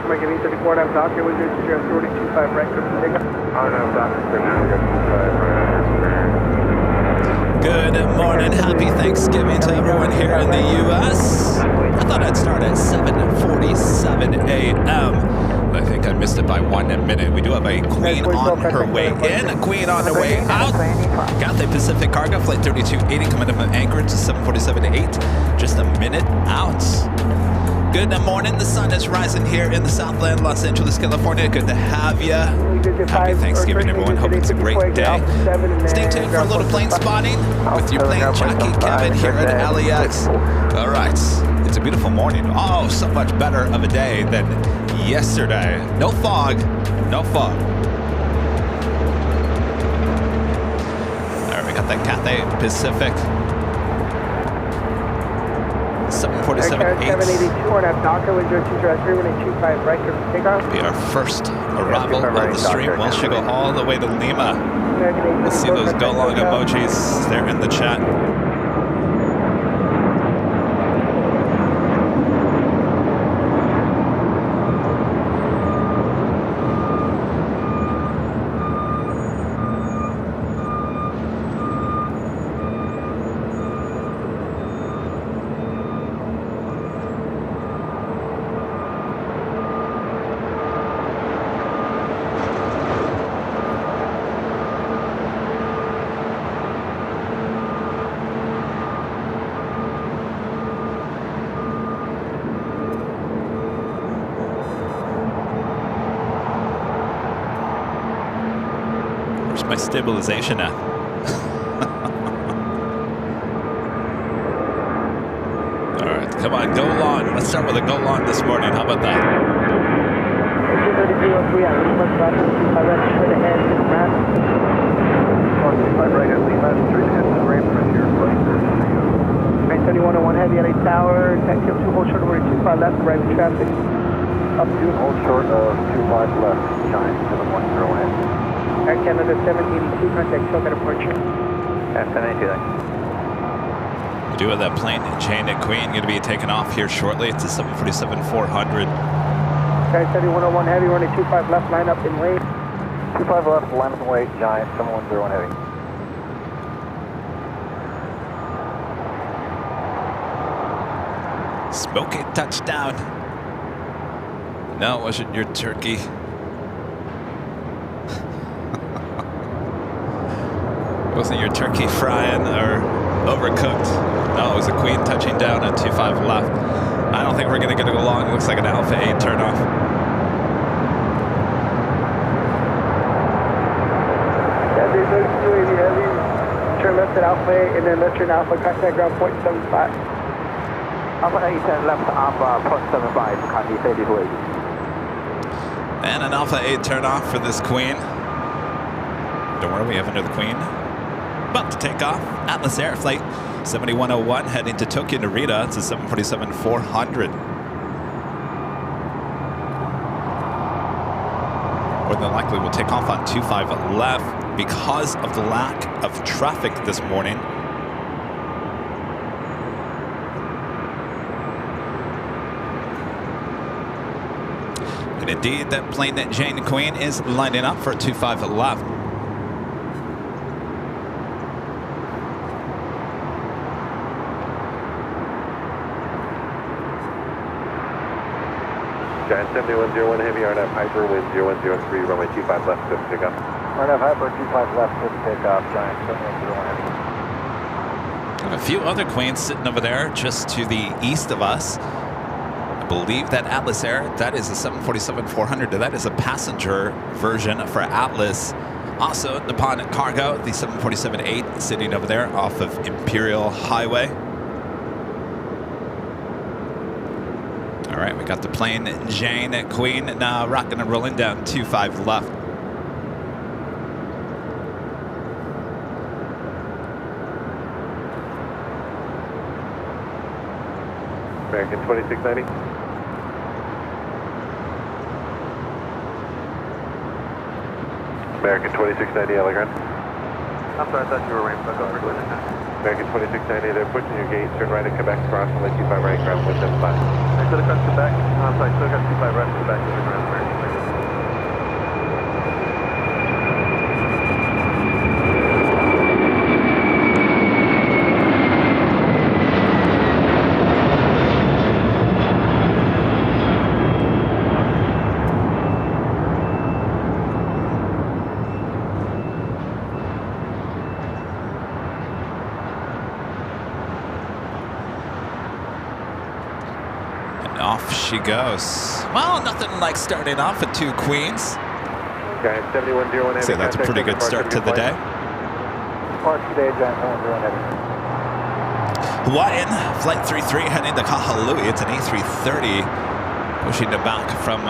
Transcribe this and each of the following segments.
American 834, I'm Doctor, with your 025 right, clear for takeoff. I'm Doctor, clear for 25 right. Good morning, happy Thanksgiving to everyone here in the U.S. I thought I'd start at 7:47 a.m. I think I missed it by 1 minute. We do have a Queen on her way in, a Queen on her way out. Cathay Pacific Cargo, flight 3280, coming up from Anchorage to 7:47.8, just a minute out. Good morning, the sun is rising here in the Southland, Los Angeles, California. Good to have you. Happy Thanksgiving, everyone. Hope it's a great day. Stay tuned for a little plane spotting with your Plane Jockey Kevin here at LAX. All right, it's a beautiful morning. Oh, so much better of a day than yesterday. No fog, no fog. All right, we got that Cathay Pacific. 747.8. 782, and I'm Doctor, with your 325 right, clear for takeoff. Be our first arrival of the stream. We'll should go all the way to Lima. Let's see those go long emojis there in the chat. My stabilization at. All right, come on, go long. Let's start with a go long this morning. How about that? 23203, I'm Lima, Doctor, 25 right, straight ahead, ramp. 25 right at Lima, straight ahead to the ramp from here, flight 97101 heavy at 8 tower, taxi up 2 hold short over 25 left, right in traffic. Up 2 hold short of 25 left, giant 710 ahead. Air Canada 782, contact Silk at departure. 782, thanks. We do have that plane, Jane and Queen, going to be taking off here shortly. It's a 747-400. Sky 7101 heavy, running 25 left, line up in way. 25 left, line up and wait, giant 710 heavy. Smoky touchdown. No, it wasn't your turkey. Wasn't your turkey frying or overcooked? No, it was a Queen touching down at 25 left. I don't think we're going to get it along. It looks like an Alpha 8 turnoff. Yeah, there's no UAV heavy. Turn left at Alpha 8 and then left turn Alpha, contact ground 0.75. Alpha 8, turn left to Alpha 0.75, contact 3280. And an Alpha 8 turn off for this Queen. Don't worry, we have another Queen. About to take off. Atlas Air Flight 7101 heading to Tokyo Narita. It's a 747-400. More than likely we'll take off on 25 left because of the lack of traffic this morning. And indeed, that plane that Jane Queen is lining up for 25 left. Giant 7101 heavy, RNAV Hyper, wind 0103, runway 25 left, good to pick up. RNAV Hyper, 25 left, good to pick up, Giant 7101 heavy. And a few other Queens sitting over there just to the east of us. I believe that Atlas Air, that is a 747-400. That is a passenger version for Atlas. Also, Nippon Cargo, the 747-8 sitting over there off of Imperial Highway. All right, we got the plane Jane Queen now rocking and rolling down 25 left. American 2690. American 2690, LA Grand. I'm sorry, I thought you were ramped back over. American 2690, they're pushing your gate, turn right at Quebec, cross and let 25 right, ground 175. I still across Quebec, I'm sorry, still got 25 right to the back of the ground, American. Off she goes. Well, nothing like starting off with two queens. Giant 7101 Say that's a pretty good start to the day. Park today, Giant 7101 Heavy. Hawaiian, Flight 33 heading to Kahului. It's an A330 pushing it back from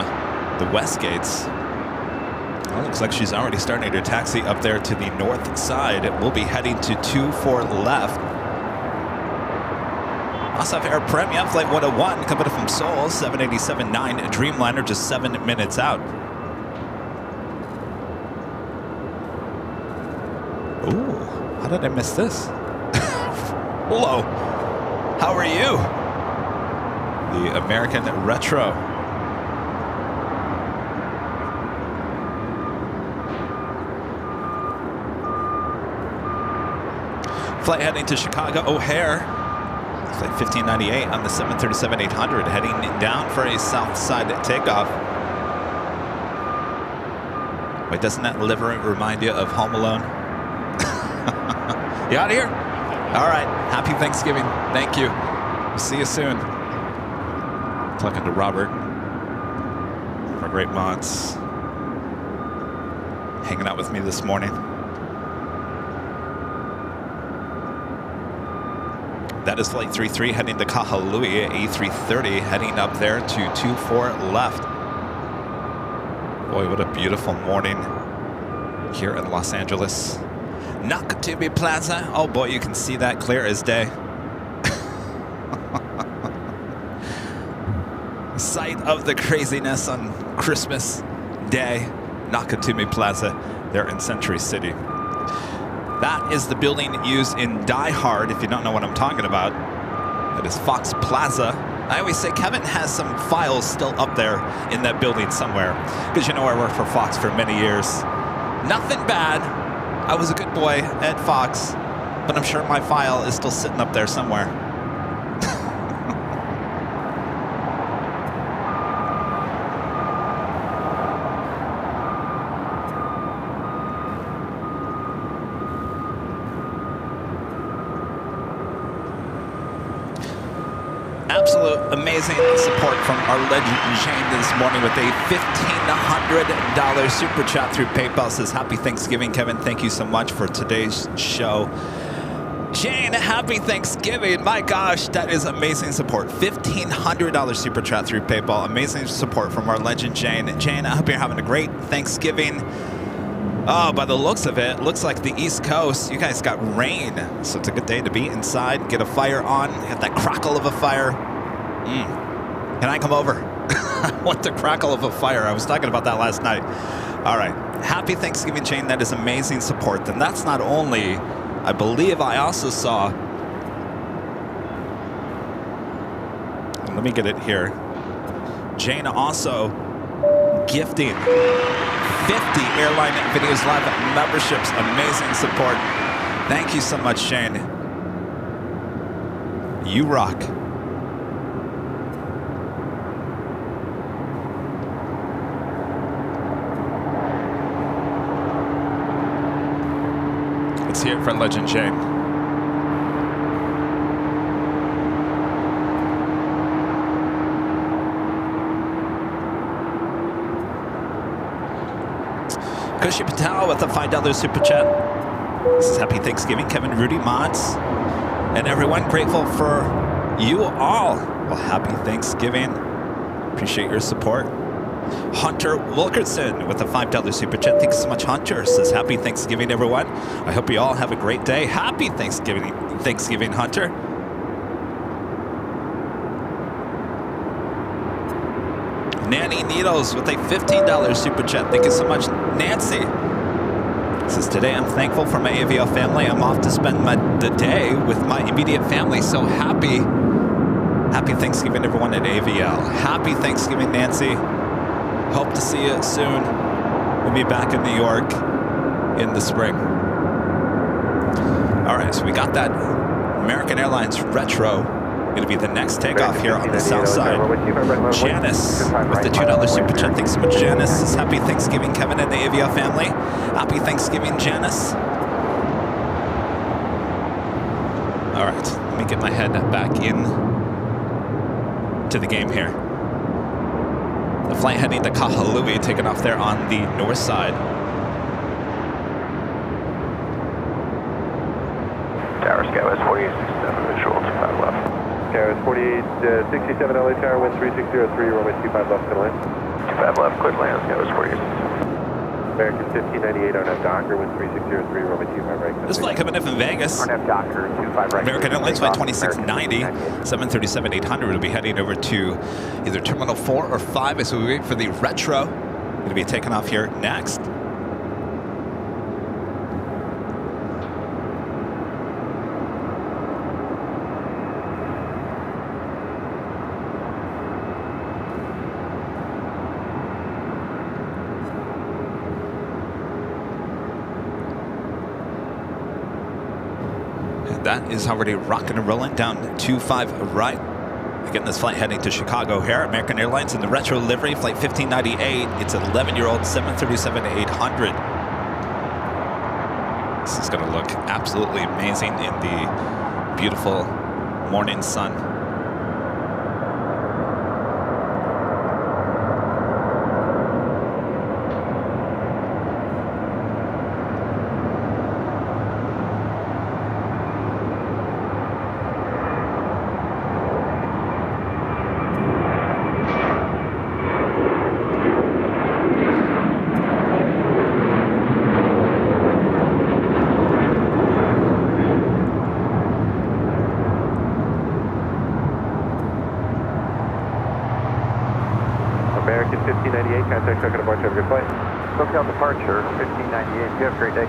the west gates. Well, looks like she's already starting to taxi up there to the north side. We'll be heading to 24 left. Also have Air Premia, Flight 101, coming from Seoul, 787-9 Dreamliner, just 7 minutes out. Ooh, how did I miss this? Hello, how are you? The American Retro. Flight heading to Chicago O'Hare. Flight 1598 on the 737-800 heading down for a south side takeoff. Wait, doesn't that livery remind you of Home Alone? You out of here? All right. Happy Thanksgiving. Thank you. We'll see you soon. Talking to Robert from Great Mods. Hanging out with me this morning. That is Flight 33 heading to Kahului, A330 heading up there to 24 left. Boy, what a beautiful morning here in Los Angeles. Nakatomi Plaza. Oh boy, you can see that clear as day. Sight of the craziness on Christmas Day. Nakatomi Plaza there in Century City. That is the building used in Die Hard, if you don't know what I'm talking about. That is Fox Plaza. I always say Kevin has some files still up there in that building somewhere. Because you know I worked for Fox for many years. Nothing bad. I was a good boy at Fox. But I'm sure my file is still sitting up there somewhere. Absolute amazing support from our legend Shane this morning with a $1,500 super chat through PayPal. Says happy Thanksgiving, Kevin. Thank you so much for today's show. Jane, happy Thanksgiving. My gosh, that is amazing support. $1,500 super chat through PayPal. Amazing support from our legend Jane. Jane, I hope you're having a great Thanksgiving. Oh, by the looks of it, looks like the East Coast, you guys got rain. So it's a good day to be inside, get a fire on, have that crackle of a fire. Can I come over? I want the crackle of a fire. I was talking about that last night. All right. Happy Thanksgiving, Jane. That is amazing support. And that's not only, I believe I also saw, let me get it here. Jane also gifting 50 Airline Videos Live memberships. Amazing support. Thank you so much, Shane. You rock. Let's hear it for Legend Shane. Kushi Patel with a $5 super chat. This is happy Thanksgiving, Kevin, Rudy, Mods, and everyone. Grateful for you all. Well, happy Thanksgiving. Appreciate your support. Hunter Wilkerson with a $5 super chat. Thanks so much, Hunter. Says happy Thanksgiving, everyone. I hope you all have a great day. Happy Thanksgiving, Hunter. Nanny Needles with a $15 super chat. Thank you so much, Nancy. Says, today I'm thankful for my AVL family. I'm off to spend the day with my immediate family. So happy Thanksgiving, everyone at AVL. Happy Thanksgiving, Nancy. Hope to see you soon. We'll be back in New York in the spring. All right, so we got that American Airlines Retro. Going to be the next takeoff here on the south side. Janice with the $2 super chat. Thanks so much, Janice. Says, happy Thanksgiving, Kevin and the AVL family. Happy Thanksgiving, Janice. All right, let me get my head back in to the game here. The flight heading to Kahului, taking off there on the north side. Tower Skywest 4867, visual 25 left. Skywest 4867, LA Tower, wind 3603, runway 25 left, clear land. 25 left, clear land, Skywest 4867. American 1598, RNAV Docker, wind 3603, runway 25 right. This flight coming in from Vegas. RNAV Docker, 25 right. American Airlines flight 2690, 737-800 will be heading over to either Terminal 4 or 5 as we wait for the Retro. Going to be taking off here next. That is already rocking and rolling down 25 right. Again, this flight heading to Chicago here. American Airlines in the retro livery, flight 1598. It's an 11-year-old 737-800. This is going to look absolutely amazing in the beautiful morning sun. American 1598, contact truck and abort, have a good flight. SoCal departure, 1598, you have a great day.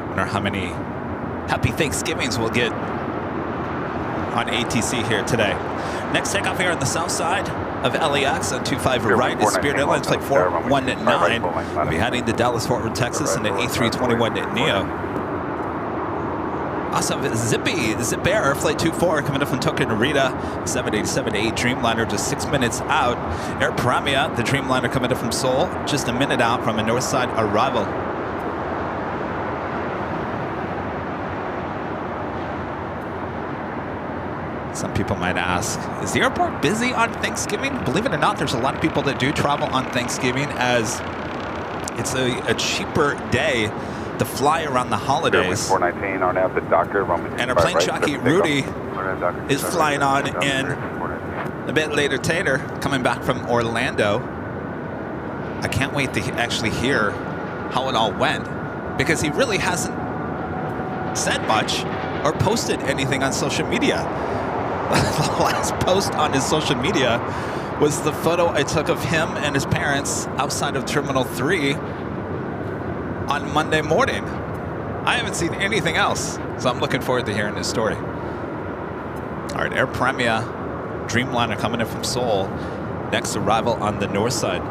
Wonder how many happy Thanksgivings we'll get on ATC here today. Next takeoff here on the south side of LAX on 25 right is Spirit Airlines flight 419. We'll be heading to Dallas-Fort Worth, Texas in the A321neo. Also, Zip Air flight 24 coming up from Tokyo Narita, 787-8 Dreamliner just 6 minutes out. Air Premia, the Dreamliner coming up from Seoul, just a minute out from a north side arrival. Some people might ask, is the airport busy on Thanksgiving? Believe it or not, there's a lot of people that do travel on Thanksgiving as it's a cheaper day to fly around the holidays. 419, RNAV, the Docker, and our plane jockey Rudy is flying on in a bit later tater, coming back from Orlando. I can't wait to actually hear how it all went, because he really hasn't said much or posted anything on social media. The last post on his social media was the photo I took of him and his parents outside of Terminal 3 on Monday morning. I haven't seen anything else, so I'm looking forward to hearing his story. All right, Air Premia Dreamliner coming in from Seoul. Next arrival on the north side.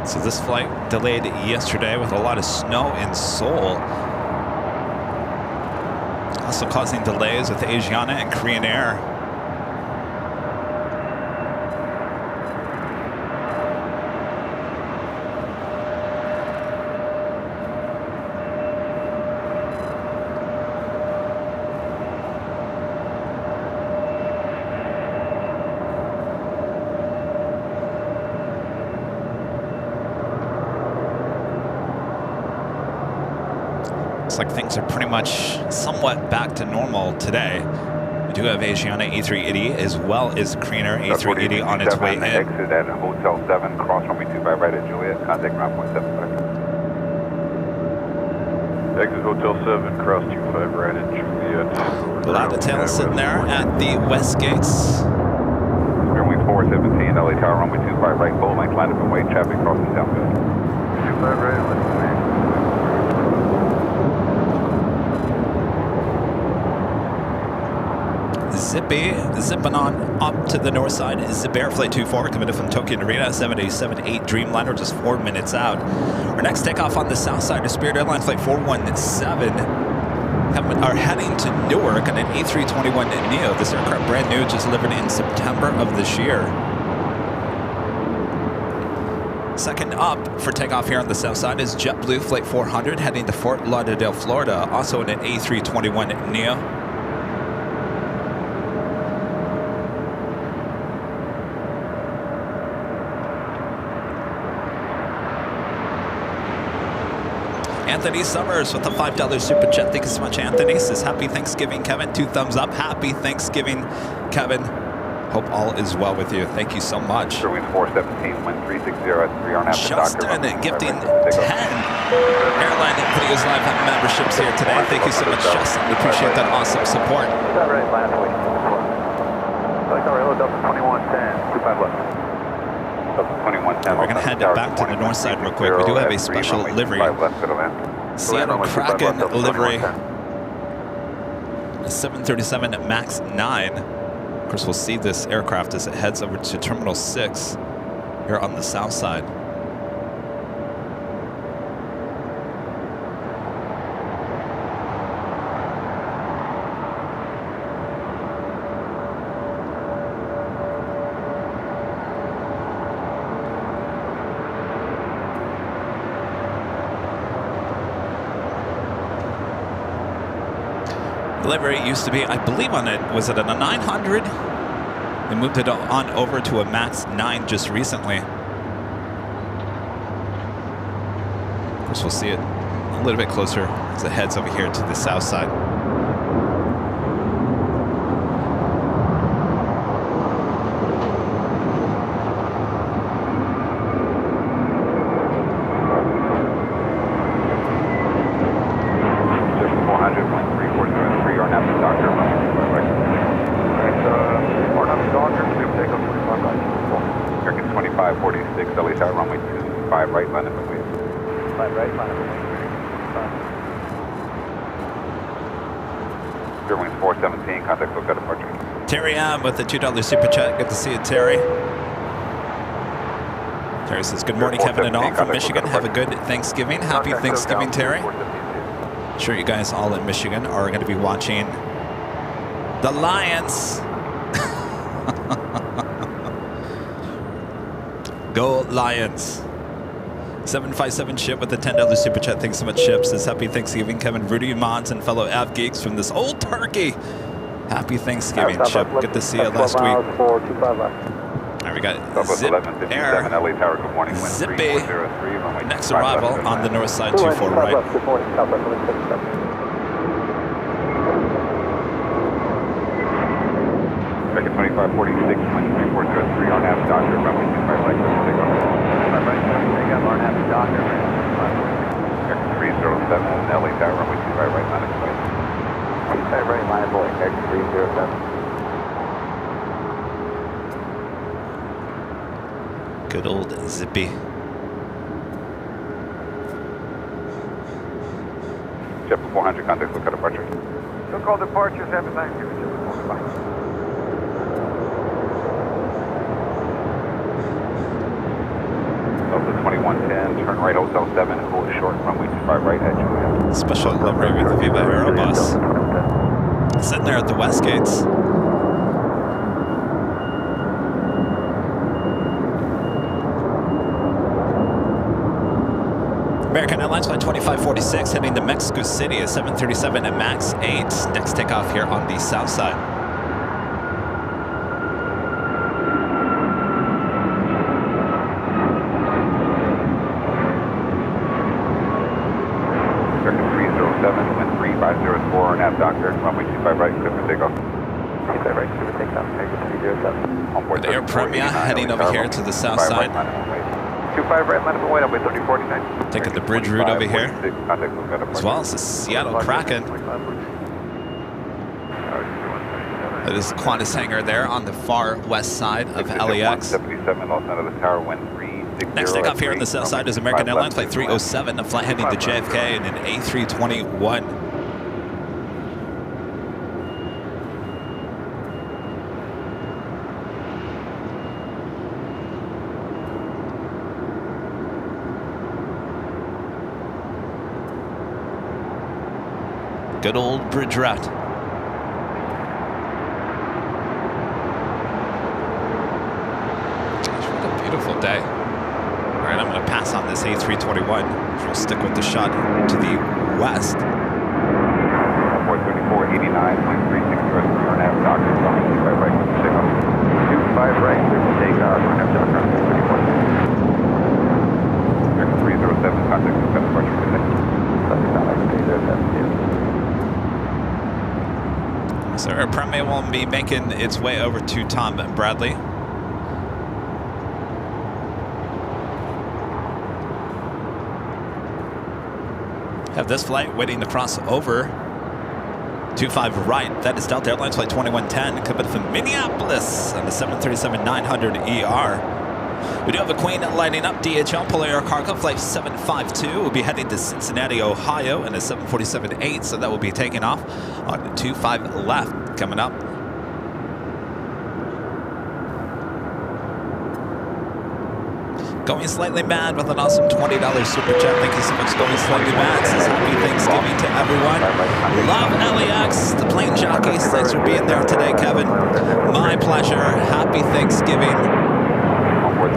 So this flight delayed yesterday with a lot of snow in Seoul. Also causing delays with Asiana and Korean Air looks like things are pretty much somewhat back to normal today. We do have Asiana A380 as well as Creener A380 on its way in. Exit at Hotel 7, cross runway 25 right at Juliet, contact ground point 75. Exit Hotel 7, cross 25 right at Juliet. A lot of tails sitting there at the west gates. Runway 417, LA Tower, runway 25 right, full length, line up and wait, traffic crossing downfield. 25 right, let's wait. Zipping on up to the north side is Zip Air Flight 24 coming in from Tokyo Narita, 787-8 Dreamliner, just 4 minutes out. Our next takeoff on the south side is Spirit Airlines Flight 417. Are heading to Newark on an A321neo. This aircraft brand new, just delivered in September of this year. Second up for takeoff here on the south side is JetBlue Flight 400 heading to Fort Lauderdale, Florida, also in an A321neo. Anthony Summers with a $5 super chat. Thank you so much, Anthony. Says happy Thanksgiving, Kevin. 2 thumbs up. Happy Thanksgiving, Kevin. Hope all is well with you. Thank you so much. Sherwin 417, wind 360 at 3 on after Justin gifting 10 Airline Videos Live memberships here today. Thank you so much, Justin. We appreciate that awesome support. Is that right, last week? Like our Delta 2110, 25 left. Delta 2110. We're going to head back to the north side real quick. We do have a special livery. Seattle Kraken livery. A 737 MAX 9. Of course, we'll see this aircraft as it heads over to Terminal 6 here on the south side. Livery used to be, I believe on it, was it a 900? They moved it on over to a MAX 9 just recently. Of course, we'll see it a little bit closer as it heads over here to the south side. Terry M with the $2 super chat. Good to see you, Terry. Terry says, good morning, Kevin and all from Michigan. Have a good Thanksgiving. Happy Thanksgiving, Terry. I'm sure you guys all in Michigan are going to be watching the Lions. Go Lions. 757 Ship with the $10 super chat. Thanks so much, Ship. Says happy Thanksgiving, Kevin, Rudy, Mods, and fellow Av geeks from this old turkey. Happy Thanksgiving, Chip. Good to see you last week. All right, we got Zip Air, Zippy, next arrival on the north side, 24 right. Second 2546, wind 3403 on half doctor, runway 25 right, take off. Right, take up on half doctor, Second 307, LA Tower, runway 25 right, line of way. 25 right, line of way, X307. Good old Zippy. Jet 400, contact, look at departure. So call departures, have a Thanksgiving. Bye. Delta 2110, turn right, Hotel 7, hold short, runway 25 right at Juliet. Special livery with the Viva Aerobus. Sitting there at the west gates. American Airlines Flight 2546 heading to Mexico City, a 737 and MAX 8. Next takeoff here on the south side. Second 307, 4.5 doctor, runway 25 right, clear for takeoff. 25 right, clear for takeoff, American 307. With Air Premier heading over here to the south side. 25 right, line up and wait, runway 3049. Taking the bridge route over here, as well as the Seattle Kraken. That is the Qantas hangar there on the far west side of LAX. 177, lost out of the tower, wind 360. Next takeoff here on the south side is American Airlines Flight 307, a flight heading to JFK in an A321. Good old bridge route. Gosh, what a beautiful day. All right, I'm going to pass on this A321. We'll stick with the shot to the west. 434.89.36 rest 3.5 doctor, 25 right, clear for takeoff. 25 right, clear for takeoff, 3.5 doctor, 34. American 307, contact with departure today. American 307, So Air Premier will be making its way over to Tom Bradley. Have this flight waiting to cross over 25 right. That is Delta Airlines Flight 2110 coming from Minneapolis on the 737-900ER. We do have a Queen lighting up. DHL Polar Air Cargo Flight 752 will be heading to Cincinnati, Ohio in a 747-8, so that will be taking off on the 25 left coming up. Going slightly mad with an awesome $20 super chat. Thank you so much, Going Slightly Mad. Says happy Thanksgiving to everyone. Love LAX, the plane jockeys. Thanks for being there today, Kevin. My pleasure. Happy Thanksgiving.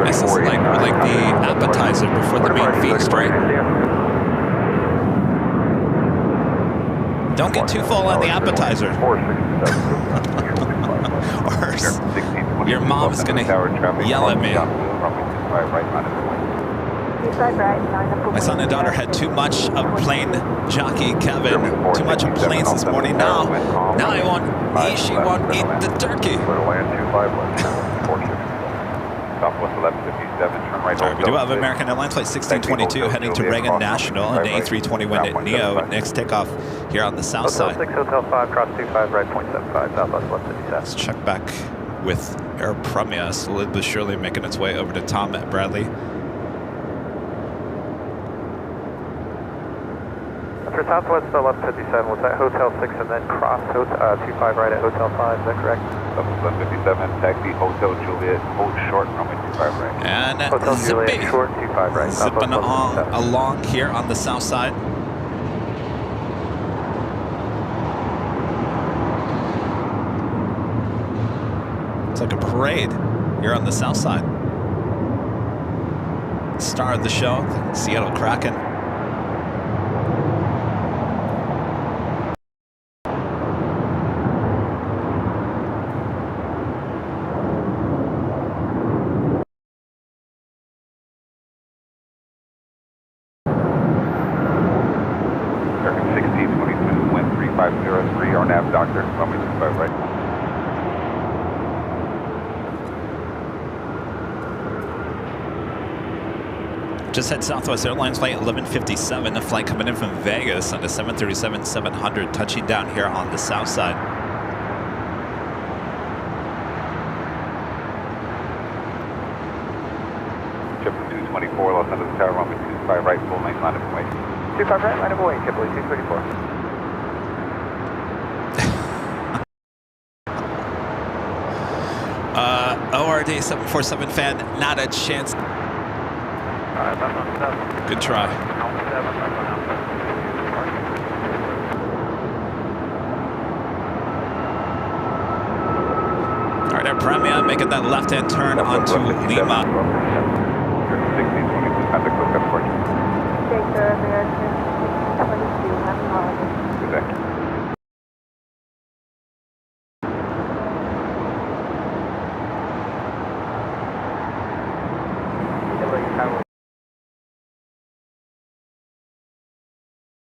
This is like the appetizer before the main feast, right? Don't get too full on the appetizer. Or your mom's gonna yell at me. My son and daughter had too much of Plane Jockey Kevin, too much of planes this morning. Now she won't eat the turkey. Southwest 1157, turn right. Sorry, we do have American Airlines Flight 1622 heading to Reagan National and A321 Neo. Next takeoff here on the south side. 6 Hotel 5, cross 25, right, 0.75, Southwest 157. Let's check back with Air Premier, slowly but surely making its way over to Tom Bradley. For Southwest 1157, was that Hotel 6 and then cross 25 right at Hotel 5, is that correct? Southwest 1157, taxi Hotel Juliet, hold short, runway 25 right. And Hotel Juliet, short, 25 right. Zipping along here on the south side. It's like a parade here on the south side. Star of the show, the Seattle Kraken. American 1622, wind 3503, our nav doctor, runway 25 right. Just had Southwest Airlines Flight 1157, a flight coming in from Vegas on the 737-700, touching down here on the south side. Chip 224, lost under the tower, runway 25 right, full length, line of away. 25 right, line of away, Kipling 234. ORD 747 fan, not a chance. Good try. All right, Air Premier making that left-hand turn onto Lima. 1622, contact with departure. Victor, American 1622, happy holidays. Good day.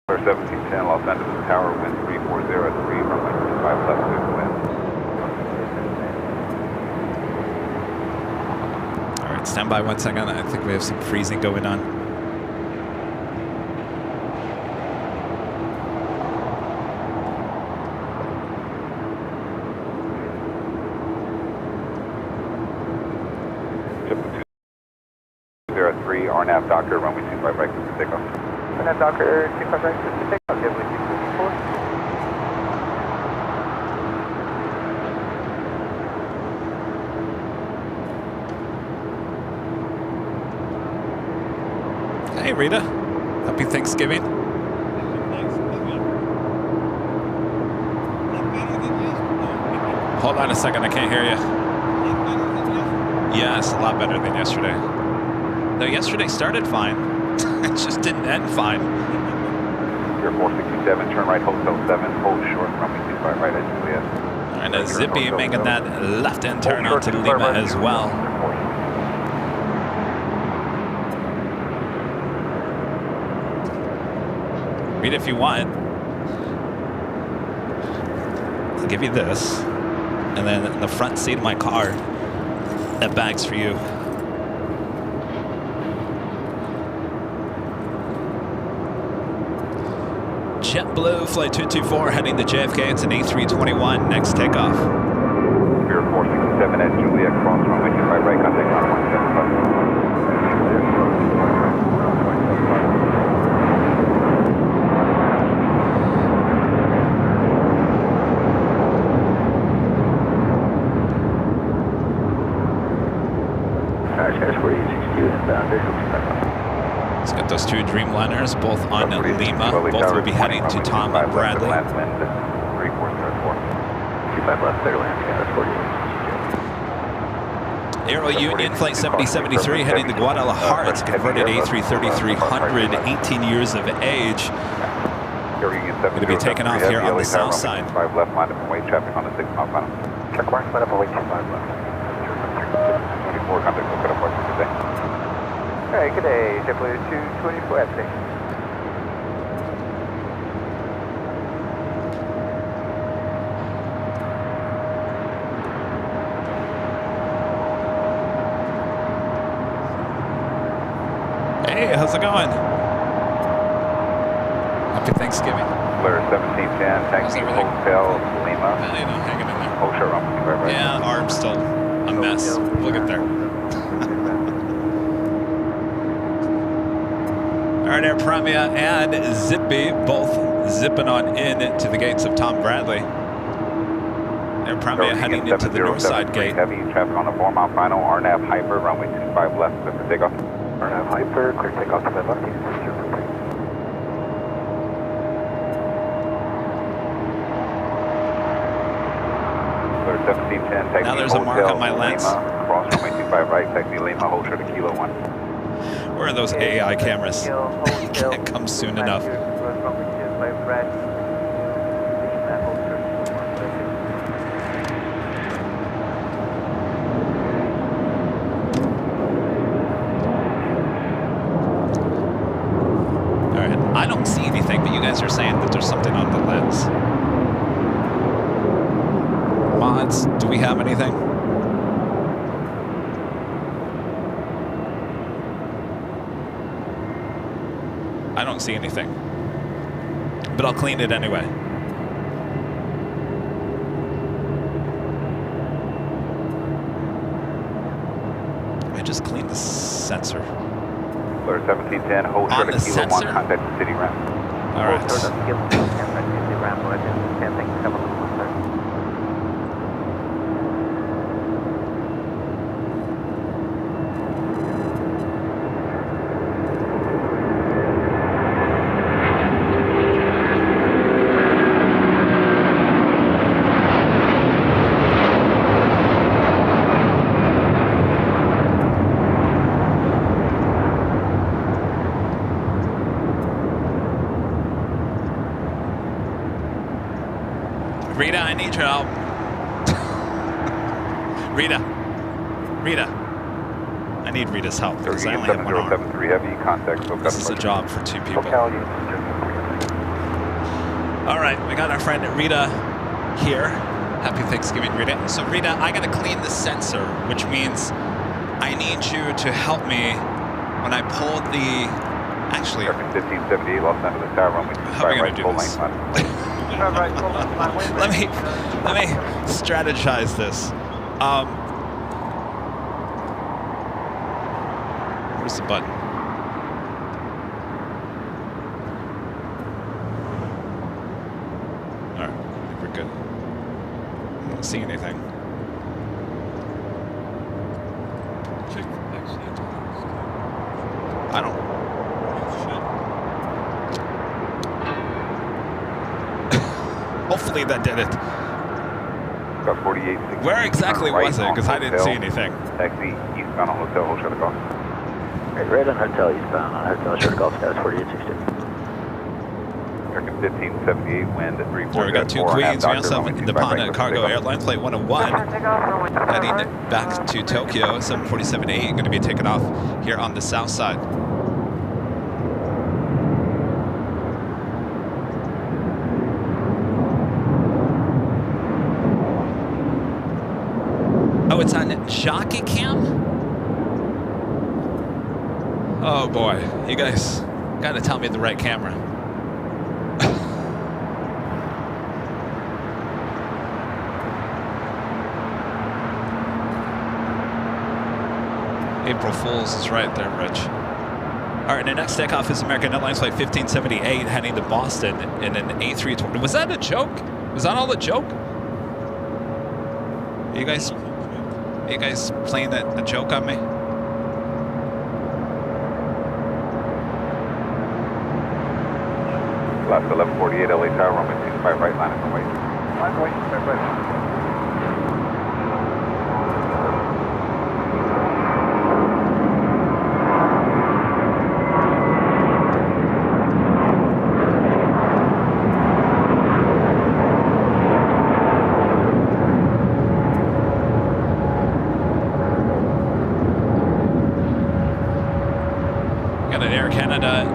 Or 1710, Los Angeles Tower, wind 340 at Stand by 1 second. I think we have some freezing going on. RNAV Docker, runway 25 right, clear for takeoff. RNAV Docker, 25 right, clear for takeoff. Jet Blue 654. Hey, Rita. Happy Thanksgiving. Hold on a second, I can't hear you. Yes, a lot better than yesterday. Though yesterday started fine. It just didn't end fine. You're 467, turn right, hotel 7, hold short, runway 25 right at Juliet. And Zippy making that left-hand turn onto Lima as well. Read if you want. I'll give you this. And then in the front seat of my car, that bag's for you. JetBlue, flight 224, heading to JFK. It's an A321. Next takeoff. Spirit 467 at Juliet, cross runway 25 right, contact on 175. Let's get those two Dreamliners, both on Lima. Both will be heading to Tom Bradley. Aero Union, flight 7073, heading to Guadalajara. It's a converted A330-300, 18 years of age. Going to be taken off here on the south side. 5 left, line up and wait, traffic on the 6 mile final. Check mark, line up and wait, 5 left. 24, contact, look at a question today. Alright, good day, JetBlue 224 at 6. Hey, how's it going? Happy Thanksgiving. Blair 1710, taxi hotel, Lima. You know, hanging in there. Oh, sure, right. Yeah, arm's still a mess. We'll get there. All right, Air Premia and Zippy both zipping on in to the gates of Tom Bradley. Air Premia heading into the north side gate. Heavy traffic on the 4 mile final, RNAV Hyper, runway 25 left, clear for takeoff. RNAV Hyper, clear takeoff to left. Blair 1710, taxi Now there's a mark on my lens. Lima, cross runway 25 right, taxi Lima, hold short to Kilo 1. Where are those AI cameras? Can't come soon enough. Alright, I don't see anything, but you guys are saying that there's something on the lens. Mods, do we have anything? I don't see anything, but I'll clean it anyway. I just cleaned the sensor. Blair 1710, hold short to Kilo 1, contact the city ramp. All right. Rita, I need your help. Rita, I need Rita's help because I only have one arm. 7073 heavy, contact. This is a job for 2 people. All right, we got our friend Rita here. Happy Thanksgiving, Rita. So Rita, I gotta clean the sensor, which means I need need you to help me when I pull the. Actually, American 1578, lost end of the tower, runway 25 how are we right, gonna do full this? length left. let me strategize this. Where's the button? All right, I think we're good. I don't see anything. I don't. Hopefully that did it. Got 48. Where exactly was it? Because I didn't see anything. Taxi eastbound on hotel, hold short of golf. Right on hotel eastbound on hotel short of golf status 4862. American 1578, wind at 34. So we got two queens. We also have the Pana Cargo Airline Flight 101 heading back to Tokyo. 747-8 going to be taken off here on the south side. Oh, it's on Jockey Cam? Oh boy, you guys gotta tell me the right camera. April Fools is right there, Rich. All right, the next takeoff is American Airlines Flight 1578 heading to Boston in an A320. Was that a joke? Was that all a joke? Are you guys playing a joke on me? Last 1148, LA Tower, runway 25 right, line up and wait. Line wait, right.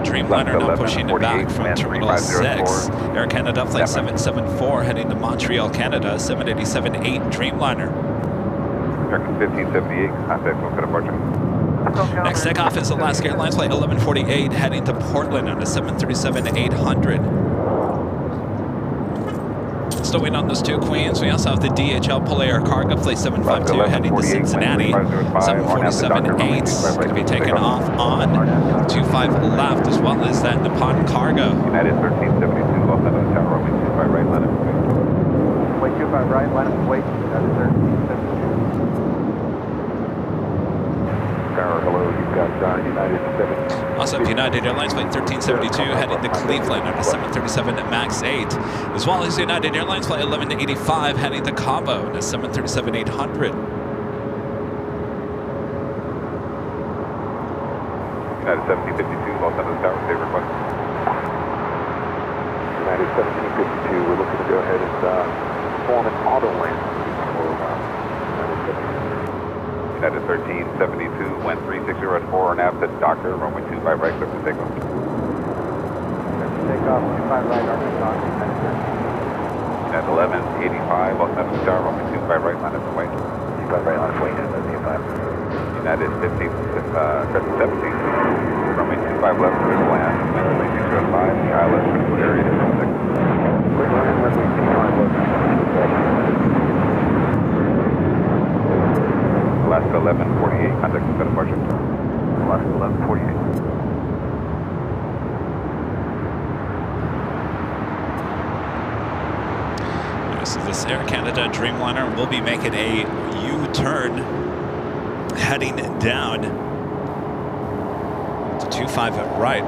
Dreamliner now pushing it back from Terminal 6. Air Canada Flight 774 heading to Montreal, Canada. 787-8 Dreamliner. American 1578, contact local departure. Next takeoff is Alaska Airlines Flight 1148 heading to Portland on a 737-800. Still waiting on those two queens. We also have the DHL Polair Cargo Flight 752 heading to Cincinnati. 747-8 is going to be taken off on 25 left, as well as that Nippon Cargo. United 1372, lost end of the tower, runway 25 right, line up and wait. Wait 25 right, line up and wait. United 1372. Tower, hello, you've got United 7. Also have United Airlines Flight 1372 heading to Cleveland on a 737 MAX 8, as well as United Airlines Flight 1185 heading to Cabo on a 737-800. United 1752, lost end of the tower, save request. United 1752, we're looking to go ahead and form an auto land for United 1372, wind 360 at 4, nav to Doctor, runway 25 right, clear for takeoff. Takeoff 25 right, Arkansas. United 1185, lost end of the tower, runway 25 right, line up and wait. 25 right, line up and wait, United 1717, runway 25 left, clear to land, wind 360 at 5, the island, critical area is 6. Quick land, runway 25 left. Alaska 1148, contact local departure. Alaska 1148. So this Air Canada Dreamliner will be making a U-turn heading down to 25 right.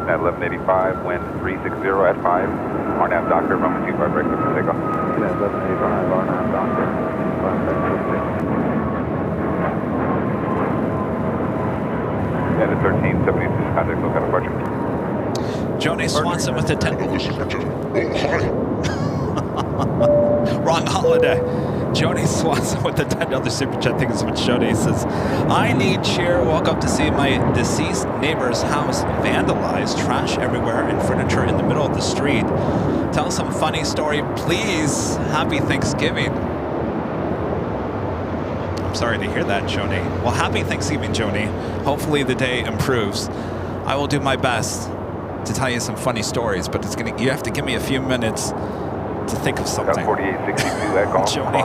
At 1185, wind 360 at 5, RNAV Doctor, runway 25 right, clear for takeoff. United 1185, RNAV Doctor, 25 right, clear for takeoff. United 1372, contact local departure. Joni Swanson with the 10. Wrong holiday. Jody Swanson with the $10 super chat. Thank you so much, Jody. Says, I need cheer. Woke up to see my deceased neighbor's house vandalized, trash everywhere, and furniture in the middle of the street. Tell some funny story, please. Happy Thanksgiving. I'm sorry to hear that, Joni. Well, happy Thanksgiving, Joni. Hopefully the day improves. I will do my best to tell you some funny stories, but you have to give me a few minutes to think of something. 4862 Echo. Joni,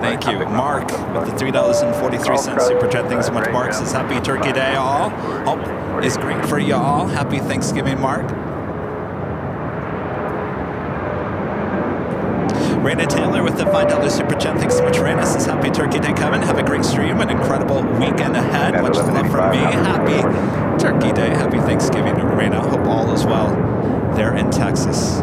thank you. Mark with the $3.43 super chat. Thanks so much, Mark. Says happy Turkey Day, all. Hope is great for y'all. Happy Thanksgiving, Mark. Raina Taylor with the $5 super chat. Thanks so much, Raina. Says happy Turkey Day, Kevin. Have a great stream, an incredible weekend ahead. Much love from me. Happy Turkey Day. Happy Thanksgiving, Raina. Hope all is well there in Texas.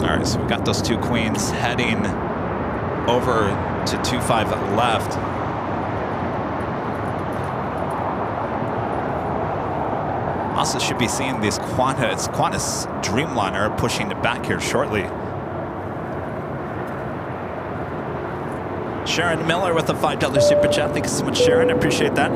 All right, so we got those two queens heading over to 25 left. Also should be seeing these Qantas Dreamliner pushing back here shortly. Sharon Miller with the $5 super chat. Thank you so much, Sharon. I appreciate that.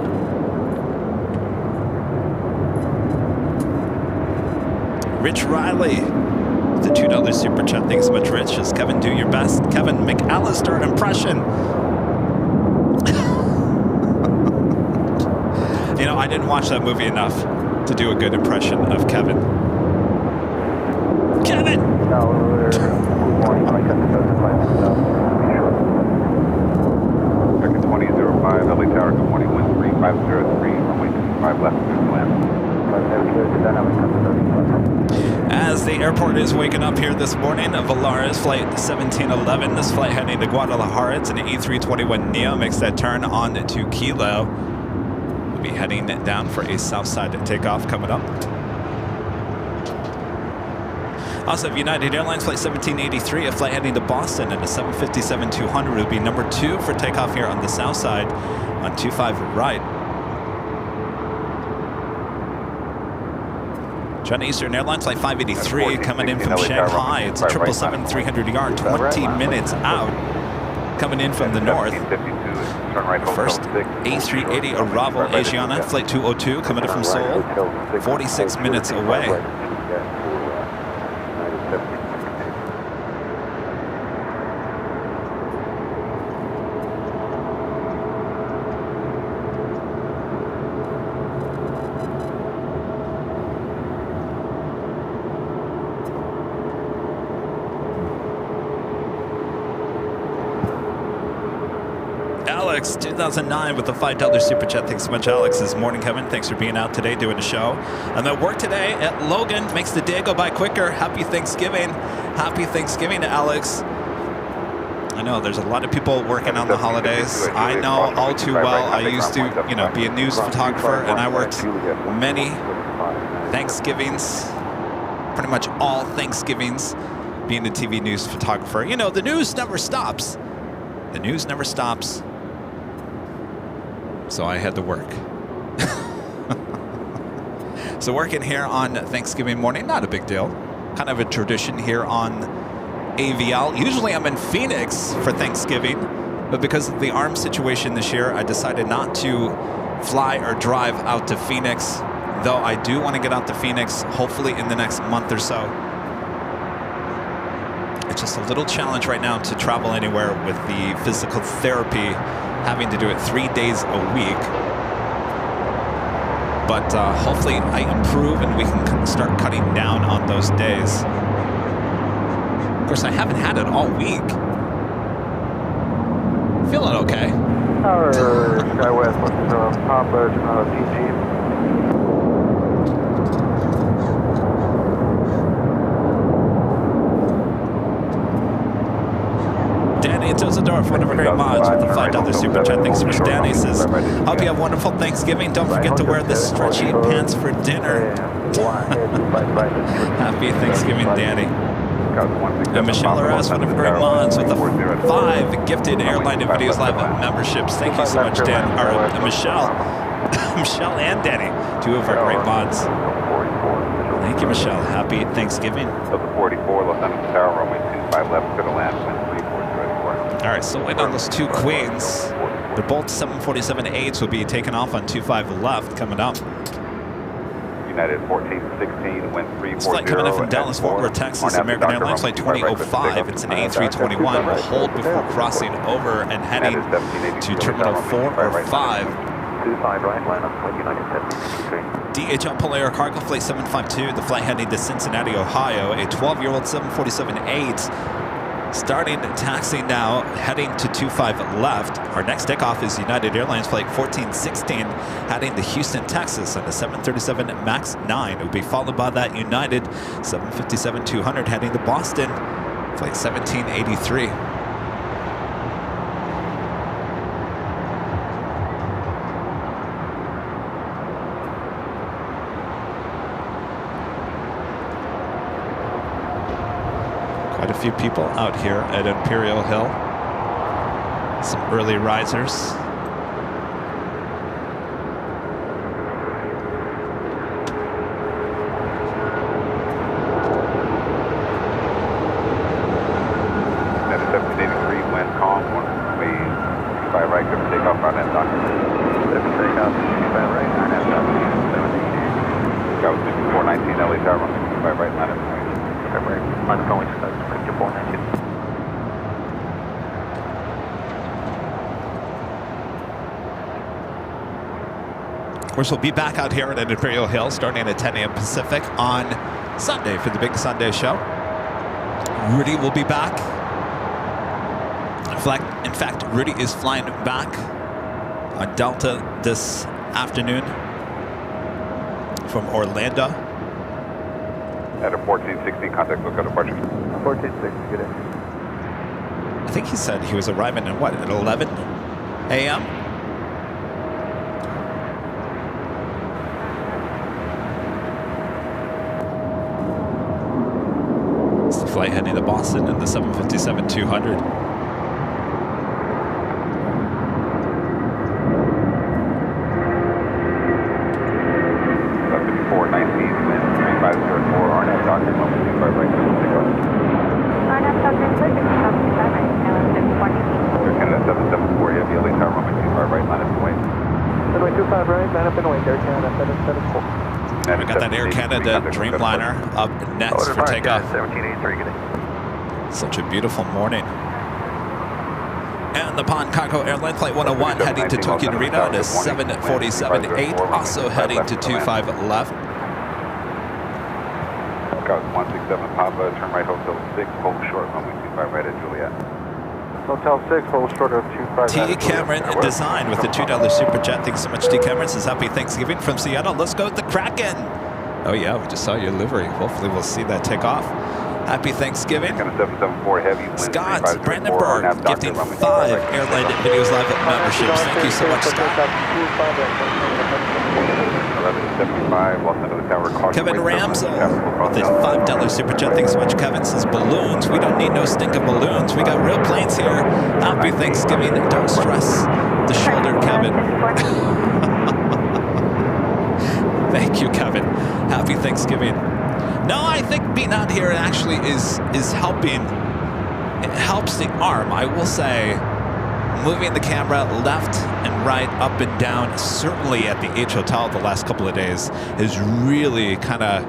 Rich Riley with the $2 super chat. Thanks so much, Rich. Just Kevin, do your best. Kevin McAllister impression. You know, I didn't watch that movie enough to do a good impression of Kevin. Kevin! No, good morning. I cut the dozen lines. Second 2005, LA Tower, good morning, wind 3503, runway 25 left, good land. As the airport is waking up here this morning, Volaris flight 1711, this flight heading to Guadalajara. It's an E321neo, makes that turn on to Kilo. We'll be heading down for a Southside takeoff coming up. Also, United Airlines flight 1783, a flight heading to Boston, and a 757-200 will be number 2 for takeoff here on the south side on 25 right. China Eastern Airlines flight 583 coming in from Shanghai. It's a 777-300 yard, 20 minutes out, coming in from the north. First A380 Arrival Asiana flight 202 coming in from Seoul, 46 minutes away. Alex, 2009 with the $5 super chat. Thanks so much, Alex. This morning, Kevin. Thanks for being out today doing the show. I'm at work today at Logan. Makes the day go by quicker. Happy Thanksgiving. Happy Thanksgiving to Alex. I know there's a lot of people working on the holidays. I know all too well. I used to, be a news photographer, and I worked many Thanksgivings, pretty much all Thanksgivings, being a TV news photographer. You know, the news never stops. The news never stops. So I had to work. So working here on Thanksgiving morning, not a big deal. Kind of a tradition here on AVL. Usually I'm in Phoenix for Thanksgiving, but because of the arms situation this year, I decided not to fly or drive out to Phoenix, though I do want to get out to Phoenix, hopefully in the next month or so. It's just a little challenge right now to travel anywhere with the physical therapy, having to do it 3 days a week. But hopefully I improve and we can start cutting down on those days. Of course, I haven't had it all week. Feeling okay. Tower SkyWest, what's Papa, DG. Danny Tuzendorf, one of our great mods, with the $5 super chat. Thanks so much, Danny. Says, hope you have a wonderful Thanksgiving. Don't forget to wear the stretchy pants for dinner. Happy Thanksgiving, Danny. And Michelle Arras, one of our great mods, with the 5 gifted Airline and Videos Live memberships. Thank you so much, Dan, or Michelle. Michelle and Danny, 2 of our great mods. Thank you, Michelle. Happy Thanksgiving. Delta 44, Los Angeles Tower, runway 25 left, clear to land, wind 3404. All right, so wait on those two Queens. They're both 747-8s will be taking off on 25 left coming up. United 1416, wind 340. This flight coming in from Dallas, Fort Worth, Texas, American Airlines flight 2005. It's an A321. We'll hold before crossing over and heading to Terminal 4 or 5. 25 right, line up, United 1763. DHL Polair Cargo Flight 752, the flight heading to Cincinnati, Ohio, a 12-year-old 747-8. Starting taxiing now, heading to 25 left. Our next takeoff is United Airlines Flight 1416, heading to Houston, Texas on the 737 MAX 9. It will be followed by that United 757-200 heading to Boston, Flight 1783. Quite a few people out here at Imperial Hill. Some early risers. At 1783, wind calm, runway 25 right, clear to take off, right hand dock. Clear to take off, 25 right, 9 half dock, 17. Scout 419, LA Tower, runway 25 right, line up. February, line up going, Scout 419. Of course, we'll be back out here at Imperial Hill starting at 10 a.m. Pacific on Sunday for the big Sunday show. Rudy will be back. In fact, Rudy is flying back on Delta this afternoon from Orlando. At a 1416, contact lookout departure. 1460, good in. I think he said he was arriving at what, at 11 a.m.? It's the flight heading to Boston in the 757-200. 25 right, line up and wait, Air Canada 774. We got that Air Canada Dreamliner up next for takeoff. 1783, good in. Such a beautiful morning. And the Pan Cargo Airline Flight 101 heading to Tokyo Narita on a 747-8, also heading to 25 left. Scout 167 Papa, turn right, Hotel 6, hold short, runway 25 right at Juliet. Hotel 6, hold short of 25. T. Cameron Design with the $2 Super Jet. Thanks so much, T. Cameron. Says happy Thanksgiving from Seattle. Let's go with the Kraken. Oh yeah, we just saw your livery. Hopefully we'll see that take off. Happy Thanksgiving. Kind of 774 heavy. Scott Brandenburg gifting 5 Airline Videos Live memberships. Thank you so much, Scott. 1175, Los Angeles Tower. Kevin Ramsey with the $5 Super Chat. Thanks so much, Kevin. Says balloons. We don't need no stinking balloons. We got real planes here. Happy Thanksgiving. Don't stress the shoulder, Kevin. Thank you, Kevin. Happy Thanksgiving. No, I think being out here actually is helping. It helps the arm, I will say. Moving the camera left and right, up and down, certainly at the H Hotel the last couple of days, has really kind of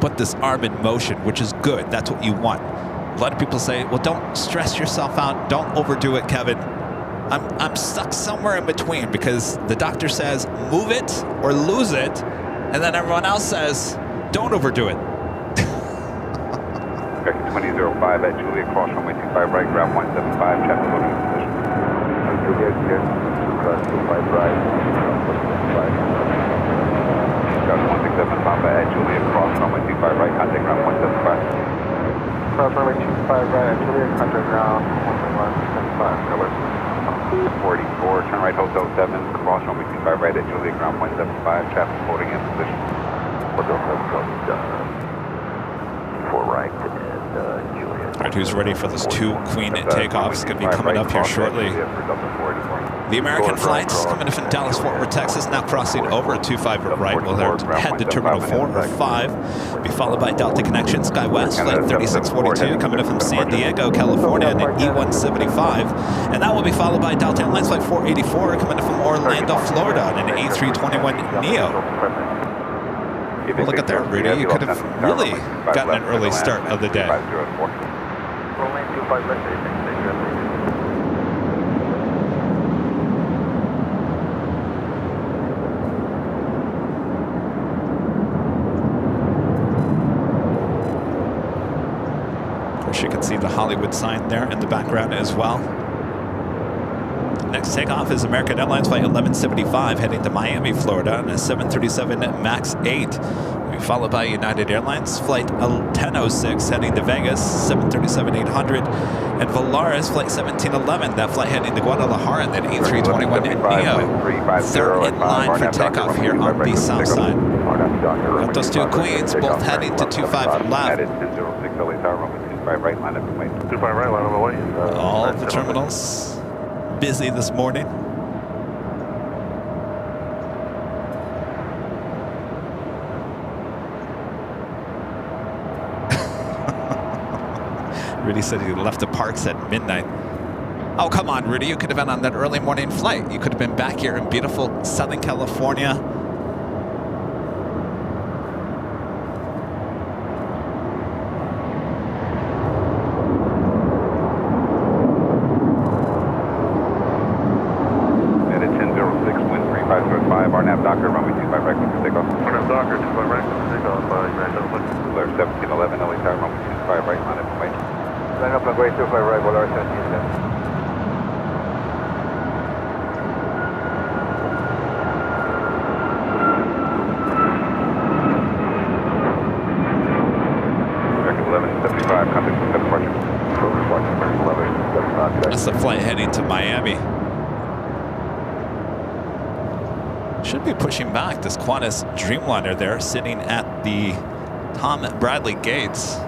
put this arm in motion, which is good. That's what you want. A lot of people say, well, don't stress yourself out. Don't overdo it, Kevin. I'm stuck somewhere in between because the doctor says, move it or lose it. And then everyone else says, don't overdo it. 2005 at Juliet, cross runway 25 right, ground 175, chapter loading position. Juliet, clear. Cross 25 right, Scout 167 Papa at Juliet, cross runway 25 right, contact ground 175. Cross runway 25 right, at Juliet, contact ground 175. Color 44, turn right, Hotel 7, cross runway 25 right at Juliet, ground 175, traffic holding in position. Hotel 7, 4 right, and Juliet. All right, who's ready for those 2 Queen takeoffs? Going to be coming up here shortly. For Delta 484. The American flights coming in from Dallas, Fort Worth, Texas, now crossing over 25 right. We'll head to Terminal 4 or 5. Be followed by Delta Connection, SkyWest, Flight 3642, coming in from San Diego, California, and E175. And that will be followed by Delta Airlines Flight 484, coming in from Orlando, Florida, and an A321neo. Well, look at that, Rudy. You could have really gotten an early start of the day. You can see the Hollywood sign there in the background as well. The next takeoff is American Airlines Flight 1175 heading to Miami, Florida on a 737 MAX 8. We'll be followed by United Airlines Flight 1006 heading to Vegas, 737-800. And Volaris Flight 1711, that flight heading to Guadalajara, and then A321neo. Third in line for takeoff here on the south side. Got those two queens, both heading to 25 left. Right line up and wait. 25 right line on the way. All the terminals busy this morning. Rudy said he left the parks at midnight. Oh, come on, Rudy. You could have been on that early morning flight. You could have been back here in beautiful Southern California. Docker, runway 25 right, clear for takeoff. Docker, 25 right, clear for takeoff. Blair 1711, LA Tower, runway 25 right, line up and wait. Line up and wait, 25 right, Volaris 1711. American 1175, contact with departure. That's the flight heading to Miami. Should be pushing back this Qantas Dreamliner there, sitting at the Tom Bradley gates.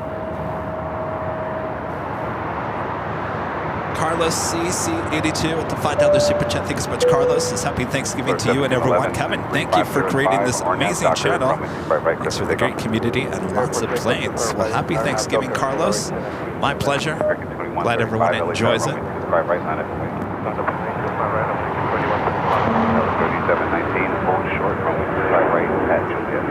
Carlos CC82 with the $5 super chat. Thanks so much, Carlos. It's happy Thanksgiving to you and everyone. Kevin, thank you for creating this amazing channel. Thanks for the great community and lots of planes. Well, happy Thanksgiving, Carlos. My pleasure. Glad everyone enjoys it. 3719, hold short, runway 25 right at Juliet.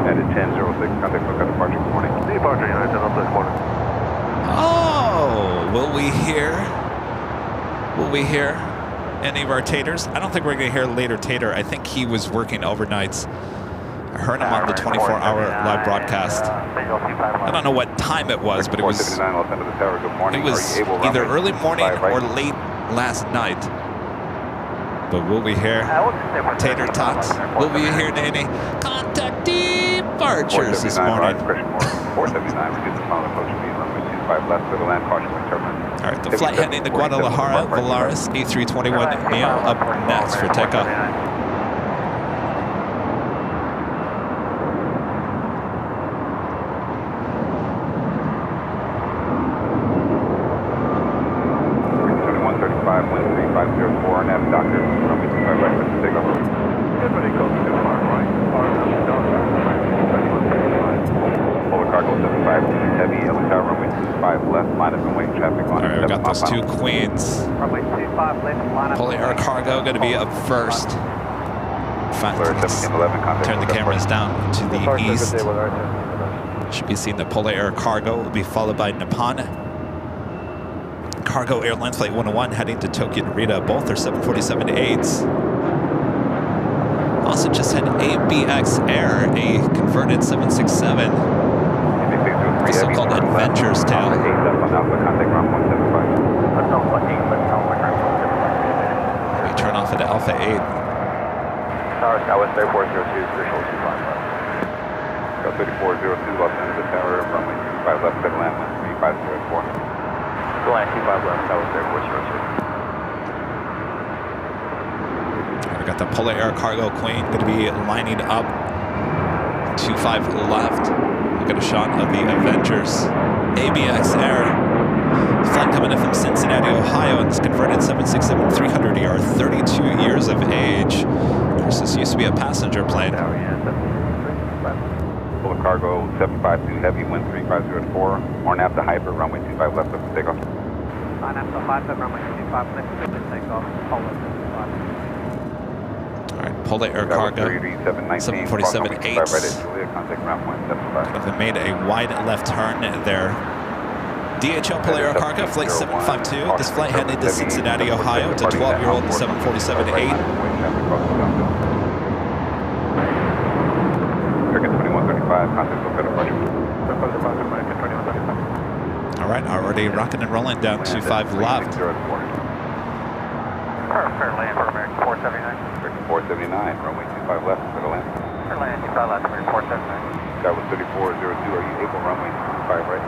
At 1006, contact look at departure, good morning. Departure, United, up this morning. Oh, will we hear any of our taters? I don't think we're going to hear later tater. I think he was working overnights. I heard him on the 24-hour live broadcast. I don't know what time it was, but it was either early morning or late last night. But will we hear tater talks? Will we hear any contact departures this morning? All right, the flight heading to Guadalajara, Volaris A321neo up next for takeoff. We've got those two queens. Polar Air Cargo going to be up first. In fact, let's turn the cameras down to the east. Should be seeing the Polar Air Cargo. Will be followed by Nippon Cargo Airlines Flight 101 heading to Tokyo Narita. Both are 747-8s. Also just had ABX Air, a converted 767. The so-called Adventure's Tale. We turn off at Alpha 8. Tower SkyWest 3402, visual 25 left. 3402, Los Angeles Tower, runway 25 left, clear to land, 3504. Go line 25 left, SkyWest 3402. We got the Polar Air Cargo Queen going to be lining up 25 left. We got a shot of the Avengers ABX Air. Flight coming in from Cincinnati, Ohio, and it's converted 767-300 ER, 32 years of age. Of course, this used to be a passenger plane. Full of cargo, 752 heavy, wind 3504. More naphtha hyper, runway 25 left, up to takeoff. Naphtha 55, runway 25 left, up to takeoff. All right, Polar Air Cargo, 747-8. They made a wide left turn there. DHL Polar Air Cargo, flight 752. This flight headed to Cincinnati, Ohio. It's a 12-year-old 747-8. Circuit 2135, contact local departure. All right, already rocking and rolling down 25 left. Fair land for American 479. 479, runway 25 left, clear to land. Fair land 25 left, American 479. That was 3402, are you able runway 25 right?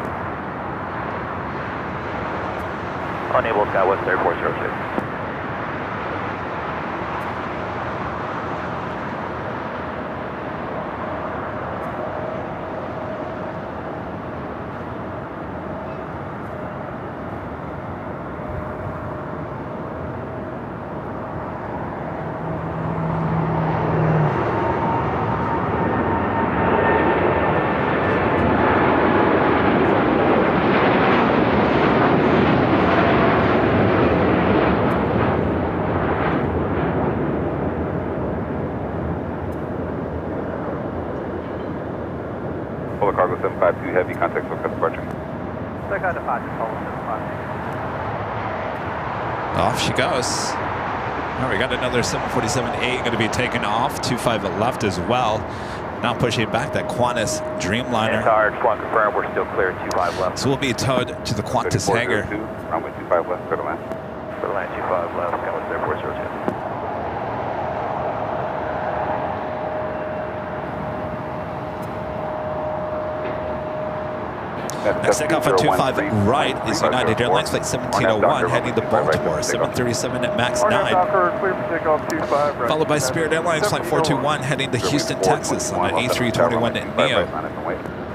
Unable, Skywest 3406. Polar cargo 752 heavy, contact local departure. Takeoff departure, Polar 752. Off she goes. All right, we got another 747-8 going to be taken off. 25 left as well. Now pushing back that Qantas Dreamliner. Entire squad confirmed, we're still clear, 25 left. So we'll be towed to the Qantas hangar. Runway 25 left, clear to land. Clear to land, 25 left, Skywest 3402. Next takeoff on 25 right is United Airlines flight 1701 heading to Baltimore, 737 at MAX 9. Followed by Spirit Airlines flight 421 heading to Houston, Texas on an A321 Neo.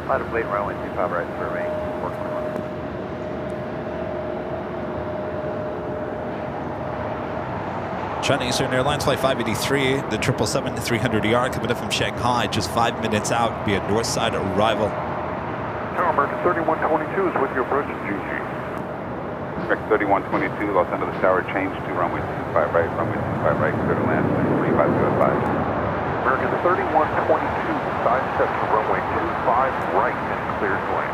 Flight of late runway 25 right, for me. 421. China Eastern Airlines flight 583, the 777-300ER coming in from Shanghai, just 5 minutes out, be a north side arrival. Tower American 3122 is with your approach to GG. Correct 3122, Los Angeles Tower, change to runway 25 right, runway 25 right, clear to land, 3505. American 3122, side step to runway 25 right and clear to land.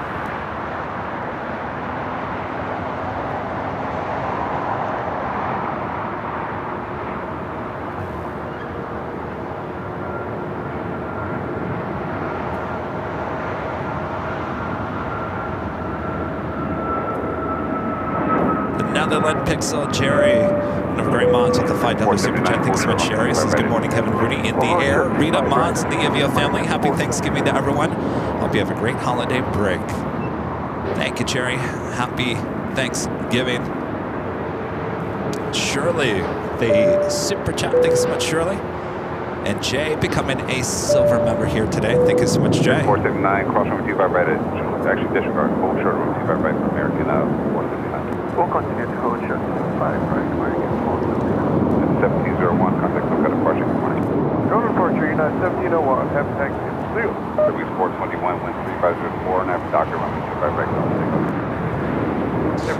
Netherland Pixel, Jerry, one of our great mods with the $5 super chat. Thanks so much, Jerry. Says good morning, Kevin, Rudy in the air. Rita Mods, the Avio family. Happy Thanksgiving to everyone. Hope you have a great holiday break. Thank you, Jerry. Happy Thanksgiving. Shirley, the super chat. Thanks so much, Shirley. And Jay becoming a silver member here today. Thank you so much, Jay. 479, cross runway 25 right, actually disregard, full short runway 25 right for American 479. We'll continue to code short 25 right, American 479. 1701, contact local departure, good morning. Go to departure, United 1701, happy Thanksgiving. See you. Service 421, wind 3504, and after Dr. runway 25 right,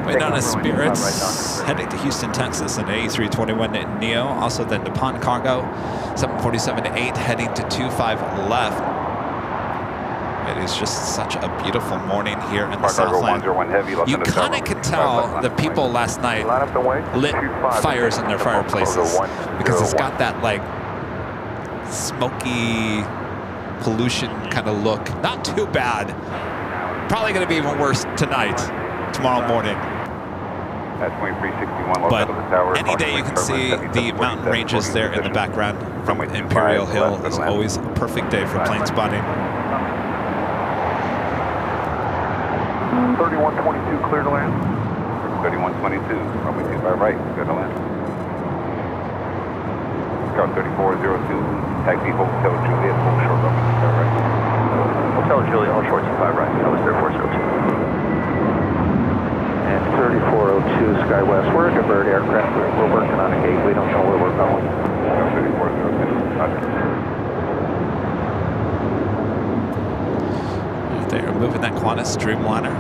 Waiting on a Spirits, heading to Houston, Texas, an A321 Neo. Also the Nippon Cargo, 747-8, heading to 25 left. It is just such a beautiful morning here in the Southland. You kind of can tell the people last night lit fires in their fireplaces because it's got that like smoky pollution kind of look. Not too bad. Probably going to be even worse tonight, tomorrow morning. But any day you can see the mountain ranges there in the background from Imperial Hill is always a perfect day for plane spotting. 3122, clear to land. 3122, runway 25 right, clear to land. Scout 3402, taxi Hotel Juliet, full short runway 25 right. Hotel Julia, all short 25 right, Southwest Air Force 02. And 3402 SkyWest, we're a divert aircraft. We're working on a gate. We don't know where we're going. 3402. They are moving that Qantas Dreamliner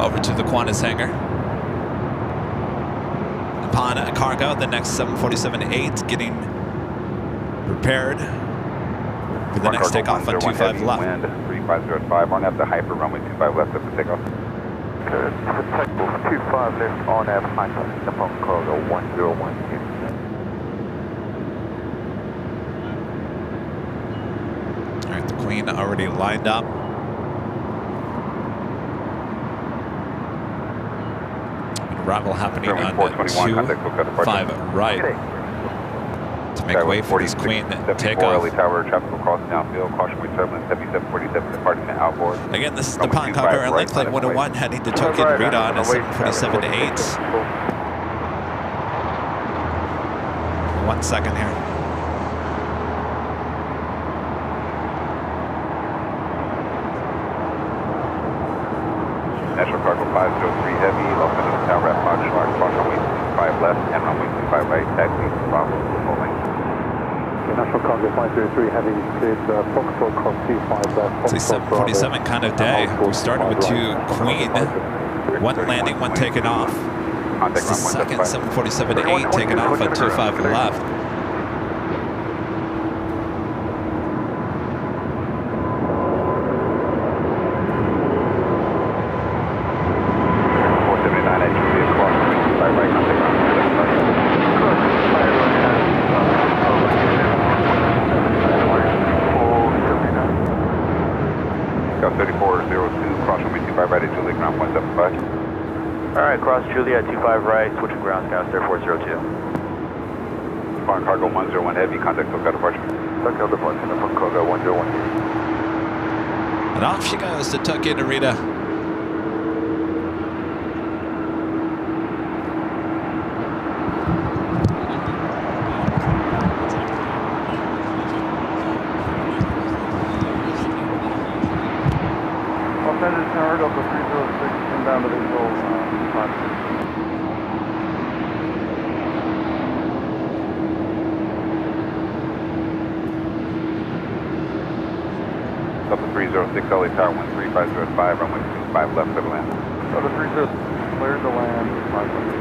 over to the Qantas hangar. Upon cargo, the next 747-8 getting prepared for the next takeoff on 25 left. Wind 3505 on F, the hyper runway 25 left at the takeoff. Potential 25 left on F, hyper, upon cargo 1012. All right, the Queen already lined up. Arrival happening on 25 right to make way for this Queen takeoff. LA Tower, traffic across downfield, caution with turbulence, 7747 departing the outboard. Again, this is the Pine Conquer Airline Flight 101 heading to Tokyo to read on a 747-8. 1 second here. National Cargo 503 Heavy, Los Angeles Tower at Pod Shark, cross runway 25 left and runway 25 right, taxi, Bravo, full lane. National Cargo 503 Heavy, cleared Foxtrot cross 25 left. It's a 747 kind of day. We started with 2 Queen, 1 landing, 1 taking off. It's the second 747-8 taking off at 25 left. Juliet 25 right, switching ground, Southwest Air Force 02. Foreign Cargo 101 Heavy, contact SoCal departure. SoCal departure, upon cargo 101. And off she goes to Tokyo Narita. Los Angeles Tower, Delta 306, inbound to visual. Delta 306 LA Tower 13505, runway 25 left for the land. Delta 306 cleared the land, 5 left.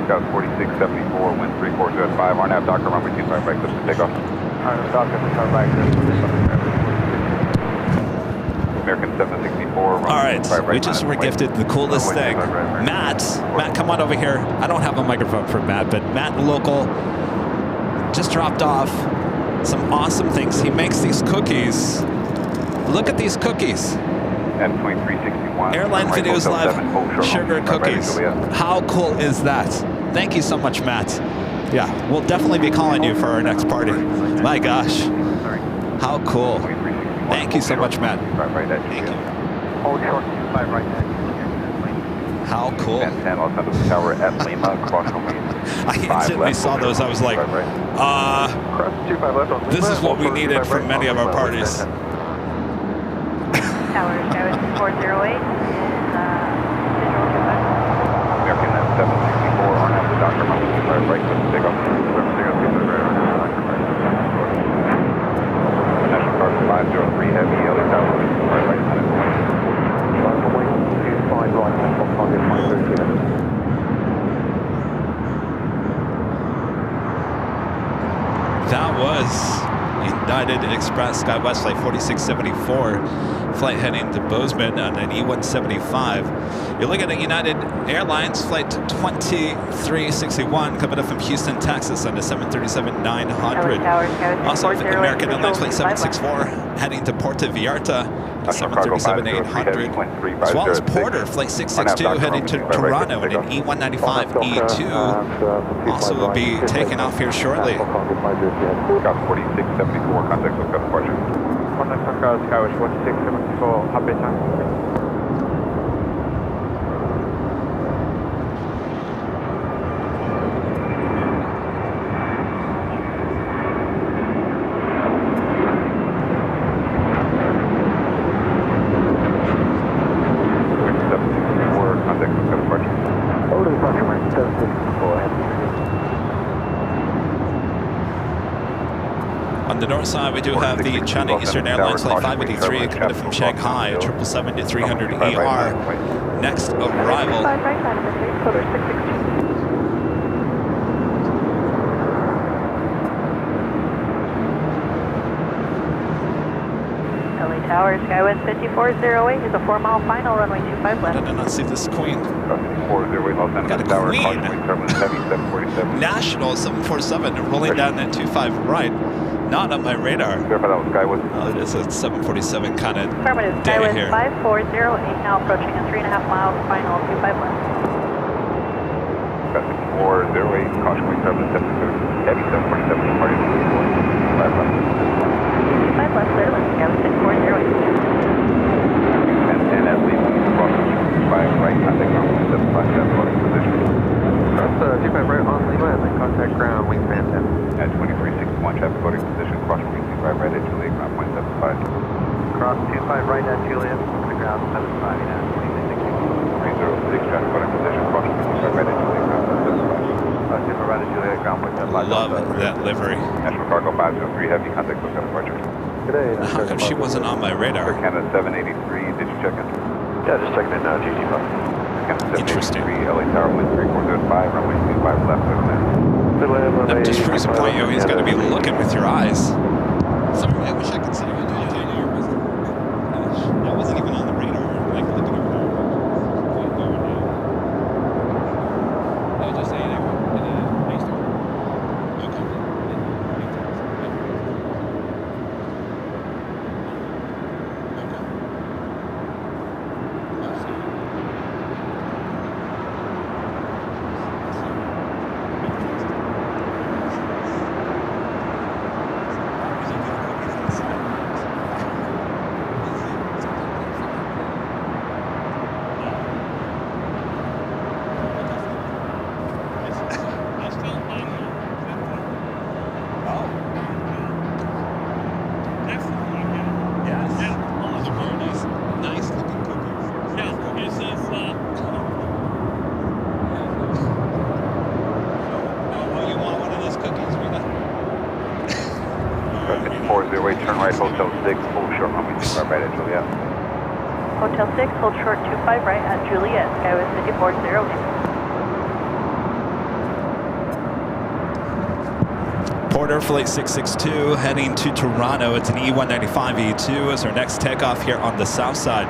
Scout 4674, wind 3405, RNAV Docker, runway 25 right, close to takeoff. RNAV Docker, come back there. American 764, All right, we just were gifted the coolest thing. Matt, come on over here. I don't have a microphone for Matt, but Matt local just dropped off some awesome things. He makes these cookies. Look at these cookies. M2361. Airline Videos Live sugar cookies. How cool is that? Thank you so much, Matt. Yeah, we'll definitely be calling you for our next party. My gosh. How cool. Thank you so much, Matt. Thank you. Hold short 25 right next. How cool. Tower at Lima, I instantly saw those. I was like, this is what we needed for many of our parties. Tower shows 408 is visual command. American 764, RNAV Docker, runway 25 right, close to takeoff. National Cargo 503 Heavy, LA Tower, right, runway 25 right, National Cargo 503. That was a United Express SkyWest flight 4674, flight heading to Bozeman on an E175. You're looking at United Airlines flight 2361 coming up from Houston, Texas on the 737-900. Also American Airlines flight 764 heading to Puerto Vallarta, 737-800. As well as Porter flight 662 heading to Toronto in an E195-E2. Also will be taking off here shortly. 4674, contact with departure. Contact SkyWest 4674, happy time. On the north side, we do have the China Eastern Airlines flight 583 coming from Shanghai, 777-300 ER. Next arrival. LA Tower, SkyWest 5408 is a 4-mile final, runway 25 left. I did not see this queen. 5408 Los Got a Angeles Tower, queen. caution terminal heavy 747. National 747 rolling down at 25 right. Not on my radar. Verify that was SkyWest. It is a 747 kind of Affirmative, day SkyWest here. 5408 now approaching a 3.5 mile final, 25 left. Got 5408, caution wing terminal 730. Heavy 747, departing 5 left. 5 left, clear, SkyWest 5408. And as leaving, crossing 25 right, contact ground 757, loading position. That's 25 right on Lima and then contact ground wingspan 10. At 2361, traffic loading position, crossing 25 right at Juliet, ground point 75. Cross 25 right at Juliet, to ground 75 at 306, traffic loading position, crossing 25 right at Juliet, ground point 75. 25 right at Juliet, ground point 75. Love that livery. National Cargo 503 Heavy, contact with departure. Good day. How come she wasn't on my radar? Canada 783, did you check in? Yeah, just checking in now, GT bus. Canada Interesting. 783, LA Tower, wind 3405, runway 25 left, clear land. That just proves a point, you always got to be looking with your eyes. Sorry, I wish I could see you do it. That wasn't even on the radar. Like looking over there. I was just saying Turn right, Hotel 6, hold short runway 25 right at Juliet. Hotel 6, hold short 25 right at Juliet, SkyWest 5408. Porter flight 662 heading to Toronto. It's an E195-E2 as our next takeoff here on the south side.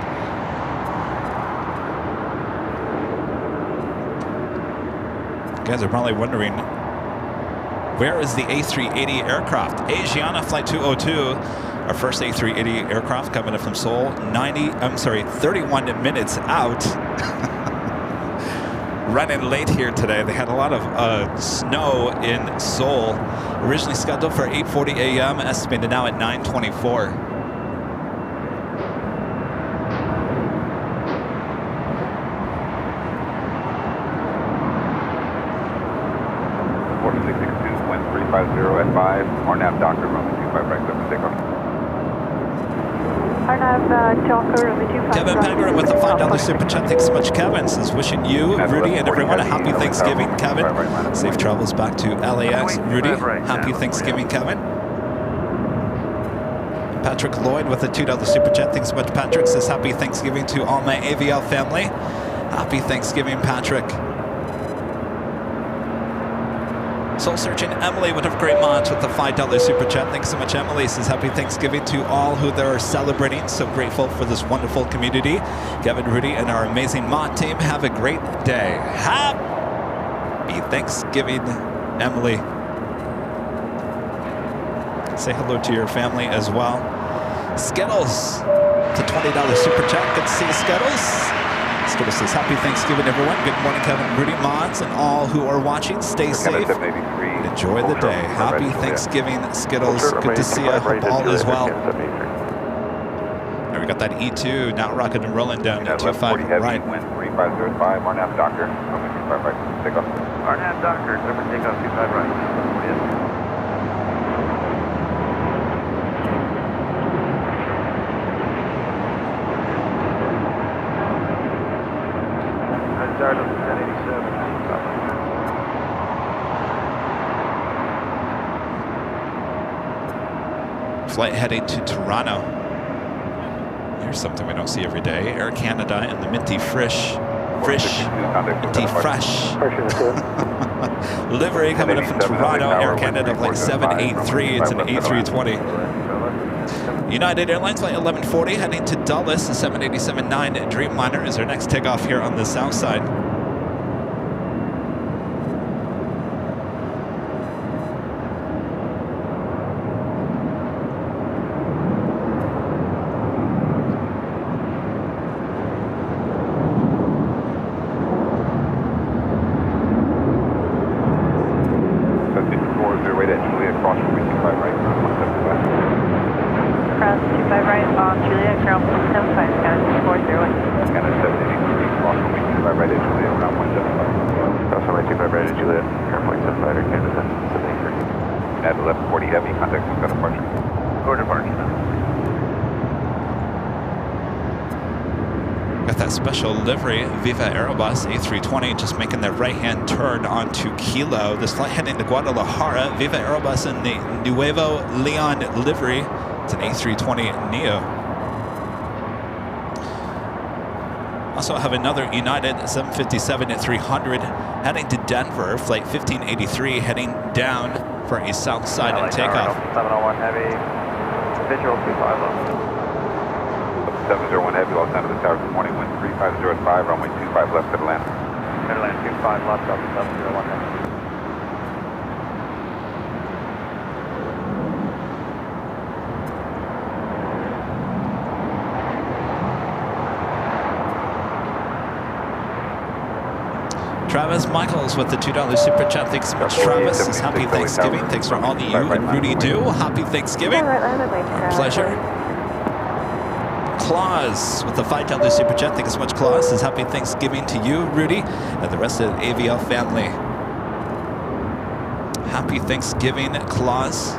You guys are probably wondering, where is the A380 aircraft? Asiana flight 202, our first A380 aircraft coming in from Seoul. 31 minutes out. Running late here today. They had a lot of snow in Seoul. Originally scheduled for 8:40 a.m., estimated now at 9:24. at 5, RNAV Doctor, runway 25 right, clear for takeoff. RNAV Doctor, runway 25. Kevin Pegram with the $5 super chat. Thanks so much, Kevin. Says wishing you, Rudy, and everyone a happy Thanksgiving, Kevin. Safe travels back to LAX. Rudy, happy Thanksgiving, Kevin. Patrick Lloyd with a $2 super chat. Thanks so much, Patrick. Says happy Thanksgiving to all my AVL family. Happy Thanksgiving, Patrick. Soul Searching Emily, one of great mods with the $5 super chat. Thanks so much, Emily. Says happy Thanksgiving to all who they're celebrating. So grateful for this wonderful community. Kevin, Rudy, and our amazing mod team. Have a great day. Happy Thanksgiving, Emily. Say hello to your family as well. Skittles, it's a $20 super chat. Good to see you, Skittles. Skittles says, happy Thanksgiving, everyone. Good morning, Kevin, Rudy, mods, and all who are watching. Stay safe. Enjoy the day. Happy Thanksgiving, Skittles. Good to see you. Hope all is well. We got that E2 now rocking and rolling down to 25 right. Wind 3505, RNAV Doctor, runway 25 right, take off. RNAV Doctor, number take off 25 right. Flight heading to Toronto. Here's something we don't see every day. Air Canada and the Minty Minty Fresh livery coming up from Toronto. Air Canada flight 783. It's an A320. United Airlines flight 1140 heading to Dulles. The 787-9 Dreamliner is our next takeoff here on the south side. Special livery, Viva Aerobus A320, just making their right-hand turn onto Kilo. This flight heading to Guadalajara. Viva Aerobus in the Nuevo Leon livery. It's an A320 Neo. Also have another United 757-300 heading to Denver. Flight 1583 heading down for a south side takeoff. 701 Heavy, visual 25 left. 701 Heavy, lost down to the tower. Good morning, wind 3505, runway 25 left, clear to land. Clear to land, 25 left, up to 701 Heavy. Travis Michaels with the $2 super chat. Thanks so much, Travis. Says happy Thanksgiving. Thanks for all that you and Rudy do. Happy Thanksgiving. Our pleasure. Claus with the $5 super chat. Thank you so much, Claus. Says happy Thanksgiving to you, Rudy, and the rest of the AVL family. Happy Thanksgiving, Claus.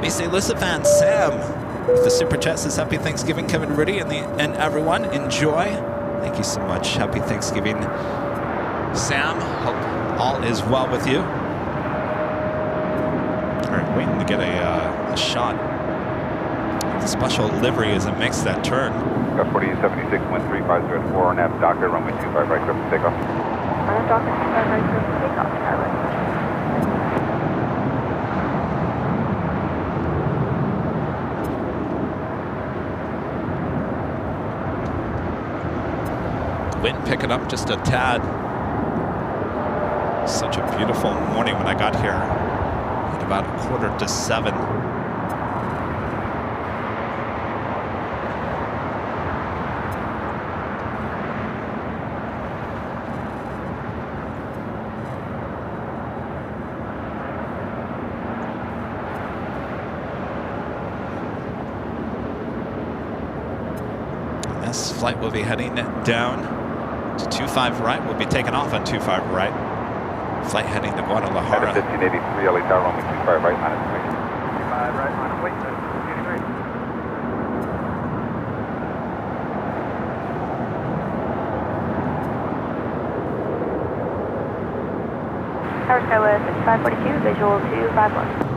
BC Lissa fan Sam with the super chat says happy Thanksgiving, Kevin, Rudy, and everyone. Enjoy. Thank you so much. Happy Thanksgiving, Sam. Hope all is well with you. Waiting to get a shot. The special livery as it makes that turn. Got 4876, wind 3504, RNAV Doctor, runway 25 right, clear for takeoff. RNAV Doctor, 25 right, clear for takeoff. Wind picking up just a tad. Such a beautiful morning when I got here. About 6:45. And this flight will be heading down to 25 right. We'll be taking off on 25 right. Flight heading to Guadalajara. 1583, LA Tower, runway 25 right, minus wing. 25 right, minus wing, 1583. Tower Skywest 5542, visual 25 left.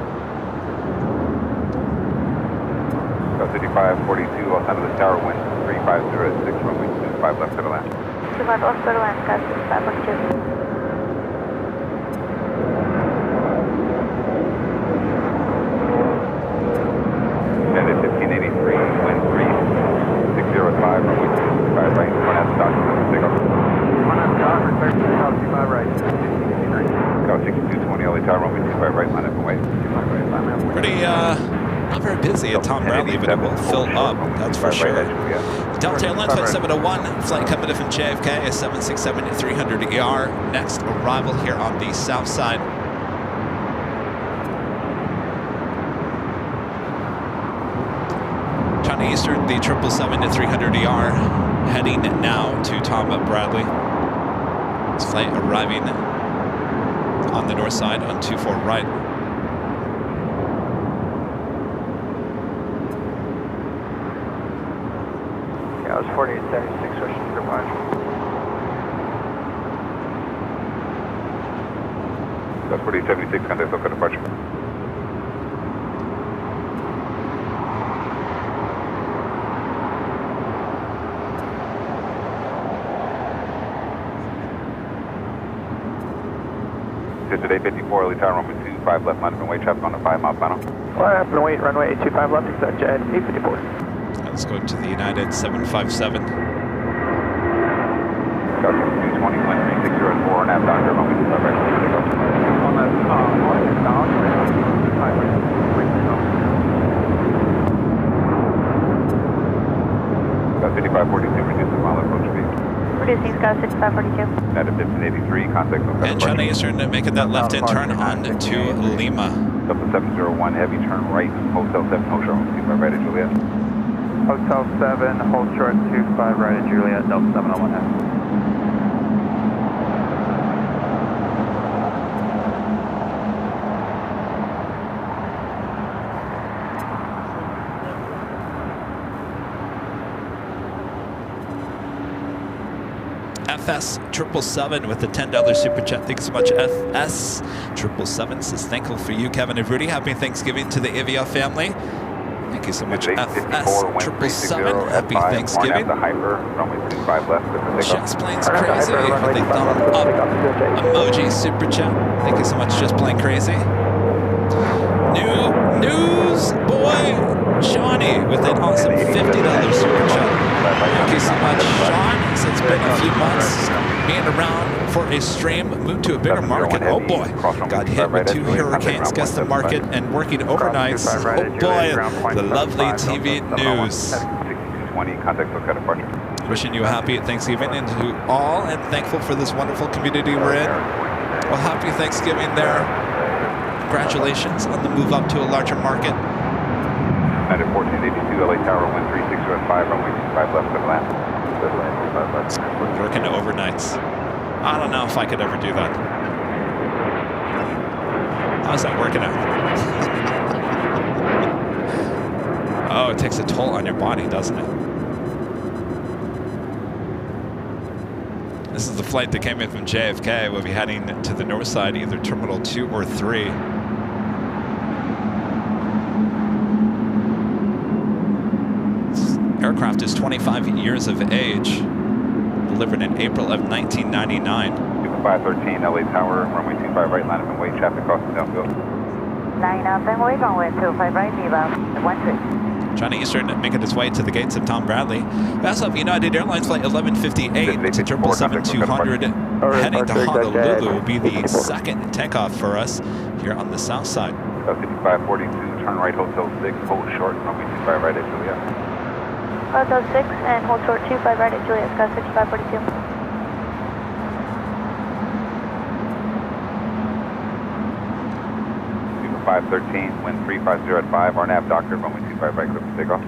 5542, lost down to the tower, wind 350 at 6, runway 25 left to the land. 25 left, clear to land, sky 6542. United 1583, wind 3605, runway 25 right, one half stock, takeoff. One half stock, return to South 25 right, 1683. Go 6220, LA Tower, runway 25 right, line up and wait. Pretty, not very busy at Tom Bradley, but it will fill up, that's for sure. Delta Airlines Flight 701, flight coming in from JFK, a 767-300ER. Next arrival here on the south side. China Eastern, the 777-300ER, heading now to Tom Bradley. This flight arriving on the north side on 24 right. Yeah, it was 4876, rushing to departure. That's 4876, contact local departure. Today 54, LA Tower, runway 25 left, line up and wait, traffic on the 5 mile final. Line up and wait, runway 825 left, exit jet 854. Let's go to the United 757. Go 6220, wind 3604, and nav doctor, runway 25 right, takeoff. On that, down, 5 right, Got 5542, reduce the mile approach speed. Reducing sky 6542. United 1583, contact local And China Eastern making that left-hand turn on to Lima. Delta 701, heavy turn right, Hotel 7, hold short, 25 right at Juliet. Hotel 7, hold short 25 right at Juliet, Delta 701 half. FS 777 with the $10 super chat. Thanks so much, FS 777 says thankful for you, Kevin and Rudy. Happy Thanksgiving to the Avia family. Thank you so much, FS 777. Happy Thanksgiving. Just Plane's Crazy with the thumb up emoji super chat. Thank you so much, Just Plain Crazy. New news boy Johnny with an awesome $50 super chat. Thank you so much, Sean. It's been a few months being around for a stream, moved to a bigger market. Oh boy, got hit with 2 hurricanes, guessed the market, and working overnights. Oh boy, the lovely TV news. Wishing you a happy Thanksgiving and to all, and thankful for this wonderful community we're in. Well, happy Thanksgiving there. Congratulations on the move up to a larger market. United 1482, LA Tower, wind 3605, runway 25 left, good land. Good land, 25 left. Working overnights. I don't know if I could ever do that. How's that working out? Oh, it takes a toll on your body, doesn't it? This is the flight that came in from JFK. We'll be heading to the north side, either Terminal 2 or 3. Aircraft is 25 years of age, delivered in April of 1999. 513, LA Tower, runway 25 right, line up and wait, traffic crossing downfield. Line up and wait, runway 25 right, Viva, 13. China Eastern making its way to the gates of Tom Bradley. Pass up United Airlines flight 1158 to 777-200, heading to Honolulu will be the second takeoff for us here on the south side. 5542, turn right, Hotel 6, hold short, runway 25 right at Juliet. Hotel 6 and hold short 25 right at Juliet, sky 5542. 513, wind 350 at 5, RNAV doctor, runway 25 right, clear for takeoff.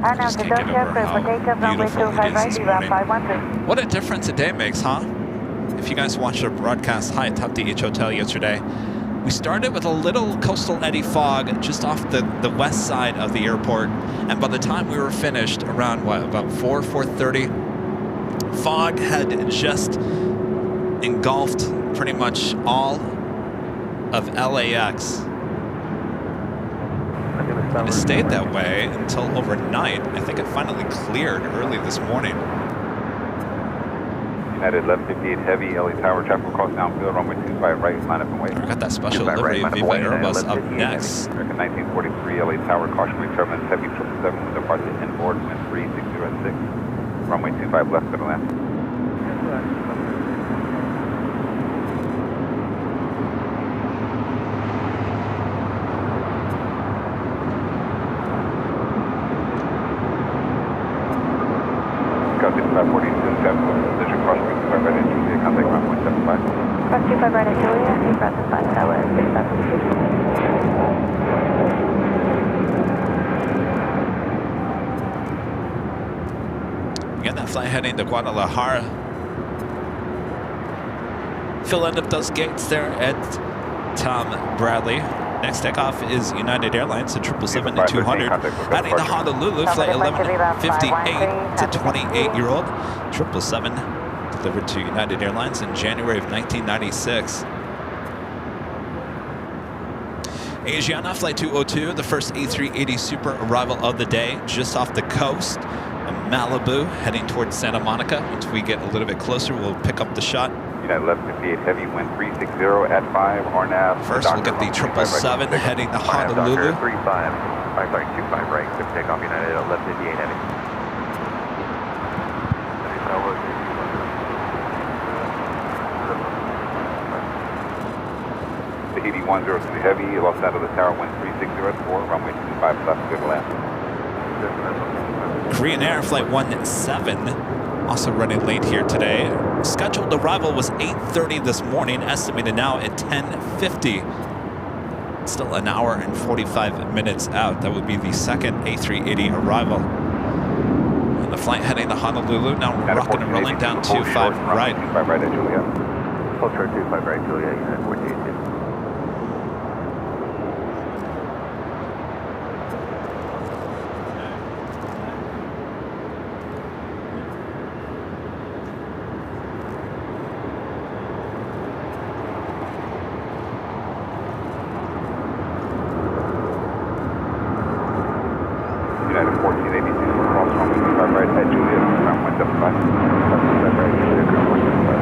RNAV to Delta, clear for takeoff, runway 25 right, Viva 513. What a difference a day makes, huh? If you guys watched our broadcast high at Top DH Hotel yesterday, we started with a little coastal eddy fog just off the west side of the airport, and by the time we were finished, around what, about 4:30, fog had just engulfed pretty much all of LAX. And it stayed that way until overnight. I think it finally cleared early this morning. United 1158 Heavy, LA Tower, traffic across downfield, runway 25 right, line up and wait. We got that special 25 livery right, Viva line up and wait, Airbus up 1158 next. American 1943 LA Tower, caution wing turbulence, heavy 777, window departure inboard, wind 3606, runway 25 left, clear to land. Copy 542, position cross wing 25 right at Julia, contact ground point 75. Cross 25 right at Julia, take crossing 5 tower 67. Again, that flight heading to Guadalajara. Filling up those gates there at Tom Bradley. Next takeoff is United Airlines, the 777 and 200. Heading to Honolulu, flight 1158 to 28-year-old 777, delivered to United Airlines in January of 1996. Asiana flight 202, the first A380 Super arrival of the day, just off the coast of Malibu, heading towards Santa Monica. Once we get a little bit closer, we'll pick up the shot. United 1158 Heavy, wind 360 at 5, RNAV. First, we'll get the 777 heading to Honolulu. 25 right, clear for takeoff, United 1158 Heavy. The 8103 Heavy, lost out of the tower, wind 360 at 4, runway 25 left, clear to land. Korean Air flight 17, also running late here today. Scheduled arrival was 8:30 this morning, estimated now at 10:50. Still an hour and 45 minutes out. That would be the second A380 arrival. And the flight heading to Honolulu, now rocking and rolling down 25 right. 25 right at Julia. Full short 25 right, Julia, United 48. United 1482, cross runway 25 right at Julia, ground wind 75. 25 right, Julia, ground wind 75.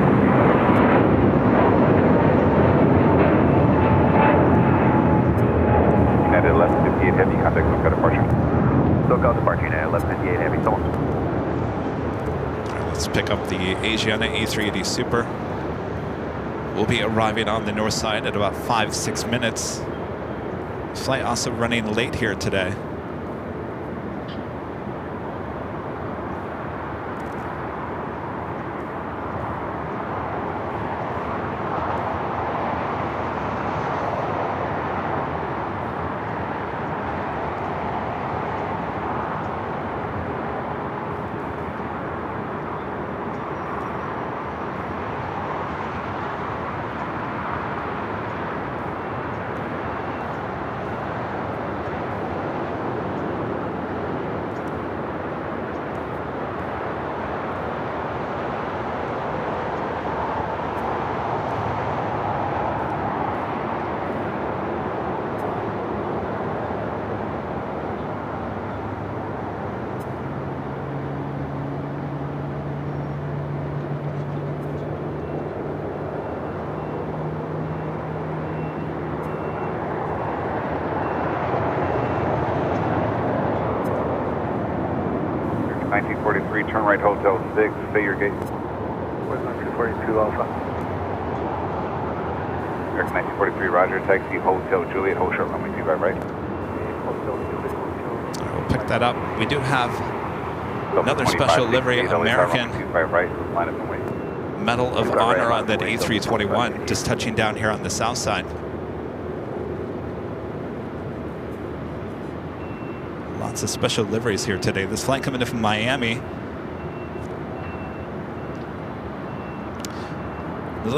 United 1158 Heavy, contact SoCal departure. SoCal departure, United 1158 Heavy, so on. Let's pick up the Asiana A380 Super. We'll be arriving on the north side at about 5-6 minutes. Flight also running late here today. Turn right, Hotel 6, stay your gate. 242 Alpha. American 1943, Roger, taxi, Hotel Juliet, hold short, runway 25 right. We'll pick that up. We do have another special livery, American right, line up and wait. Medal of Honor on that A321, just touching down here on the south side. Lots of special liveries here today. This flight coming in from Miami. The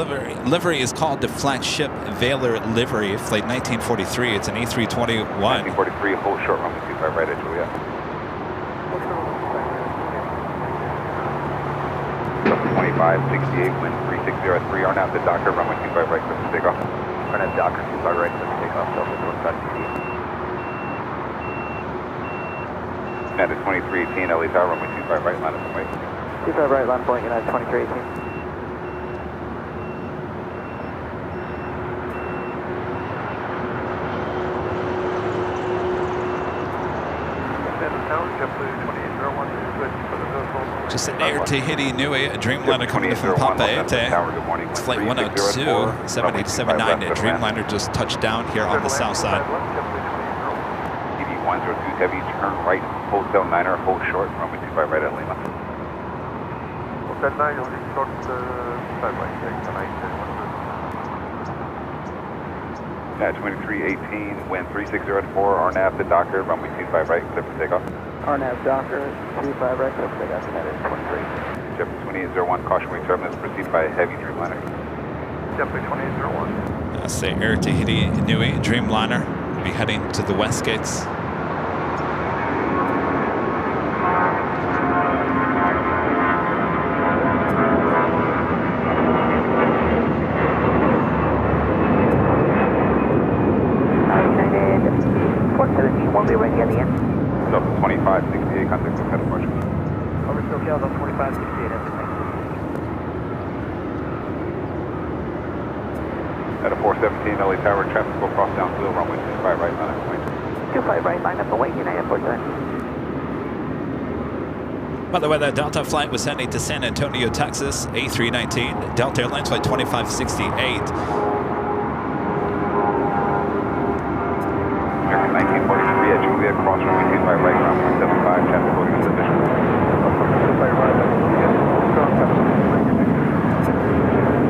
livery is called the Flagship Valor Livery, flight 1943. It's an A321. 1943, hold short, runway 25 right at Juliet. 2568, wind 360 at 3, are now at the Docker, runway 25 right, clear for takeoff. Are now Docker, 25 right, clear for takeoff, Delta northbound TD. United 2318, LA Tower, runway 25 right, line up and wait. 25 right, line point, United 2318. Just an Air Tahiti Nui, a Dreamliner coming in from Papeete. It's flight 102, 7879. Dreamliner just touched down here on the south side. TV 102 Heavy, turn right, Hotel 9er, hold short, runway 25 right at Lima. Hotel 9, holding short, 5 right, thanks, At 2318, wind 3604, RNAV to Docker, runway 25 right, clear for takeoff. RNAV Docker, 25 right, clear for takeoff, United 23. Jet 2801, caution wing turbulence, proceed by heavy Dreamliner. Jet 2801. That's the Air Tahiti Nui Dreamliner. We'll be heading to the west gates. We'll be ready at the end. Delta 2568, contact with head approach. Over still Delta 2568, At a 417 LA Tower, traffic will cross downfield, runway 25 right, line up away. 25 right, line up away, United 47. By the way, that Delta flight was heading to San Antonio, Texas, A319. Delta Airlines flight 2568. 1943 at Juliet, cross runway 25 right, ground 175, traffic holding on position.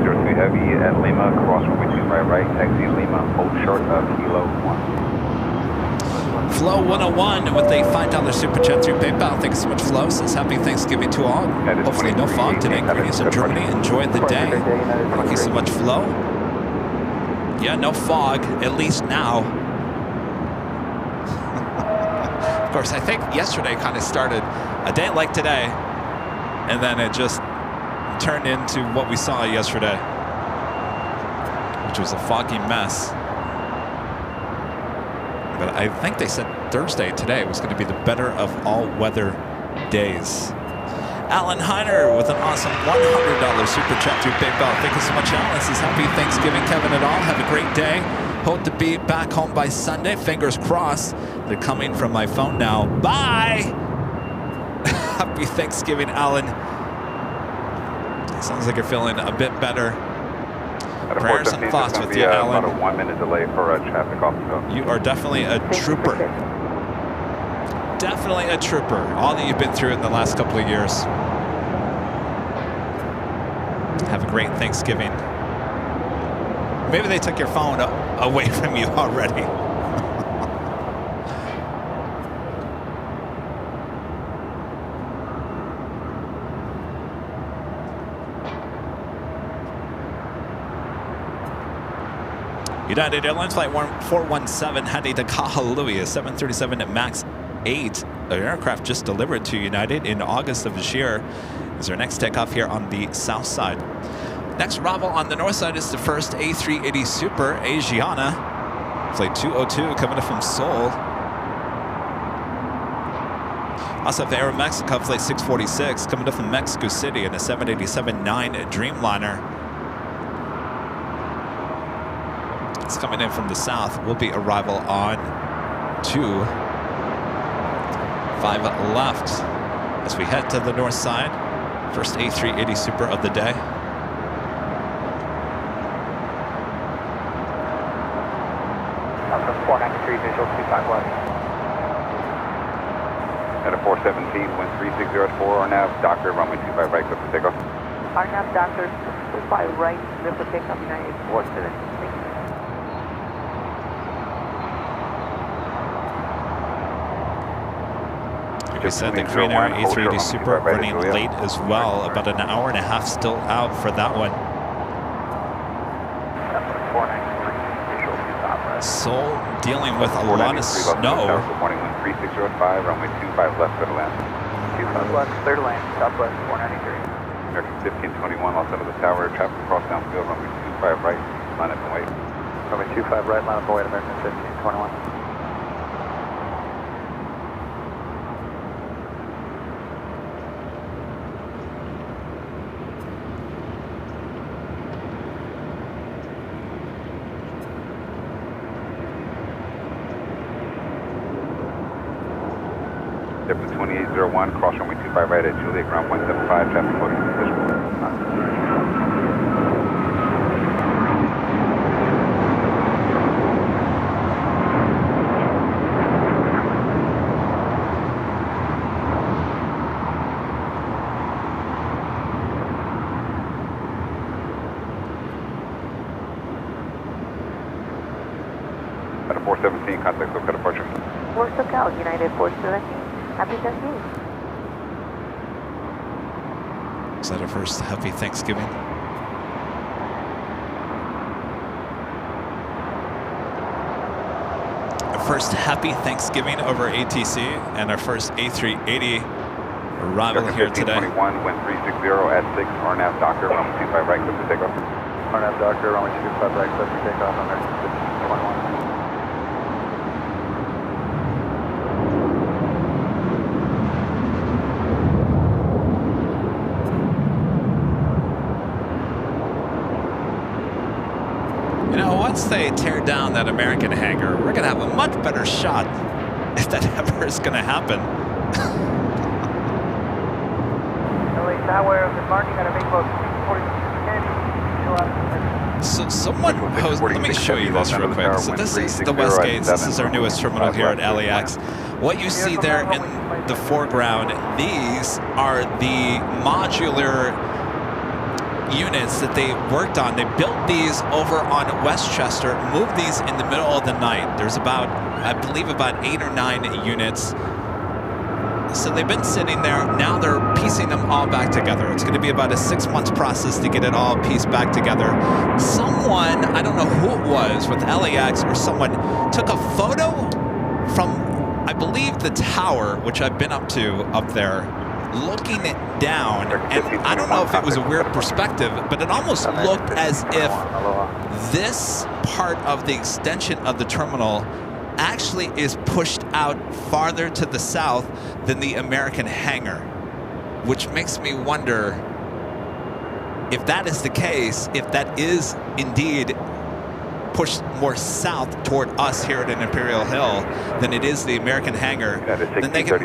03 Heavy at Lima, cross runway 25 right, taxi Lima, hold short of Kilo 1. Flo 101 with a $5 super chat through PayPal. Thanks so much, Flo. Says happy Thanksgiving to all. Hopefully no fog today. Greetings in Germany. Enjoy the day. Thank you so much, Flo. Yeah, no fog, at least now. Of course, I think yesterday kind of started a day like today, and then it just turned into what we saw yesterday, which was a foggy mess. But I think they said Thursday today was going to be the better of all weather days. Alan Heiner with an awesome $100 super chat through PayPal. Thank you so much, Alan. This is happy Thanksgiving, Kevin, and all. Have a great day. Hope to be back home by Sunday. Fingers crossed. They're coming from my phone now. Bye! Happy Thanksgiving, Alan. Sounds like you're feeling a bit better. Prayers and thoughts with you, Alan. About a 1 minute delay for traffic off the go. You are definitely a trooper. Definitely a trooper. All that you've been through in the last couple of years. Have a great Thanksgiving. Maybe they took your phone away from you already. United Airlines flight 417 heading to Kahului, a 737 MAX 8. The aircraft just delivered to United in August of this year. Is our next takeoff here on the south side. Next arrival on the north side is the first A380 Super Asiana, flight 202 coming in from Seoul. Also have Aeromexico flight 646 coming in from Mexico City in a 787-9 Dreamliner. It's coming in from the south. Will be arrival on 5 left as we head to the north side. First A380 Super of the day. From 493 visual 25 left. At a 417, wind 3604, RNAV, Docker, runway 25 right, clear for takeoff. RNAV Docker, 25 right, clear for takeoff, United 47. Like I said, the Korean Air A380 Super running late as well. About an hour and a half still out for that one. Seoul dealing with a lot of snow. Morning wind 3605, runway 25 left, clear to land. 25 left, clear to land, Southwest 493. American 1521, lost out of the tower, traffic cross downfield, runway 25 right, line up and wait. Runway 25 right, line up and wait, American 1521. Step to 2801, cross runway 25 right at Juliet, ground 175, traffic floating position. At a 417, contact SoCal departure. For SoCal, United 417. Happy Thanksgiving. Is that our first happy Thanksgiving? Our first happy Thanksgiving over ATC and our first A380 arrival here today. 21, wind 360 at 6, RNAV Doctor, runway 25 right, clear for takeoff. RNAV Doctor, runway 25 right, clear for takeoff on there, 21. Once they tear down that American hangar, we're going to have a much better shot if that ever is going to happen. LA Tower, good morning, got a big boat, 40 So someone posed, let me show you this real quick. So this is the West Gates, this is our newest terminal here at LAX. What you see there in the foreground, these are the modular units that they worked on. They built these over on Westchester, moved these in the middle of the night. There's about, I believe, about 8 or 9 units. So they've been sitting there. Now they're piecing them all back together. It's going to be about a 6-month process to get it all pieced back together. Someone, I don't know who it was with LAX or someone, took a photo from, I believe, the tower, which I've been up to up there, looking it down, and I don't know if it was a weird perspective, but it almost looked as if this part of the extension of the terminal actually is pushed out farther to the south than the American hangar, which makes me wonder if that is the case, if that is indeed pushed more south toward us here at Imperial Hill than it is the American hangar, then they can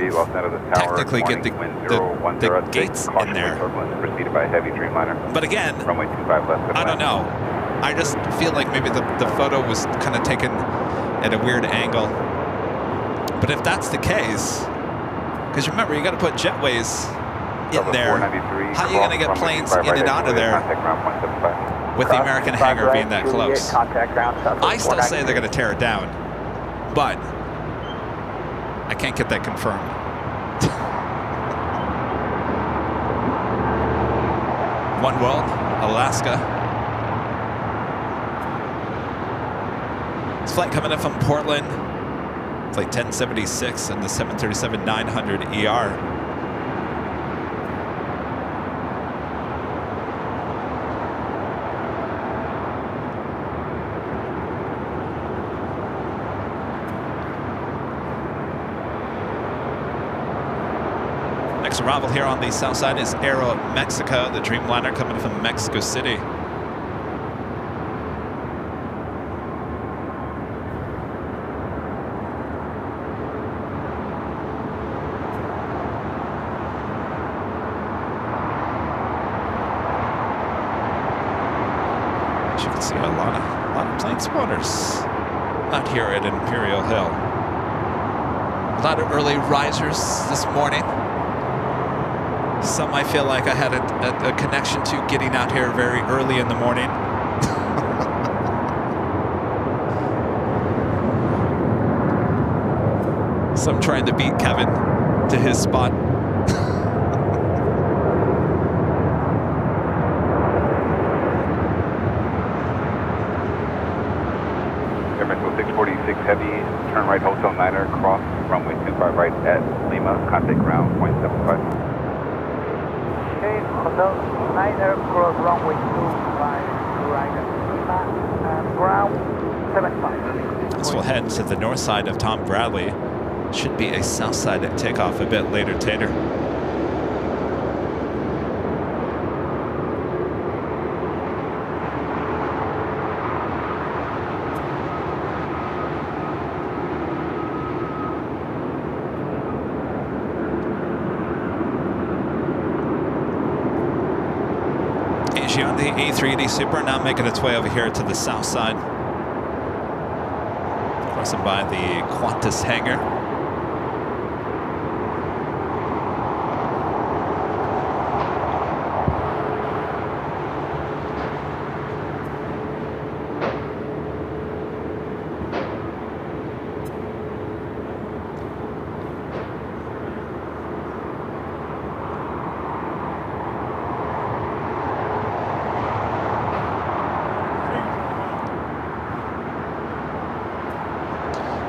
technically get the gates in there. But again, I don't know. I just feel like maybe the photo was kind of taken at a weird angle. But if that's the case, because remember, you got to put jetways in there. How are you going to get planes in and out of there with the American hangar being that close? I still say they're going to tear it down, but I can't get that confirmed. One World, Alaska. This flight coming in from Portland, flight 1076 and the 737-900 ER. Next arrival here on the south side is Aero Mexico, the Dreamliner coming from Mexico City. As you can see, a lot of plane spotters out here at Imperial Hill. A lot of early risers this morning. Some I feel like I had a connection to getting out here very early in the morning. Some trying to beat Kevin to his spot. Airmexico 646 Heavy, turn right Hotel Niner, cross runway 25 right at Lima, contact ground 0.75. Okay, Hotel Niner, cross runway 25 right at Lima, ground 75. This will head to the north side of Tom Bradley. Should be a south side takeoff a bit later, Tater. Asiana, the A380 Super, now making its way over here to the south side. Crossing by the Qantas hangar.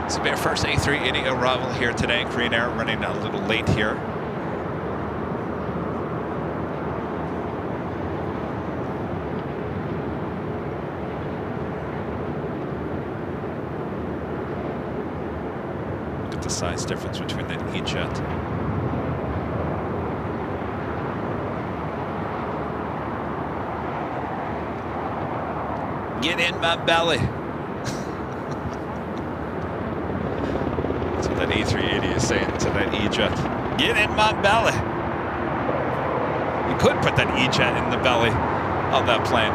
This will be our first A380 arrival here today. Korean Air running a little late here. Look at the size difference between that E-Jet. Get in my belly. That A380 is saying to that E-Jet, get in my belly. You could put that E-Jet in the belly of that plane.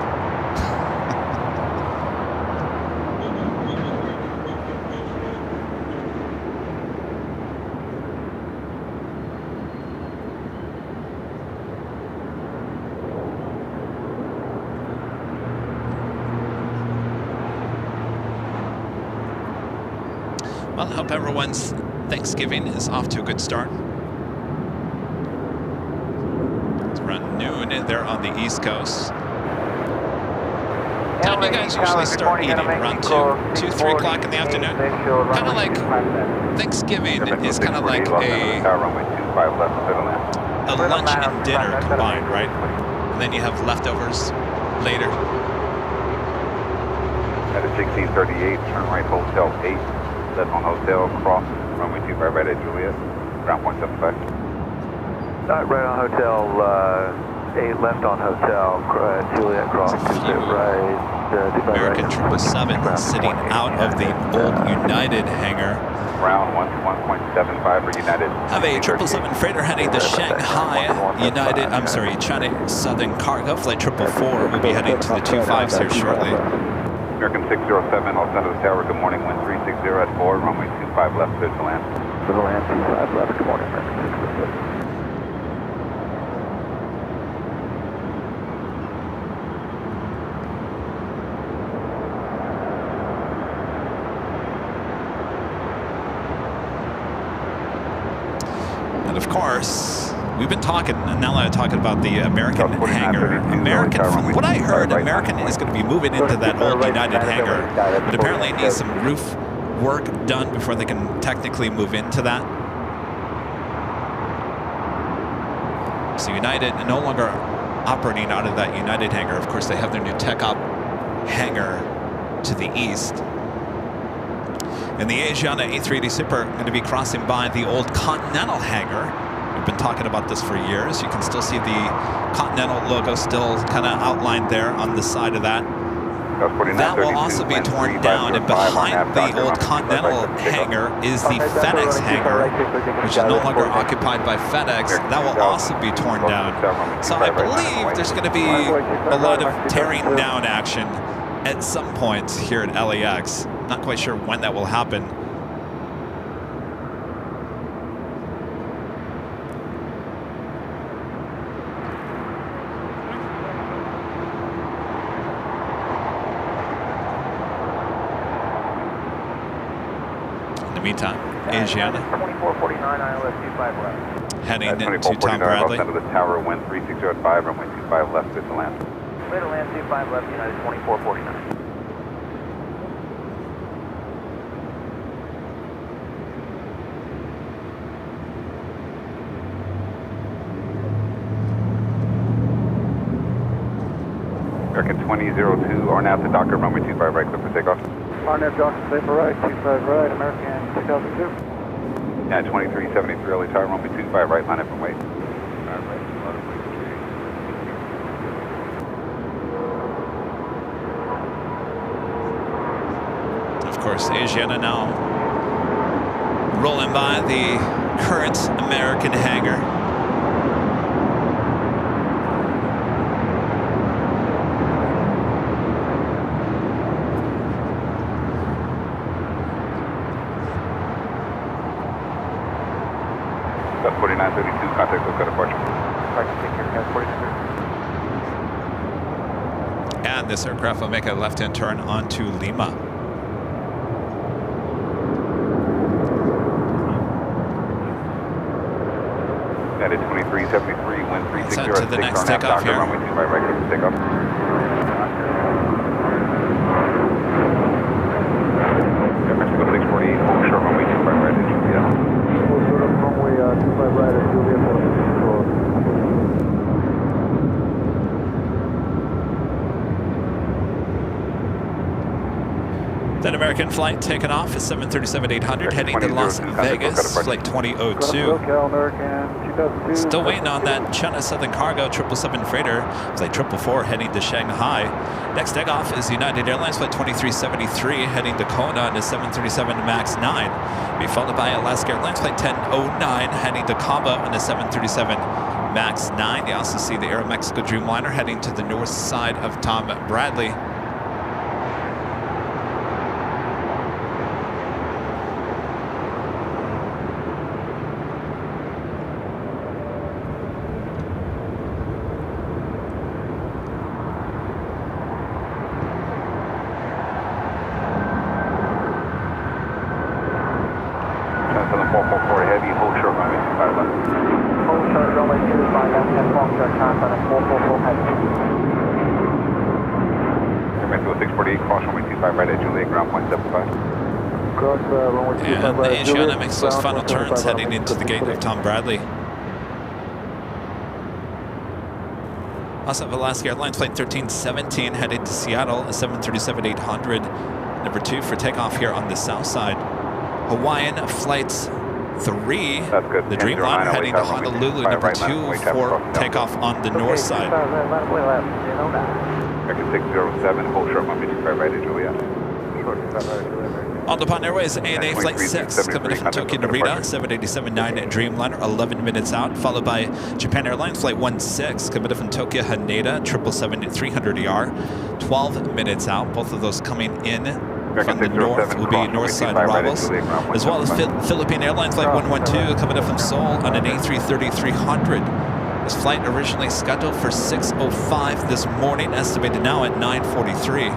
Well, I hope everyone's Thanksgiving is off to a good start. It's around noon there on the East Coast. Time do you guys usually start eating? Around 2, 3 o'clock in the afternoon? Kind of like Thanksgiving is kind of like a lunch and dinner combined, right? And then you have leftovers later. At a 1638, turn right, Hotel 8. Left on Hotel, cross, runway 25 right at Juliet, ground point 75. Right on Hotel, 8 left on Hotel, Juliet, cross, right. American 777 sitting out of the old United hangar. Round 1.75 for United. Have a 777 freighter heading to Shanghai. China Southern Cargo Flight 444 will be heading to the 25s here shortly. American 607, all center of the tower, good morning, wind 360 at 4, runway 25 left, clear to land. Clear to land, 25 left, good morning, American 607. And of course, we've been talking, and now I'm talking about the American hangar. American, from what I heard, American is going to be moving into that old United hangar, but apparently it needs some roof work done before they can technically move into that. So United no longer operating out of that United hangar. Of course, they have their new Tech Op hangar to the east. And the Asiana A380 Super going to be crossing by the old Continental hangar. We've been talking about this for years. You can still see the Continental logo still kind of outlined there on the side of that. That will also be torn down, and behind the old Continental hangar is the FedEx hangar, which is no longer occupied by FedEx. That will also be torn down. So I believe there's going to be a lot of tearing down action at some point here at LAX. Not quite sure when that will happen. In the meantime, Asiana 2449 ILS 25 left. heading to Tom Bradley. Center of the tower, wind 360 at 5, runway 25 left, clear to land. Clear to land 25 left, United 2449. American 2002, Arnett to Docker, runway 25 right, clear for takeoff. Arnett, Docker, clear for right, 25 right, American 2002. Yeah, 2373, early tower, runway 25 right, line up and wait. Of course, Asiana now rolling by the current American hangar. And this aircraft will make a left-hand turn onto Lima. United 2373, wind 360 Set to the next takeoff here. Runway 25 right, clear for takeoff. Mexico 648, hold short runway 25 right at Juliet. Hold short of runway 25 right at Juliet. That American flight taken off is 737-800 heading to Las Vegas, flight 2002. Still waiting on that China Southern Cargo 777 freighter, flight 444 heading to Shanghai. Next takeoff is United Airlines flight 2373 heading to Kona on the 737 MAX 9. Be followed by Alaska Airlines flight 1009 heading to Cabo on the 737 MAX 9. You also see the Aeromexico Dreamliner heading to the north side of Tom Bradley. And the Asiana makes those final turns heading into the gate of Tom Bradley. Also have Alaska Airlines flight 1317 headed to Seattle, a 737-800, number 2 for takeoff here on the south side. Hawaiian flight 3, the Dreamliner heading to Honolulu, number 2 for takeoff on the north side. American 607, hold short runway 25 right at Juliet. On Japan Airways ANA Flight 6 coming from Tokyo Narita, 787-9 Dreamliner, 11 minutes out, followed by Japan Airlines Flight 16 coming from Tokyo Haneda, 777-300ER, 12 minutes out. Both of those coming in from the north will be north side arrivals, as well as Philippine Airlines Flight 112 coming up from Seoul on an A330-300. This flight originally scheduled for 6:05 this morning, estimated now at 9:43.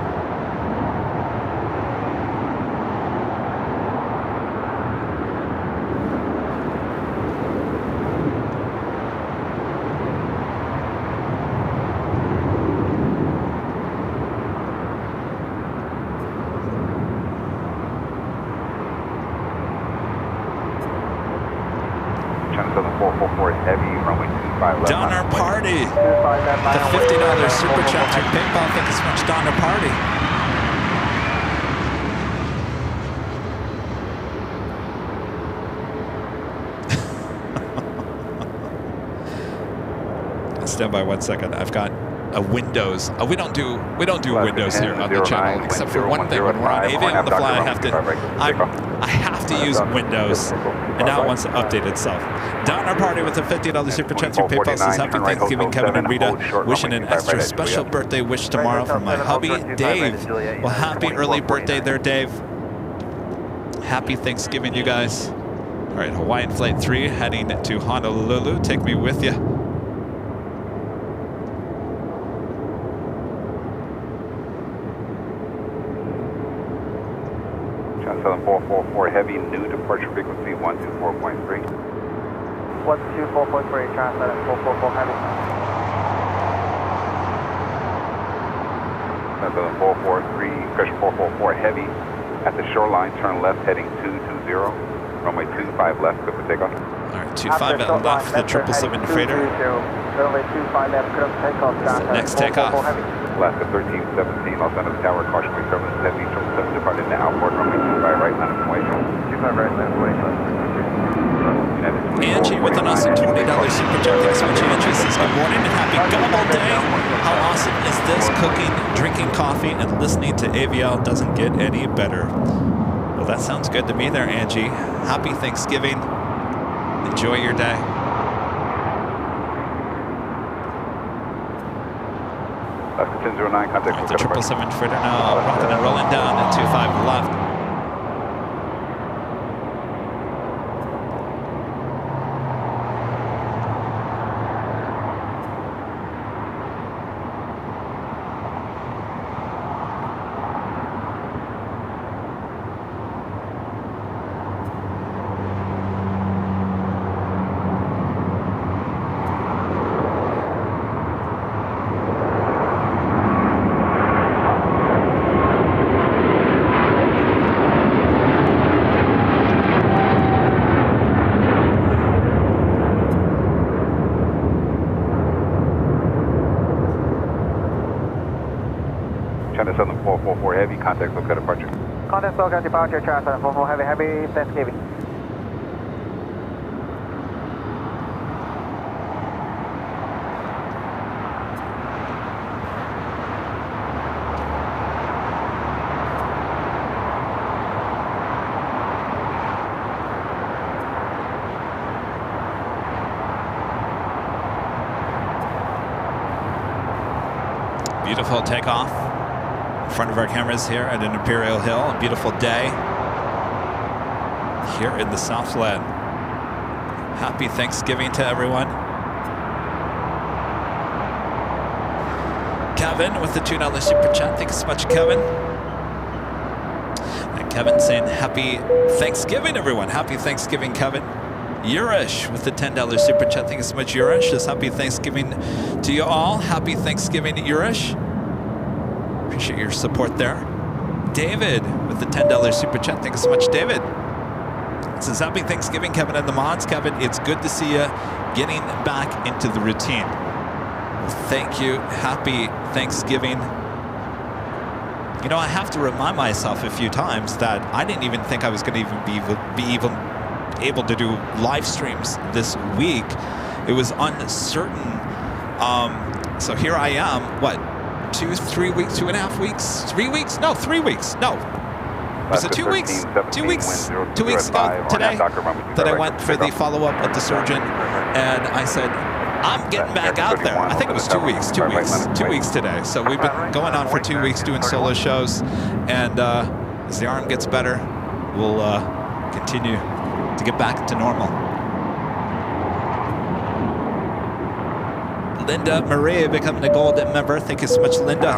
Donner Party. The $50 super chat through PayPal. Thank you so much, Donner Party. Stand by 1 second. I've got a Windows. We don't do Windows here on the channel, except for one thing. When we're on Avian on the fly, I have to use Windows, and now it wants to update itself. Donner Party with a $50 super chat through PayPal says, Happy Thanksgiving, Kevin and Rita. Wishing an extra special birthday wish tomorrow from my hubby, Dave. Well, happy early birthday there, Dave. Happy Thanksgiving, you guys. All right, Hawaiian Flight 3 heading to Honolulu. Take me with you. Southern 444 heavy, new departure frequency 124.3. 124.3, Southern 444 heavy. Southern 443, discretion 444 heavy. At the shoreline, turn left heading 220. Runway 25 left, good for takeoff. All right, 25 at left, the 777 freighter. Runway 25 left, good for takeoff. Next takeoff. Alaska 1317, Los Angeles Tower, caution wing turbulence heavy, 777 departed into outboard, runway 25 right, line of way. 25 right, line of way. Angie with an awesome $20 super chat. Thanks so much, Angie. Says good morning and happy Gumble Day. How awesome is this? Cooking, drinking coffee, and listening to AVL doesn't get any better. Well, that sounds good to me there, Angie. Happy Thanksgiving. Enjoy your day. Alaska 1009, contact Right, the 777 freighter now rocking and rolling down at 25 left. China 7444 Heavy, contact SoCal departure. Contact SoCal departure, China 7444 Heavy. Happy Thanksgiving. Beautiful takeoff in front of our cameras here at an Imperial Hill. A beautiful day here in the Southland. Happy Thanksgiving to everyone. Kevin with the $2 super chat. Thank you so much, Kevin. And Kevin saying happy Thanksgiving, everyone. Happy Thanksgiving, Kevin. Yurish with the $10 super chat. Thank you so much, Yurish. Just happy Thanksgiving to you all. Happy Thanksgiving, Yurish. Appreciate your support there. David with the $10 super chat. Thank you so much, David. It says happy Thanksgiving, Kevin and the mods. Kevin, it's good to see you getting back into the routine. Well, thank you. Happy Thanksgiving. You know, I have to remind myself a few times that I didn't even think I was going to even be able to do live streams this week. It was uncertain. So here I am, what, 3 weeks, 2.5 weeks, 3 weeks? No, 3 weeks. No. Was it 2 weeks? 2 weeks? 2 weeks ago today that I went for the follow-up with the surgeon, and I said, I'm getting back out there. I think it was 2 weeks. 2 weeks. 2 weeks today. So we've been going on for 2 weeks doing solo shows, and as the arm gets better, we'll continue to get back to normal. Linda Marie becoming a golden member. Thank you so much, Linda.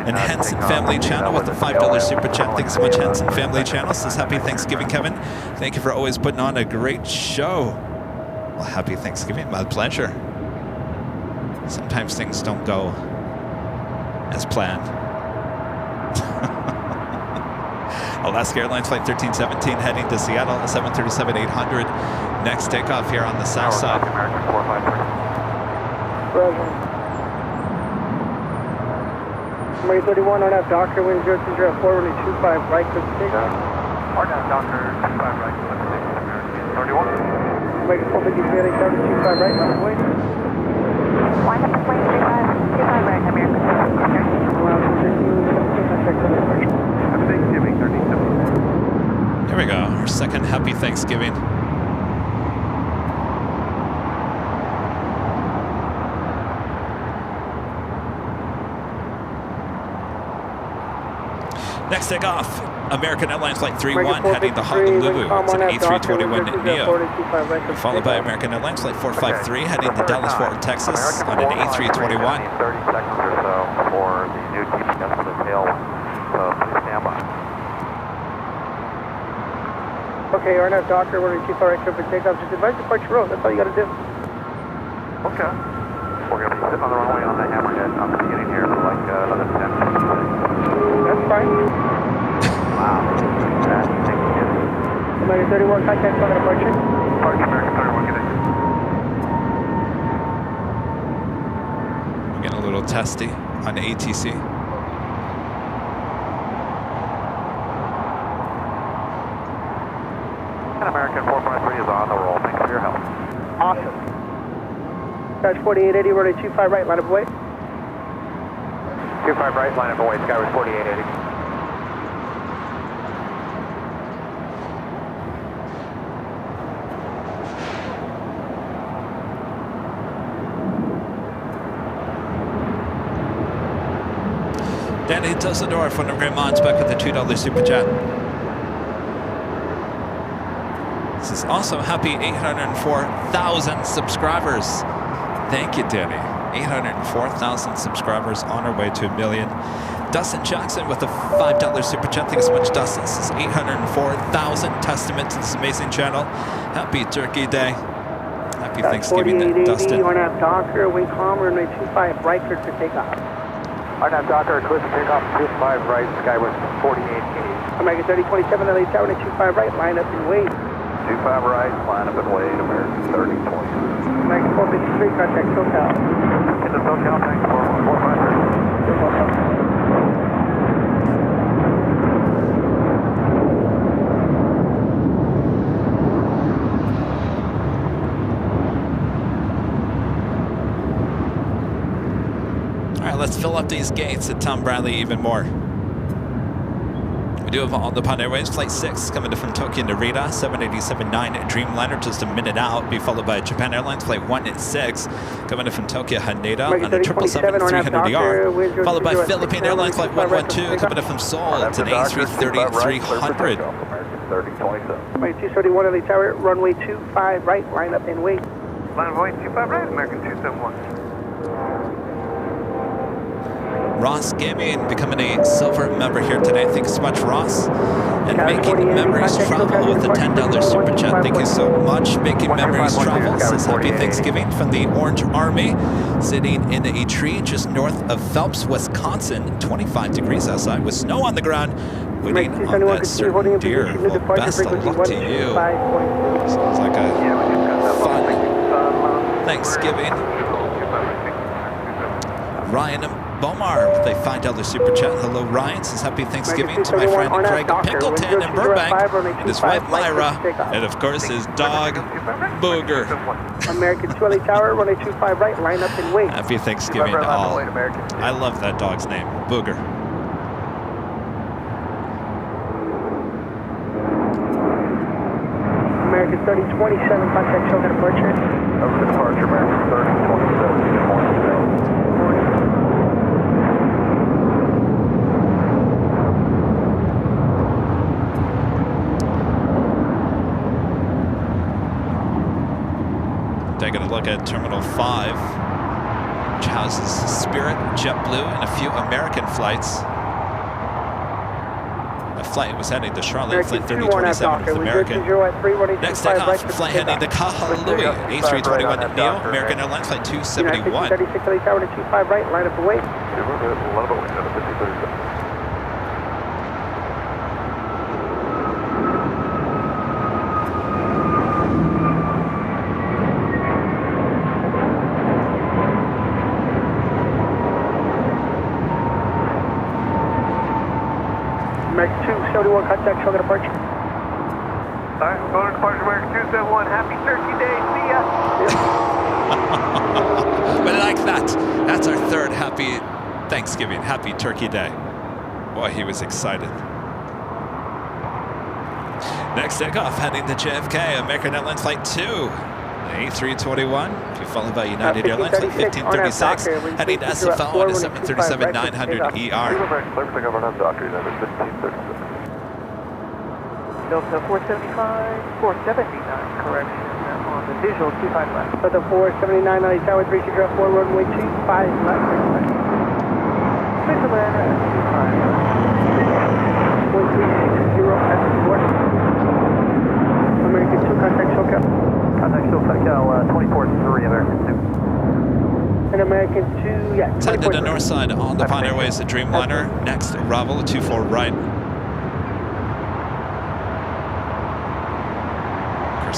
And Henson Family Channel with the $5 super chat. Thank you so much, Henson Family Channel. Says happy Thanksgiving, Kevin. Thank you for always putting on a great show. Well, happy Thanksgiving. My pleasure. Sometimes things don't go as planned. Alaska Airlines Flight 1317 heading to Seattle, 737-800. Next takeoff here on the south side. Number 31 on that Docker, wind 020 runway 25 right, clear for takeoff. RNAV Docker, 25 right, clear for takeoff, American 31. American 453, 25 right, runway away. Line up at plane 25 right, American 453. Happy Thanksgiving, 1317. Here we go, our second happy Thanksgiving. Next takeoff, American Airlines Flight 31 heading to Honolulu. It's an A321neo. Followed by American Airlines Flight 453 heading to Dallas-Fort Worth, Texas on an A321. 30 seconds or so for the new GPS for the tail. So please stand by. Okay, RNAV Docker, runway 25 right, clear for takeoff. Just advise departure road. That's all you got to do. Okay. We're going to be sitting on the runway on the hammerhead on the beginning here for like another 10 minutes. That's fine. Wow. Thank you. American 31, contact on the departure. Departure, American 31, good day. We're getting a little testy on ATC. And American 453 is on the roll. Thanks for your help. Awesome. Dash 4880, runway 25 right, line of way. 25 right, line up away, Skyward 4880. Danny Dusseldorf, one of Great Mods, back with the $2 super chat. This is also happy 804,000 subscribers. Thank you, Danny. 804,000 subscribers on our way to 1 million. Dustin Jackson with a $5 super chat. Thank you so much, Dustin. This is 804,000. Testament to this amazing channel. Happy Turkey Day. Happy Thanksgiving, Dustin. RNAV Docker, wind calm, runway 25 right, clear for takeoff. RNAV Docker, clear for takeoff, 25 right, Skyward 4880. American 3027, LA Tower, runway 25 right, line up and wait. 25 right, line up and wait, American 3020. American 453, contact SoCal. Into SoCal, thanks for 453. You're welcome. All right, let's fill up these gates at Tom Bradley even more. We do have on the Japan Airways Flight 6 coming from Tokyo Narita, 787-9 Dreamliner just a minute out, be followed by Japan Airlines Flight 1-6 coming from Tokyo Haneda on a 777-300ER, followed by Philippine Airlines Flight 112 coming from Seoul. It's an A330-300. American 3027. American 271 LA Tower, runway 25 right, line up and wait. Runway 25 right, American 271. Ross Gaming becoming a silver member here today. Thank you so much, Ross. And Making Memories Travel with a $10 super chat. Thank you so much. Making Memories Travel says happy Thanksgiving from the Orange Army, sitting in a tree just north of Phelps, Wisconsin. 25 degrees outside with snow on the ground. Waiting on that certain deer. Well, best of luck to you. Sounds like a fun Thanksgiving. Ryan Bomar with a $5 super chat. Hello, Ryan. Says happy Thanksgiving to my friend Craig Pickleton in Burbank, and his wife Myra, and of course his dog Booger. American 2 LA Tower, runway 25 right, line up and wait. Happy Thanksgiving to all. I love that dog's name, Booger. American 3027, contact show departure. Over to departure, American 3027. Good morning. Taking a look at Terminal 5, which houses Spirit, JetBlue, and a few American flights. A flight was heading to Charlotte, Flight 3027 with American. Next takeoff, flight heading to Kahului, A321neo, American Airlines Flight 271. 36 LA Tower to 25 right, line up and wait. American 271, contact show departure. Alright, going to departure, American 271. Happy Turkey Day. See ya. We like that. That's our third happy Thanksgiving, happy Turkey Day. Boy, he was excited. Next takeoff, heading to JFK, American Airlines Flight 2. A321, followed by United Airlines Flight 1536, heading to SFO on a 737-900ER. Delta 475, 479, correction, on the visual 25 left. Delta 479, LA Tower 3604, runway 25 left. Visual 25 left. 1360 at the port. American 2, contact SoCal. Contact SoCal 24-3, American 2. And American 2, yeah. Head to the north side on the Japan Airways, the Dreamliner. Next, arrival 24 right.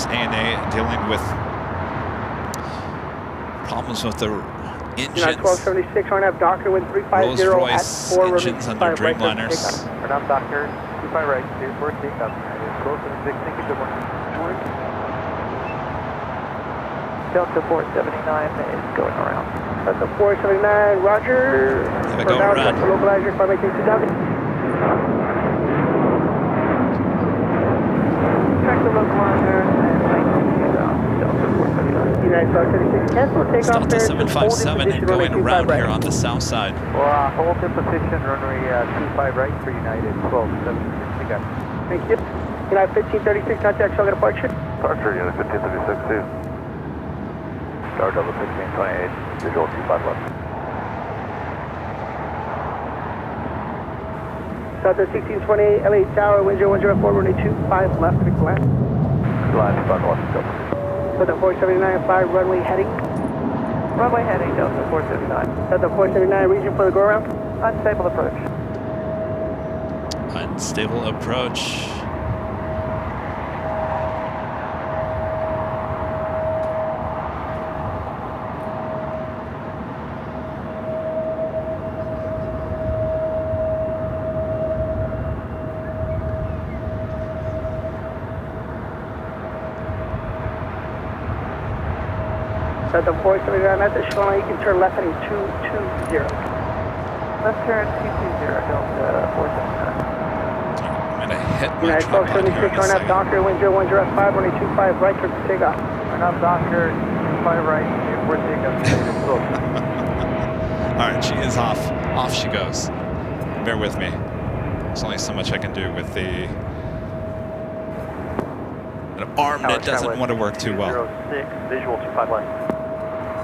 ANA dealing with problems with the engines. 1276, RNAV Doctor, wind 350 Rolls-Royce engines on their Dreamliners. RNAV Doctor, 25 right, 24 takeoff. 1276, thank you, good morning. Delta 479 is going around. Delta 479, roger. Have a go around. Localizer, 518-2000. Track the localizer. It's Delta 757 going around here on the south side. Hold in position, runway 25 right for United 1276. Thank you. United 1536, contact show departure. Departure, Unit 1536, Star Delta 1628, visual 25 left. Delta 1628, LA Tower, wind 0104, runway 25 left, quick land. Line 5 left, Delta. Delta 479, 5 runway heading. Runway heading, Delta 479. Delta 479, region for the go-around. Unstable approach. Unstable approach. Delta 479 at the shoreline, you can turn left heading 220. Left turn 220, Delta 479. I'm going to hit my United trunk line 1276, here in a turn up second. Docker, wind 010 5, runway 25 right, clear for takeoff. Turn up Docker, 25 right, clear for takeoff. All right, she is off. Off she goes. Bear with me. There's only so much I can do with an arm that doesn't want to work too well. 206, visual 25 left.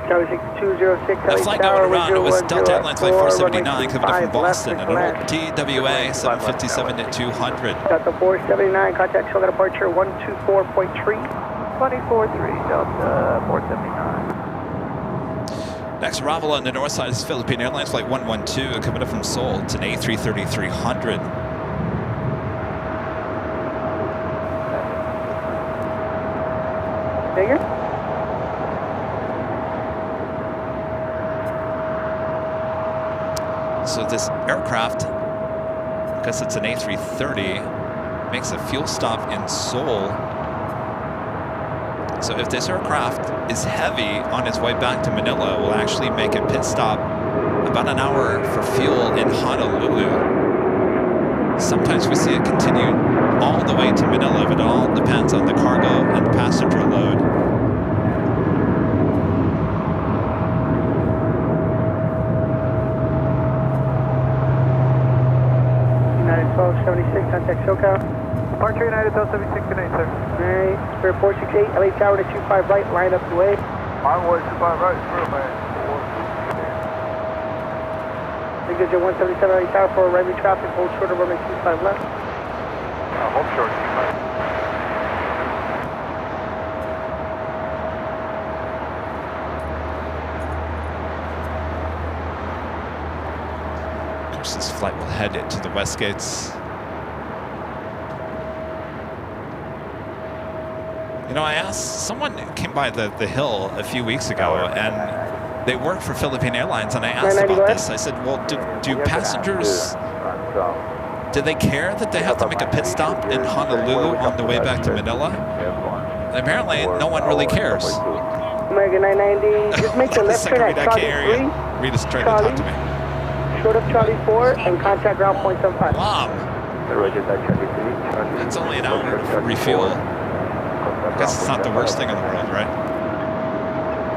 Tower 6206, The flight going around, it was Delta Airlines Flight 479 coming up from Boston, an old TWA 757 at 200. Delta 479, contact Sugar departure 124.3. 24.3, Delta 479. Next arrival on the north side is Philippine Airlines Flight 112 coming up from Seoul. It's an A330-300. Bigger? So this aircraft, because it's an A330, makes a fuel stop in Seoul. So if this aircraft is heavy on its way back to Manila, we'll actually make a pit stop about an hour for fuel in Honolulu. Sometimes we see it continue all the way to Manila, but it all depends on the cargo and passenger load. United 1276, contact SoCal. Departure United 1276, good night, sir. Alright, Spirit 468, LA Tower to 25 right, line up the way. Onward 25 right, Spirit man. Figure 177, LA Tower for arriving traffic, hold short of runway 25 left. Hold short, 25. This flight will head into the West Gates. You know, I asked, someone came by the hill a few weeks ago, and they work for Philippine Airlines, and I asked about this. I said, well, do passengers, do they care that they have to make a pit stop in Honolulu on the way back to Manila? And apparently, no one really cares. American 990, just make the left turn at Charlie 3. Read us straight and talk to me. Short of Charlie 4 and contact ground point 75. Mom, that's only an hour for refuel. I guess it's not the worst thing in the world, right?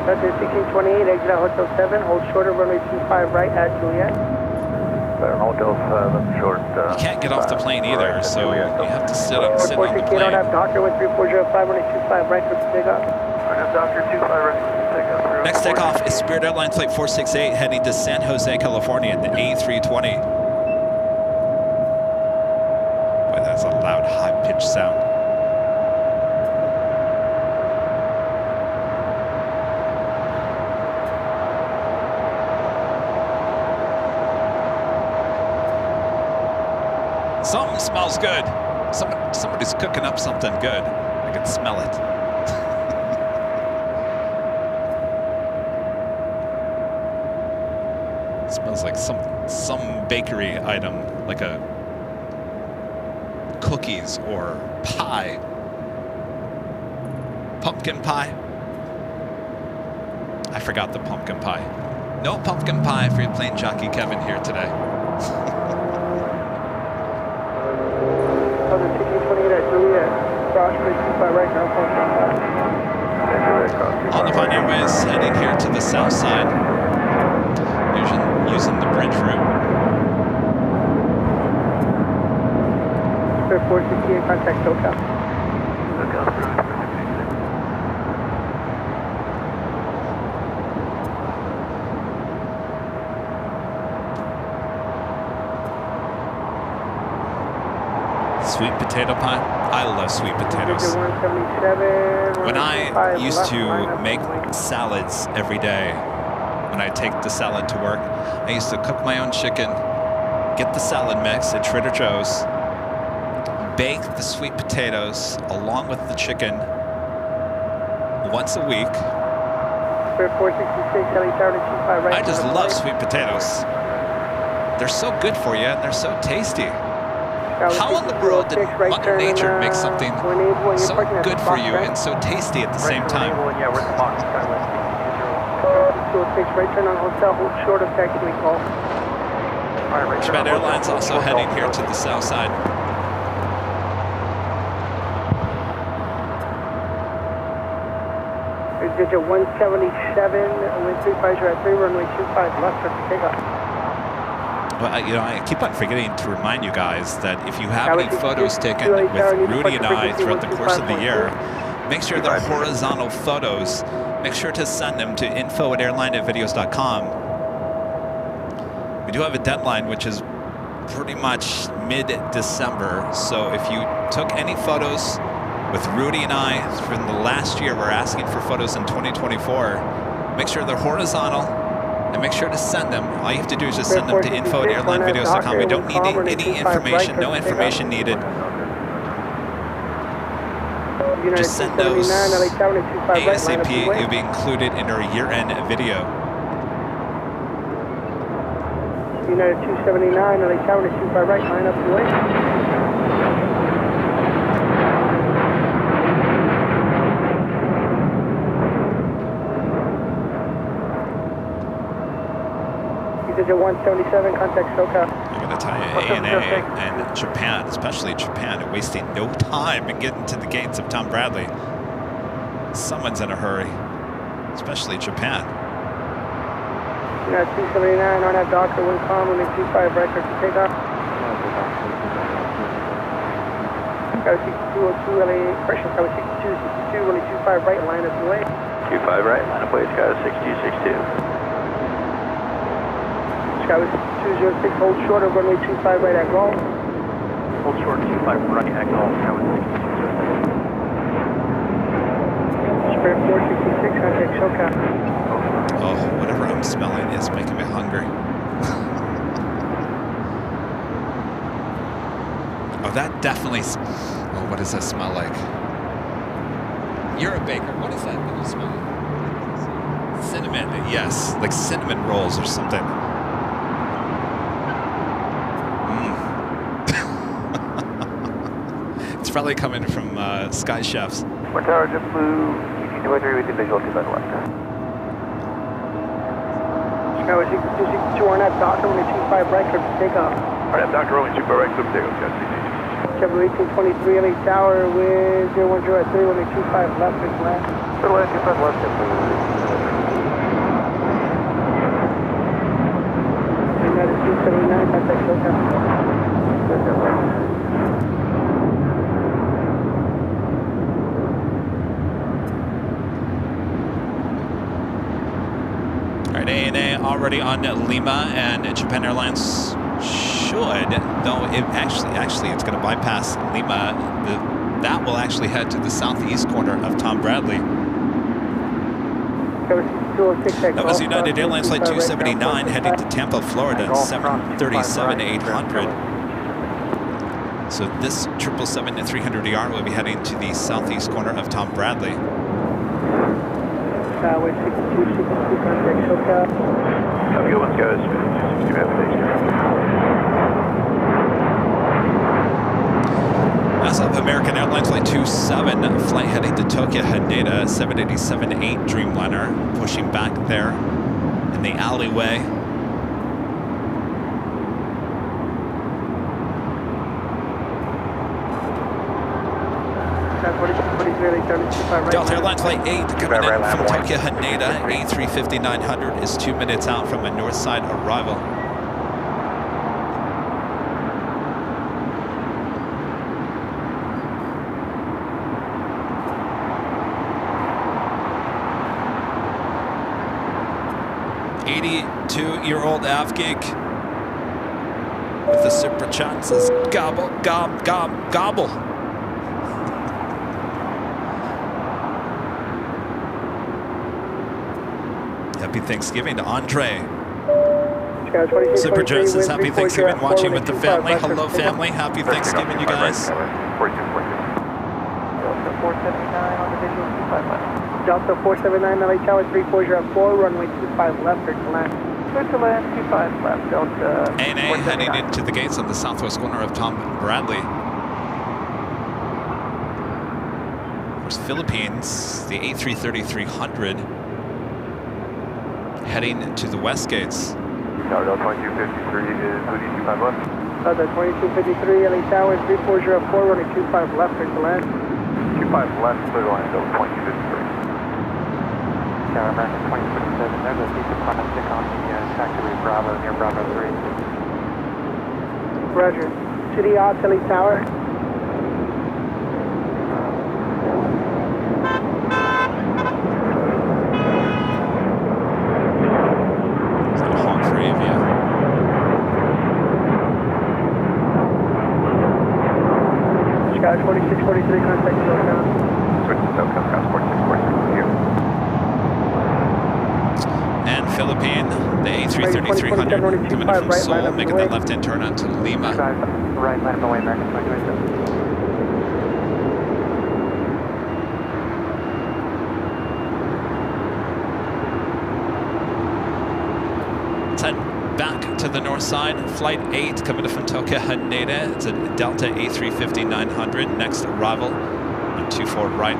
That's 1628, exit at Hotel 7, hold short of runway 25 right at Juliet. Hotel 7, short. You can't get off the plane either, so you have to sit on the 468, plane. don't have Docker, 13405, runway 25 right for takeoff. Doctor 25 right, takeoff. Next takeoff is Spirit Airlines Flight 468 heading to San Jose, California in the A320. Boy, that's a loud, high-pitched sound. Something smells good. Somebody's cooking up something good. I can smell it. It smells like some bakery item, like a cookies or pie. Pumpkin pie. I forgot the pumpkin pie. No pumpkin pie for your Plane Jockey Kevin here today. Other 1628 at Juliet, cross runway 25 right, ground point 75. On the Pine Airways, heading here to the south side, using the bridge route. Spirit 468, contact SoCal. Sweet potato pie. I love sweet potatoes. 177. When I used to make salads every day, when I take the salad to work, I used to cook my own chicken, get the salad mix at Trader Joe's, bake the sweet potatoes along with the chicken once a week. Spirit 466, LA Tower to 25 right. I just love sweet potatoes. They're so good for you and they're so tasty. How in the world did Mother Nature make something so good for you and so tasty at the same time? Yeah, we're at the box. 206, right turn on hotel, hold short of taxiway call. Japan Airlines also heading here to the south side. Digit 177, wind 350 at 3, runway 25 left for takeoff. Well, I keep on forgetting to remind you guys that if you have any photos taken with Rudy and I throughout the course of the year, make sure they're horizontal photos. Make sure to send them to info@airlinevideos.com. We do have a deadline, which is pretty much mid-December. So if you took any photos with Rudy and I from the last year, we're asking for photos in 2024. Make sure they're horizontal and make sure to send them. All you have to do is just send them to info@airlinevideos.com. We don't need any information, no information needed. Just send those ASAP. It'll be included in our year-end video. United 279, LA Tower, 25 right, line up the way. Digit 177, contact SoCal. I'm going to tell you, ANA and Japan, especially Japan, are wasting no time in getting to the gates of Tom Bradley. Someone's in a hurry, especially Japan. United 279, on that Docker, wind calm, wind 25 right, to take off. Tower 6202, LA, pressure, Tower 62, runway 25 right, line up the way. 25 right, line up way, Sky 6262. Sky 206, hold short of runway 25 right at Gulf. Hold short 25 running at Gulf, Sky 6206. Spirit 466, contact SoCal. Oh, whatever I'm smelling is making me hungry. Oh, that definitely... Oh, what does that smell like? You're a baker. What is that that you smell? Cinnamon, yes. Like cinnamon rolls or something. It's probably coming from Sky Chefs. One tower just flew ET203 with the visual to the left. Sky 262 on that Docker, runway 25 right, to take off. All right, Dr. Rolling 25 right, clip takeoff, Sky 62. Kevin 1823, LA Tower, with 010 at 3, runway 25 left, big left. So left, 25 left, United 279, contact SoCal. All right, ANA already on Lima, and Japan Airlines should, though it actually it's going to bypass Lima. That will actually head to the southeast corner of Tom Bradley. That was United Airlines Flight 279 heading to Tampa, Florida, 737-800. So this 777-300ER will be heading to the southeast corner of Tom Bradley. Skyway 62, contact SoCal. Have a good one, guys. 262, have a day. As of American Airlines Flight 27, flight heading to Tokyo Haneda, 787-8 Dreamliner, pushing back there in the alleyway. Delta Airlines Flight 8 coming in from Tokyo Haneda, A350-900 is 2 minutes out from a north side arrival. Two-year-old Avgeek with the super chat says gobble, gob, gob, gobble. Happy Thanksgiving to Andre. Super Jet says happy Thanksgiving watching with the family. Hello family, happy Thanksgiving you guys. Delta 479 on the visual 25 left. Delta 479, LA Tower 3404, runway 25 left, clear to land. Clear to land, 25 left, Delta. ANA heading into the gates on the southwest corner of Tom Bradley. Of course, Philippines, the A330-300 heading to the west gates. Tower Delta 2253 is Hoodie 25 left. The 2253, LA Tower, 3404, running 25 left, clear to land. 25 left, clear to land, Delta 2253. Tower American 2057, there's a piece of plastic on the taxiway Bravo near Bravo 3. Roger. City odds, LA Tower. Is that a honk for Avia? Sky 4643, contact SoCal. Switch to SoCal, Sky 4643, here. And Philippine, the A330-300 coming in from Seoul, making that left-hand turn onto Lima. Right, line of the way, American 2027. Let's head back to the north side. Flight 8 coming in from Tokyo Haneda. It's a Delta A350-900. Next arrival on 24 right.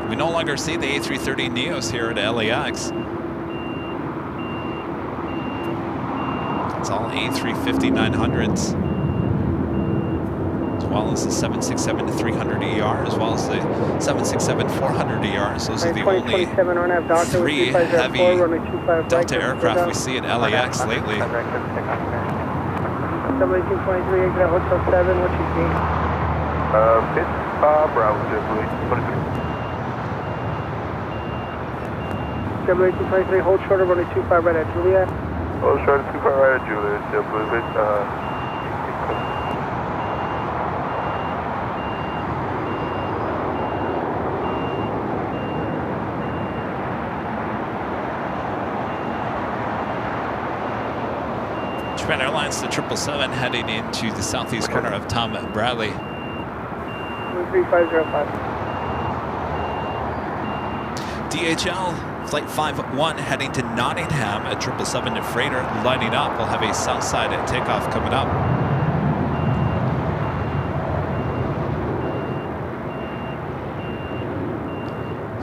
We no longer see the A330 Neos here at LAX. It's all A350-900s, as well as the 767-300ER, as well as the 767-400ERs. Those are the only 3 heavy Delta aircraft we see at LAX lately. 1823, exit Hotel 7, what's your gate? Pit Bravo, Hoodie 23. 1823, hold shorter, running 25 right at Juliet. Hold short of 25 right at Juliet, JetBlue, Japan Airlines, the 777 heading into the southeast corner of Tom Bradley. 3505. DHL Flight 51 heading to Nottingham, a 777 freighter lining up. We'll have a south side takeoff coming up.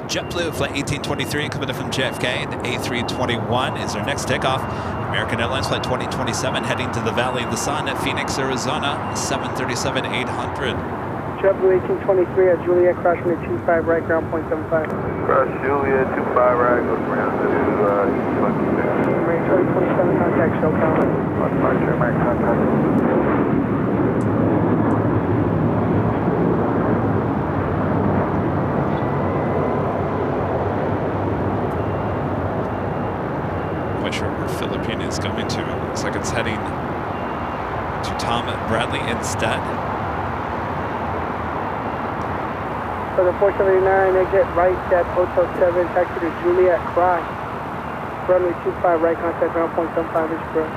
JetBlue Flight 1823 coming in from JFK. The A321 is our next takeoff. American Airlines Flight 2027 heading to the Valley of the Sun at Phoenix, Arizona, 737-800. JetBlue 1823 at Juliet, crash runway 25 right, ground point 75. Cross Juliet, 25 right, goes around to 26. Range 2027, contact SoCal. Departure, American contact. Quite sure where Philippine is going to. It looks like it's heading to Tom Bradley instead. For the 479, exit right at Hotel 7, taxi to Juliet, cross. Runway 25 right, contact ground point 75, Express.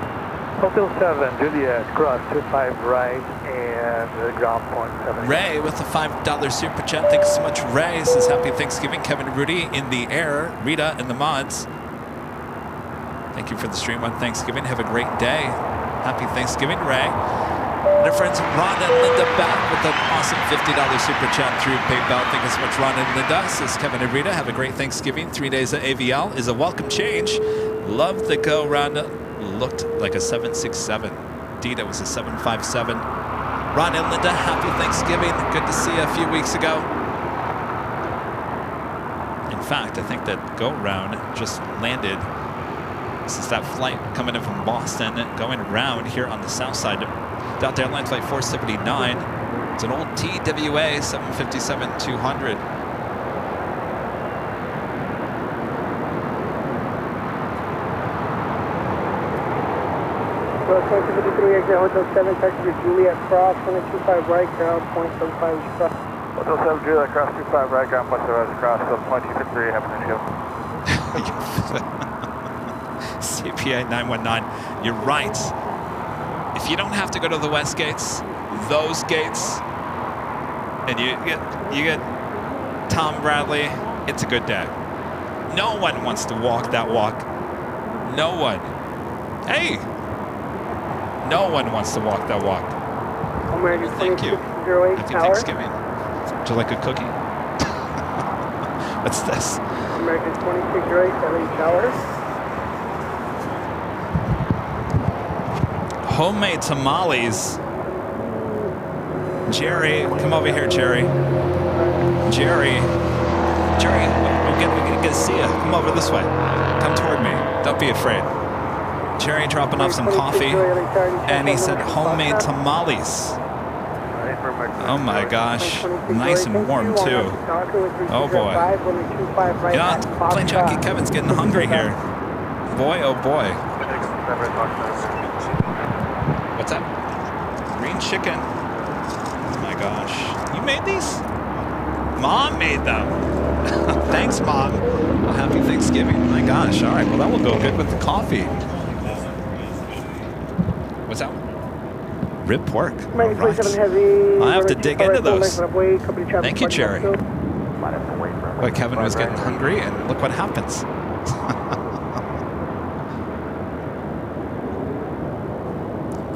Hotel 7, Juliet, cross 25 right, and ground point 75. Ray with the $5 super chat. Thanks so much, Ray. Says happy Thanksgiving. Kevin and Rudy in the air. Rita and the mods. Thank you for the stream on Thanksgiving. Have a great day. Happy Thanksgiving, Ray. And our friends Ron and Linda back with an awesome $50 super chat through PayPal. Thank you so much, Ron and Linda. Says Kevin and Rita, have a great Thanksgiving. 3 days at AVL is a welcome change. Love the go round. Looked like a 767. Indeed, it was a 757. Ron and Linda, happy Thanksgiving. Good to see you a few weeks ago. In fact, I think that go round just landed. This is that flight coming in from Boston, going around here on the south side. Delta Airlines Flight 479. It's an old TWA 757-200. Well, 2053, exit Hotel 7, taxi to Juliet, cross, runway 25 right, ground point 75, Express. Hotel 7, Juliet, cross 25 right, ground point 75, cross, 2053, have a nice show. CPA 919, you're right. If you don't have to go to the west gates, those gates, and you get Tom Bradley, it's a good day. No one wants to walk that walk. No one. Hey, no one wants to walk that walk. American Thank you. 2608 Happy Tower. Thanksgiving. Would you like a cookie? What's this? American 2608, LA Tower. Homemade tamales. Jerry, come over here, Jerry. Jerry, we're gonna get to see you. Come over this way. Come toward me. Don't be afraid. Jerry dropping off some coffee, and he said homemade tamales. Oh my gosh, nice and warm too. Oh boy. Yeah, Plane Jockey Kevin's getting hungry here. Boy, oh boy. What's that? Green chicken. Oh my gosh. You made these? Mom made them. Thanks, Mom. Well, happy Thanksgiving. My gosh. All right. Well, that will go good with the coffee. What's that? Rib pork. All right. I'll have to dig into those. Thank you, Jerry. Boy, Kevin was getting hungry, and look what happens.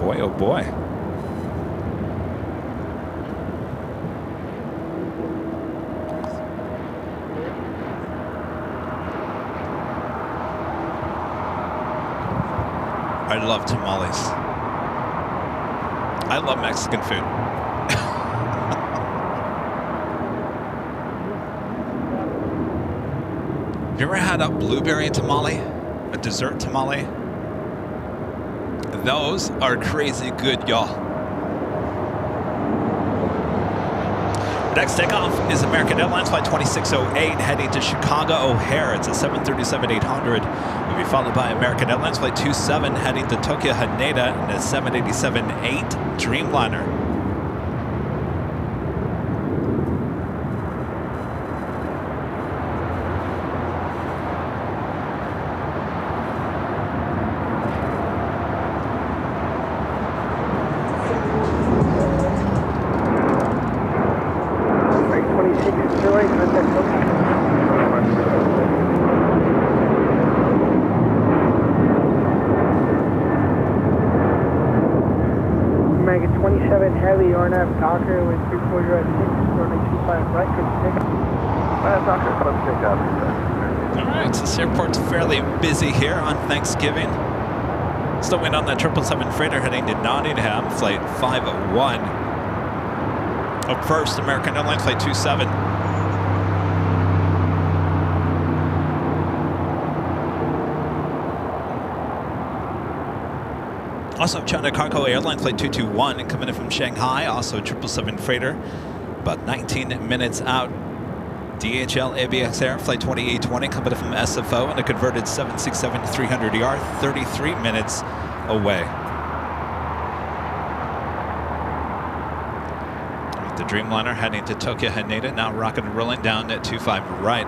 Boy, oh boy. I love tamales. I love Mexican food. Have you ever had a blueberry tamale? A dessert tamale? Those are crazy good, y'all. Next takeoff is American Airlines Flight 2608 heading to Chicago O'Hare. It's a 737-800. Will be followed by American Airlines Flight 27 heading to Tokyo Haneda in a 787-8 Dreamliner. Docker with 340 at 6, runway 25 right, good Docker, let's take off. All right, so this airport's fairly busy here on Thanksgiving. Still waiting on that 777 freighter heading to Nottingham, flight 501. Up first, American Airlines flight 27. Also, China Cargo Airline Flight 221 coming in from Shanghai, also 777 freighter, about 19 minutes out. DHL ABX Air Flight 2820 coming in from SFO and a converted 767-300ER, 33 minutes away. The Dreamliner heading to Tokyo Haneda, now rocking and rolling down at 25 right.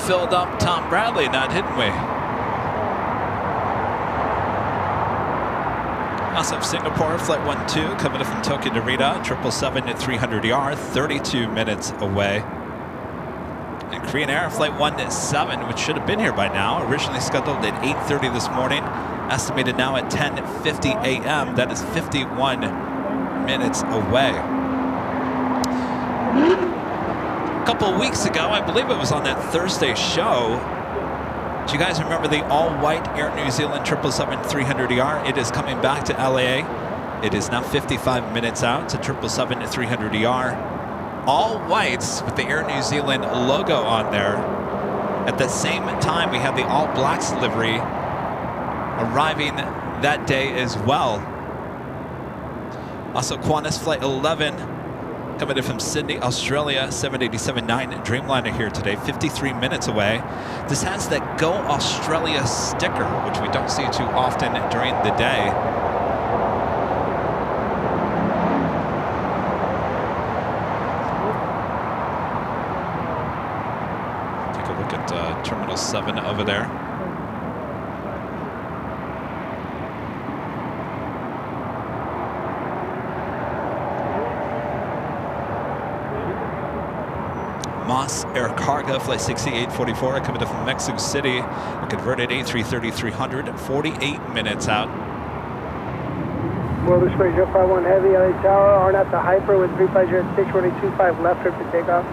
Filled up Tom Bradley now, didn't we? Also Singapore Flight 12 coming in from Tokyo Narita, 777-300ER, 32 minutes away. And Korean Air Flight 17, which should have been here by now, originally scheduled at 8:30 this morning, estimated now at 10:50 a.m. That is 51 minutes away. A couple of weeks ago, I believe it was on that Thursday show, do you guys remember the all-white Air New Zealand 777-300ER? It is coming back to LA. It is now 55 minutes out to 777-300ER. All whites with the Air New Zealand logo on there. At the same time, we had the all-blacks livery arriving that day as well. Also, Qantas Flight 11 coming in from Sydney, Australia, 787-9 Dreamliner here today, 53 minutes away. This has that Go Australia sticker, which we don't see too often during the day. 777 over there. Moss Air Cargo Flight 6844 coming in from Mexico City. A converted A330-300, 48 minutes out. World Express 051 Heavy, LA Tower, RNAV to Hyper with 3506, runway 25 left, clear for takeoff.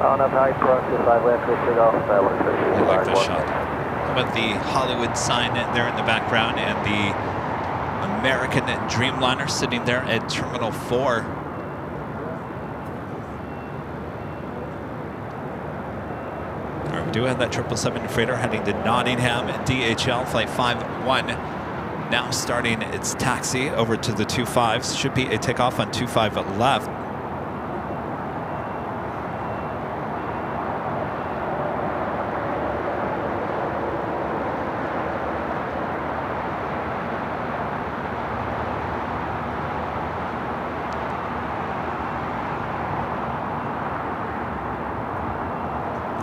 RNAV Hyper, 25 left, clear for takeoff. I like that shot. How about the Hollywood sign there in the background and the American Dreamliner sitting there at Terminal 4. We do have that 777 freighter heading to Nottingham, DHL Flight 51. Now starting its taxi over to the 25s. Should be a takeoff on 25 left.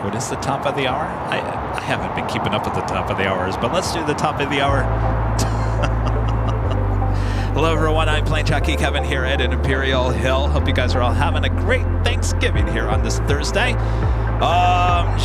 What is the top of the hour? I haven't been keeping up with the top of the hours, but let's do the top of the hour. Hello everyone, I'm Plane Jockey Kevin here at Imperial Hill. Hope you guys are all having a great Thanksgiving here on this Thursday.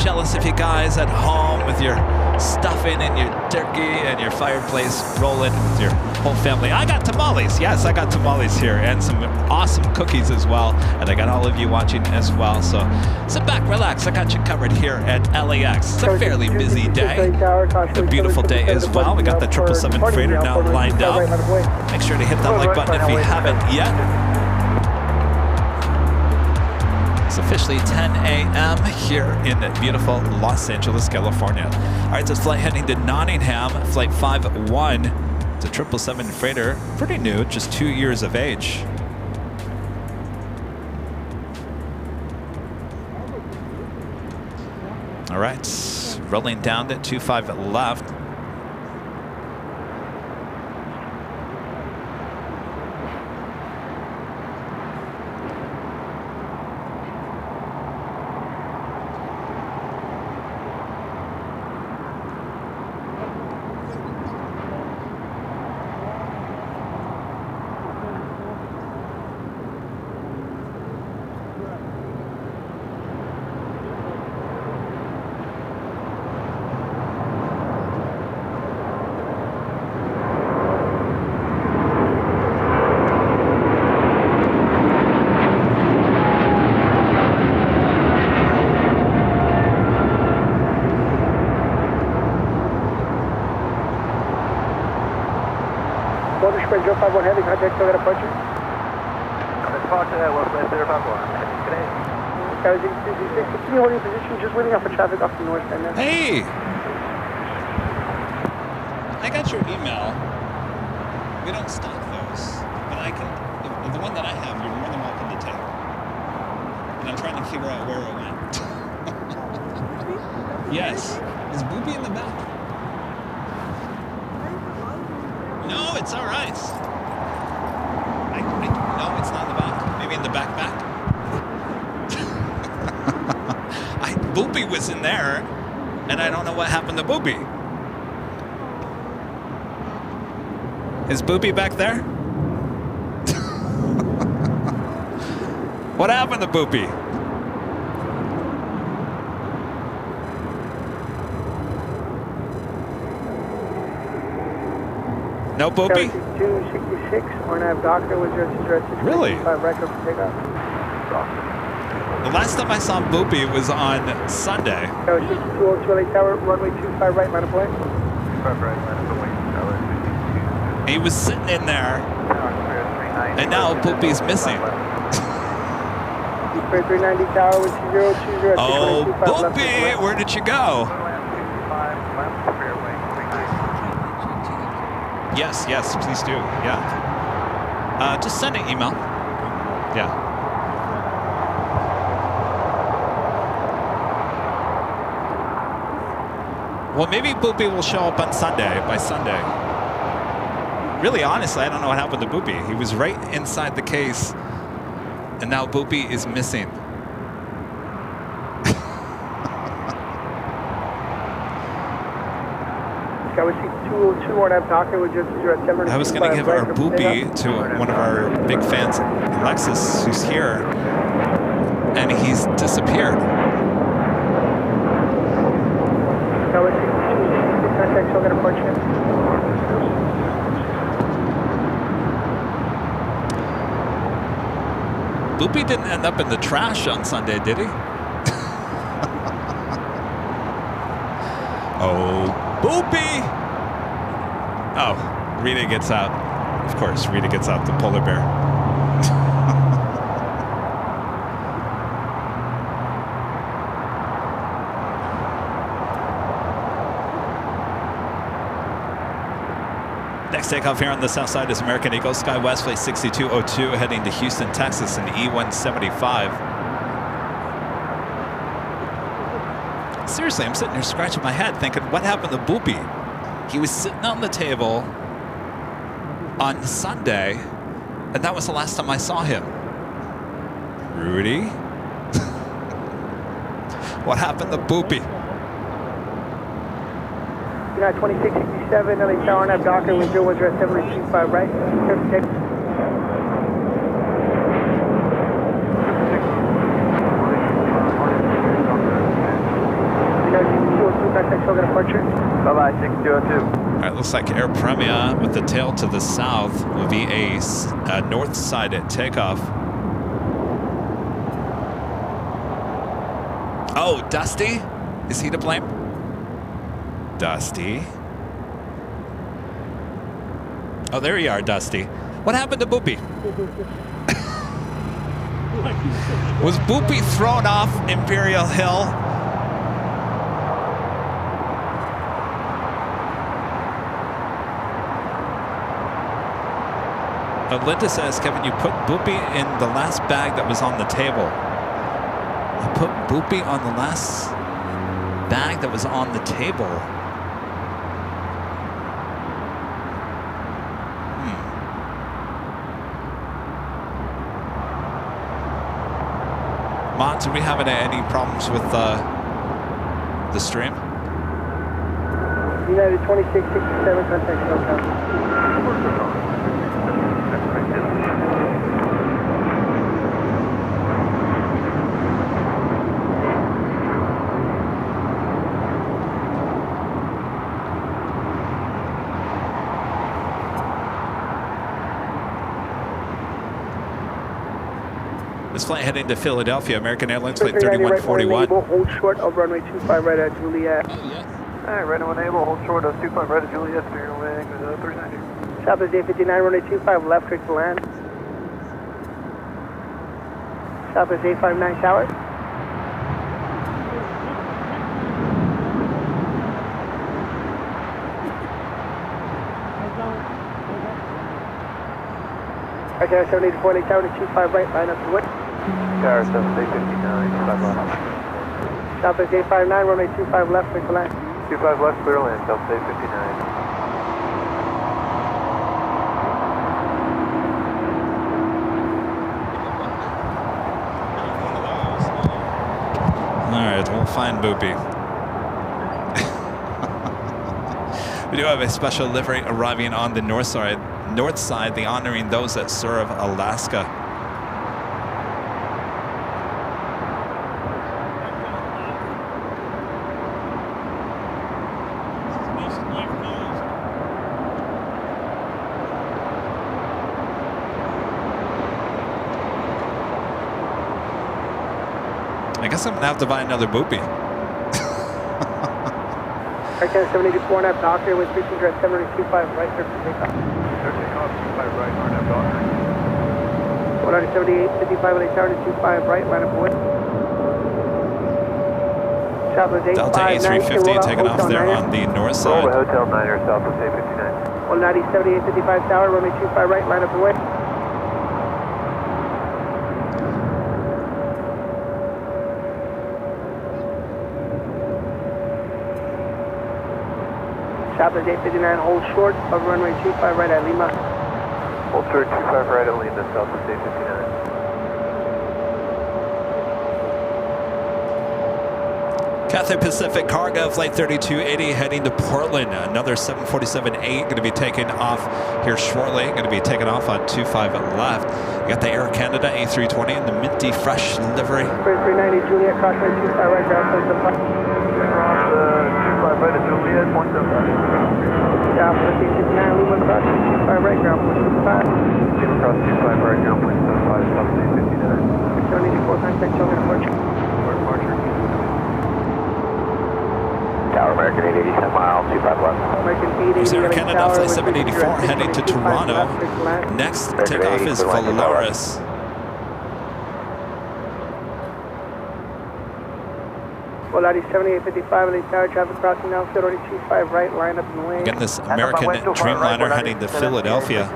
Jealous of you guys at home with your stuffing and your turkey and your fireplace rolling with your whole family. I got tamales. Yes, I got tamales here and some awesome cookies as well. And I got all of you watching as well. So sit back, relax. I got you covered here at LAX. It's a fairly busy day. It's a beautiful day as well. We got the 777 freighter now lined up. Make sure to hit that like button if you haven't yet. It's officially 10 a.m. here in beautiful Los Angeles, California. All right, this flight heading to Nottingham, Flight 51. It's a 777 freighter, pretty new, just 2 years of age. All right, rolling down to 25 left. World Express 051 Heavy, contact still got approaching. Departure there, World Express 051. Today. Continue holding position, just waiting out for traffic off the north end. Hey! I got your email. We don't stock those, but I can, the one that I have, you're more than welcome to take. And I'm trying to figure out where it went. Yes. Is Boopy in the back? No, it's all right. No, it's not in the back. Maybe in the back. Boopy was in there, and I don't know what happened to Boopy. Is Boopy back there? What happened to Boopy? No Boopy? 266, RNAV Doctor with 0206. Really? Record for takeoff. The last time I saw Boopy was on Sunday. 202 LA Tower, runway 25 right, line of way. 25 right, line of way. He was sitting in there, and now Boopy's missing. 390 Tower with 020. Oh, Boopy, where did you go? Yes, please do. Yeah. Just send an email. Yeah. Well, maybe Boopy will show up on Sunday, by Sunday. Really, honestly, I don't know what happened to Boopy. He was right inside the case, and now Boopy is missing. 202 on that docket with just 07. I was going to give our boopy to one of our big fans, Alexis, who's here, and he's disappeared. Contact, still gonna approach him. Boopy didn't end up in the trash on Sunday, did he? Oh, Boopy! Oh, Rita gets out. Of course, Rita gets out the polar bear. Next takeoff here on the south side is American Eagle, SkyWest flight 6202, heading to Houston, Texas in E175. Seriously, I'm sitting here scratching my head thinking, what happened to Boopy? He was sitting on the table on Sunday, and that was the last time I saw him. Rudy? What happened to Boopy? You got 2667, LA Tower on that docker with 01025, right? Perfect. Bye-bye, 6202. All right, looks like Air Premia with the tail to the south will be a north side at takeoff. Oh, Dusty? Is he to blame? Dusty? Oh, there you are, Dusty. What happened to Boopy? Was Boopy thrown off Imperial Hill? Linda says, Kevin, you put Boopy in the last bag that was on the table. You put Boopy on the last bag that was on the table. Mods, are we having any problems with the stream? United 2667, contact SoCal. This flight heading to Philadelphia, American Airlines flight 3141. Hold short of runway 25 right at Juliet. Oh, yeah. All right, right on enable, hold short of 25 right at Juliet, steering wing, 390. Southwest 859, runway 25, left click to land. Southwest 859 tower. Okay, 784 tower to 25 right, line up to wood. Tower 7859, 25 left. Southwest 859, runway 25 left, click to land. 25 left, clear land, South 859. All right, we'll find Boopy. We do have a special livery arriving on the north side, the honoring those that serve Alaska. I guess I'm gonna have to buy another Boopy. American 784 on that docker with 725 right there for takeoff. Takeoff, 25 right, RNAV docker. 178, 55 LA tower to 25 right, line up to wood. Southwest 859. Delta A350 taking off there on the north side. Roll Hotel Niner, Southwest 859. 190, 78, 55 tower, runway 25 right, line up to wood. Southwest 859, hold short of runway 25 right at Lima. Hold short 25 right at Lima, Southwest 859. Cathay Pacific Cargo Flight 3280 heading to Portland. Another 747-8 going to be taking off here shortly. Going to be taking off on 25 left. You got the Air Canada A320 in the minty fresh livery. 390 Juliet, crossing 25 right, ground place of 5. Cross 25 right at Juliet, 175. Yeah, 1569, Lima crossing 25 right, ground place of 5. Lima cross 25 right, ground point 75, stop 259. 74, contact Children Departure. Departure. Tower American 880, 10 miles, 25 left. American 880, There's Air LAX Canada Tower, Flight with 784 heading to 25 Toronto. left, fixed land. Next takeoff is Volaris. Volaris 7855, LA Tower, traffic crossing now, 3025 right, line up in the lane. Again, this American Dreamliner heading to Philadelphia.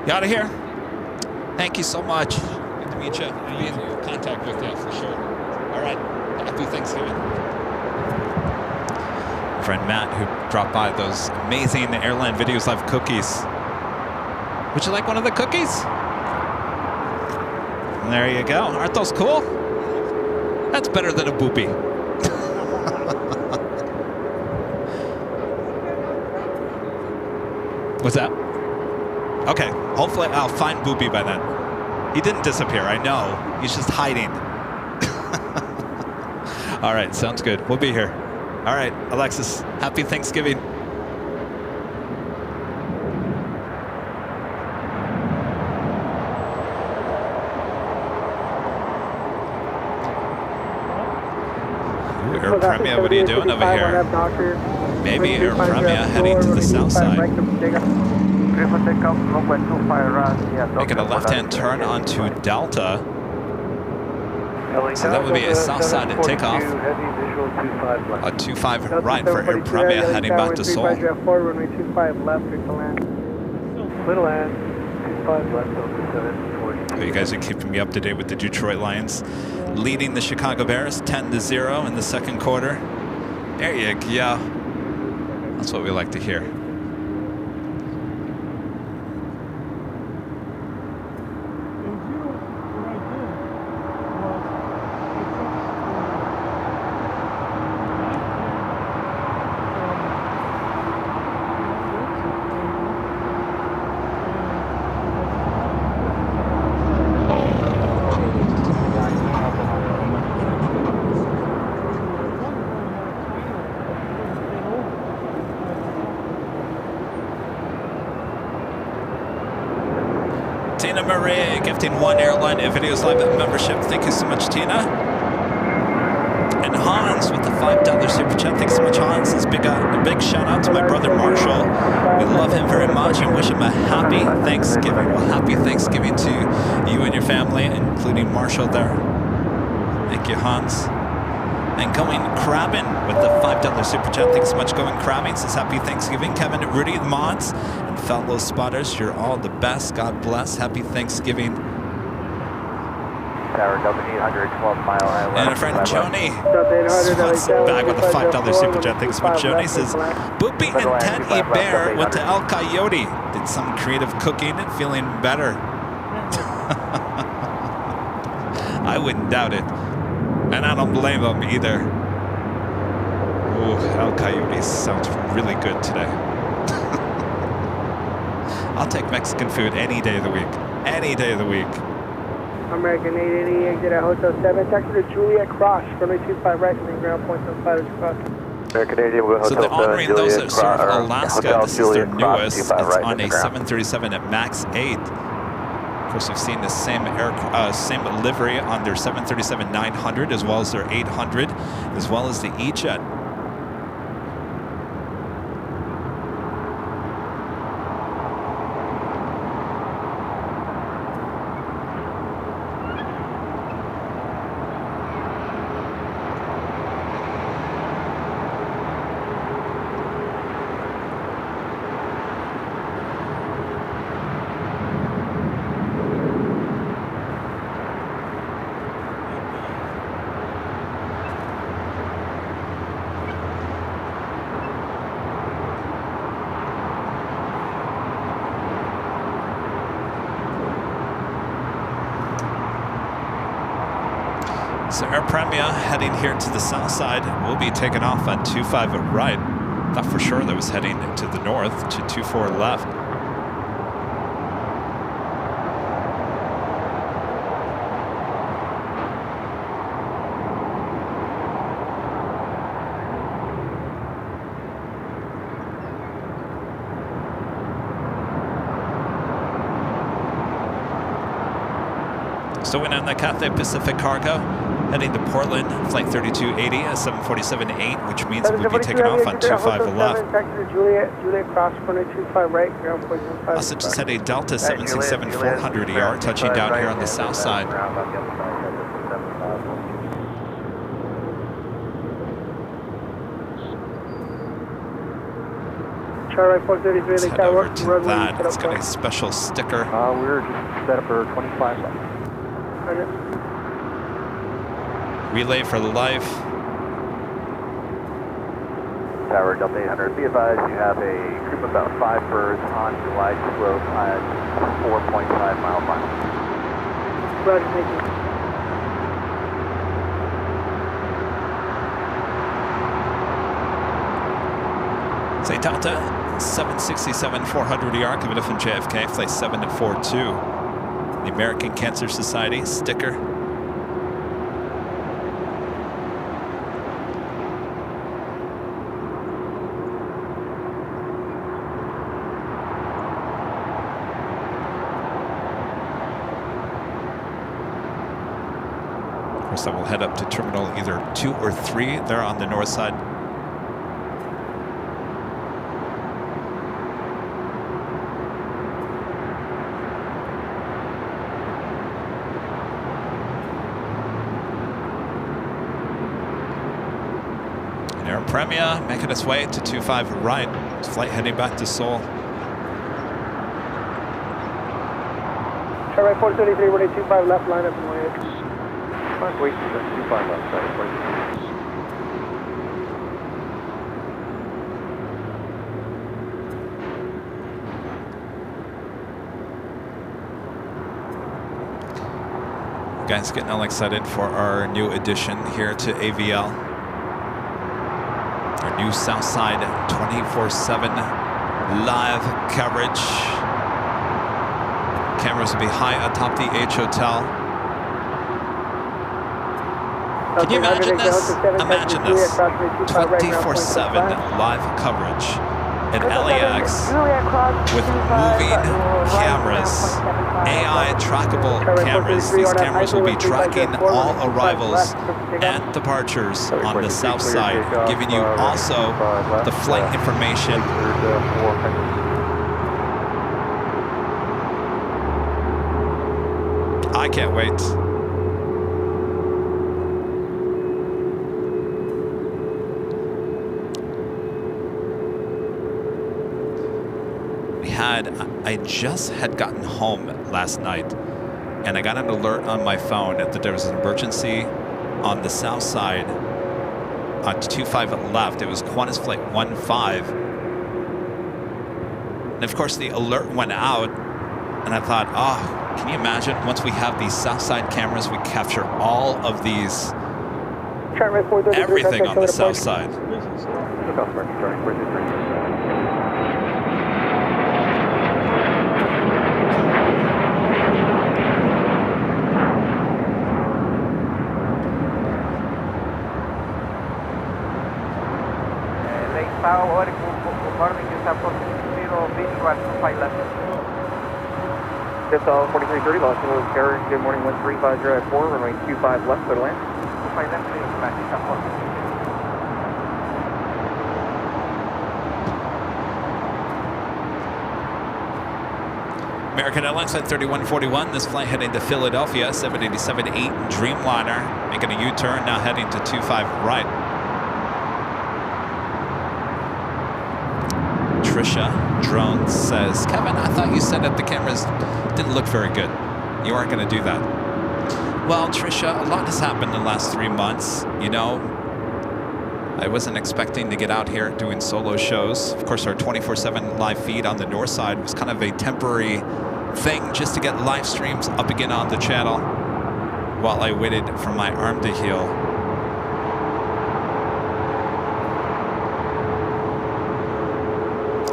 You out of here? Thank you so much. Good to meet you. I'll be in contact with you for sure. All right. Happy Thanksgiving. My friend Matt, who dropped by those amazing Airline Videos Live cookies. Would you like one of the cookies? And there you go. Aren't those cool? That's better than a boopy. What's that? Okay, hopefully I'll find Boopy by then. He didn't disappear, I know. He's just hiding. All right, sounds good. We'll be here. All right, Alexis, happy Thanksgiving. Ooh, Air Premia, what are you doing over here? Maybe Air Premia heading to the south side. Making a left-hand turn onto Delta. So that would be a south side at takeoff. A 25 right for Air Premia heading back to Seoul. Runway 25 left, clear to land. Little end, 25 left, over 740. So you guys are keeping me up to date with the Detroit Lions leading the Chicago Bears 10-0 in the second quarter. There you go. That's what we like to hear. Tina Marie gifting one Airline Videos Live membership. Thank you so much, Tina. And Hans with the $5 super chat. Thanks so much, Hans. This big shout out to my brother Marshall. We love him very much and wish him a happy Thanksgiving. Well, happy Thanksgiving to you and your family, including Marshall there. Thank you, Hans. And going crabbing with the $5 super chat. Thanks so much, going crabbing. Says happy Thanksgiving, Kevin, Rudy, the mods, and fellow spotters. You're all the best. God bless. Happy Thanksgiving. Tower W800, 12 Mile Island. And a friend Joni wants back with the $5 super chat. Thanks so much, Joni. Says Boopy and Teddy Bear went to El Coyote. Did some creative cooking and feeling better. I wouldn't doubt it. And I don't blame them either. Ooh, El Coyote sounds really good today. I'll take Mexican food any day of the week. Any day of the week. American 880, exit at Hotel 7, taxi to Juliet Cross, runway 25 right, and ground point 75 is cross. American 880, we'll So they're honoring those that serve Alaska. This is their newest. It's right on a 737 at MAX 8. Of course, we've seen the same same livery on their 737-900 as well as their 800, as well as the E-Jet. So Air Premia heading here to the south side will be taken off on 25 right. Thought for sure that was heading to the north to 24 left. So in on the Cathay Pacific Cargo, heading to Portland, flight 3280 at 747-8, which means we'll be taking off on 25 left. Juliet cross, runway 25 right, ground point 15. Also just had a Delta 767-400ER touching down here on the south side. Charlie 433, Let's head over to that. It's got a special sticker. We're just set up for 25 left. Relay for life. Tower Delta 800, be advised you have a group of about 5 birds on July slope at 4.5 mile final. Roger, thank you. Say Delta 767-400ER coming up from JFK, flight 742. The American Cancer Society sticker. Of course, I will head up to terminal either 2 or 3 there on the north side. Air Premia making its way to 25 right. Flight heading back to Seoul. Charlie 433, runway 25 left, line up and wait. Wait, 25 left, sorry. Guys getting all excited for our new addition here to AVL. Our new Southside 24/7 live coverage. Cameras will be high atop the H Hotel. Can you imagine this? Imagine this. 24/7 live coverage at LAX with moving cameras, AI trackable cameras. These cameras will be tracking all arrivals and departures on the south side, giving you also the flight information. I can't wait. I just had gotten home last night and I got an alert on my phone that there was an emergency on the south side on 25 left. It was Qantas flight 15. And of course the alert went out and I thought, oh, can you imagine once we have these south side cameras, we capture all of these, everything on the south side. This 4330, Los Angeles Carrier, good morning, 1350 at 4, runway 25 left, clear to land. 25 left, clear to land. American Airlines flight 3141, this flight heading to Philadelphia, 787-8 Dreamliner, making a U-turn, now heading to 25 right. Trisha Drones says, Kevin, I thought you said that the cameras didn't look very good. You aren't going to do that. Well, Trisha, a lot has happened in the last 3 months. You know, I wasn't expecting to get out here doing solo shows. Of course, our 24/7 live feed on the north side was kind of a temporary thing just to get live streams up again on the channel. while I waited for my arm to heal.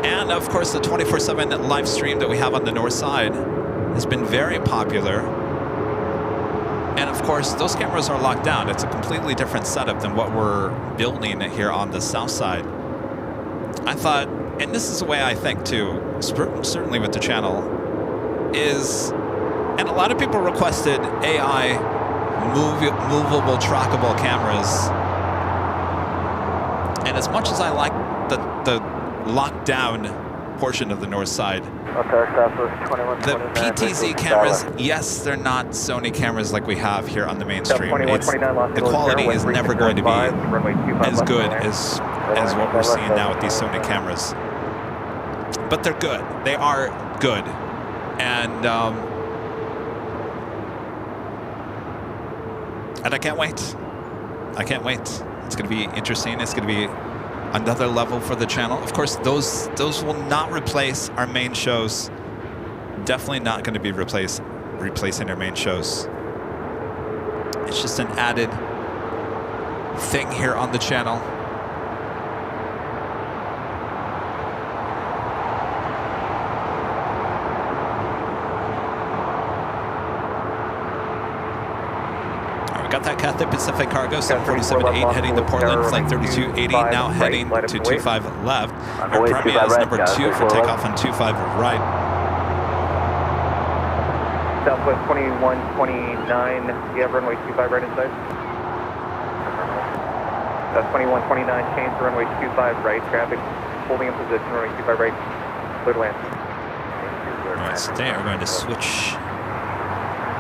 And of course, the 24/7 live stream that we have on the north side has been very popular. And of course, those cameras are locked down. It's a completely different setup than what we're building here on the south side. I thought, and this is the way I think too, certainly with the channel, is, and a lot of people requested AI movable, trackable cameras. And as much as I like the lockdown portion of the north side, the PTZ cameras, yes, they're not Sony cameras like we have here on the mainstream. The quality is never going to be as good as what we're seeing now with these Sony cameras. But they're good. They are good. And I can't wait. I can't wait. It's going to be interesting. It's going to be another level for the channel. Of course, those will not replace our main shows. Definitely not going to be replacing our main shows. It's just an added thing here on the channel. Got that Cathay Pacific cargo, 747-8 heading to Portland, flight 3280 now heading to 25 left. Air Premia is number 2 for takeoff on 25 right. Southwest 2129, you have runway 25 right inside. That's 2129, change to runway 25 right, traffic holding in position, runway 25 right, clear to land. Alright, so they are going to switch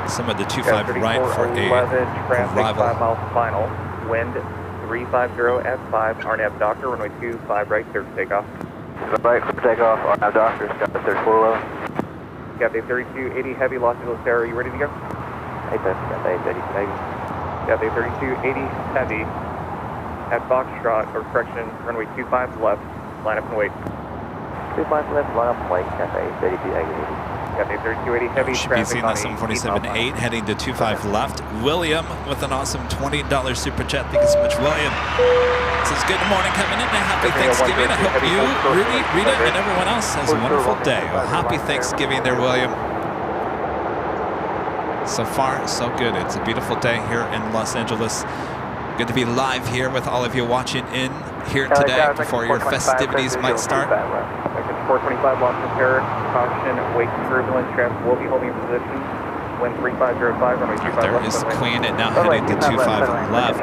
some of the 25 right for a arrival. 5 miles final, wind 350 at 5, RNAV doctor, runway 25 right, clear to takeoff. Right, clear to takeoff, RNAV doctor, got the 3411. Got the 3280 heavy, Los Angeles Tower, are you ready to go? Hey, got the 830 heavy. Got the 3280 heavy at Foxtrot, or correction, runway 25 left, line up and wait. 25 left, line up and wait, got the 830 heavy. Got the 3280 heavy, should be seeing the 747-8 heading to 25 left. William with an awesome $20 super chat. Thank you so much, William. Says good morning, Kevin, and a happy Thanksgiving. I hope you, Rudy, Rita, and everyone else has a wonderful day. Well, happy Thanksgiving there, William. So far, so good. It's a beautiful day here in Los Angeles. Good to be live here with all of you watching in here today before your festivities might start. 425 Los Angeles, caution, wake turbulence, traffic will be holding in position. Wind 3505, runway 25 there left. There is Queen, and now heading to 25 left.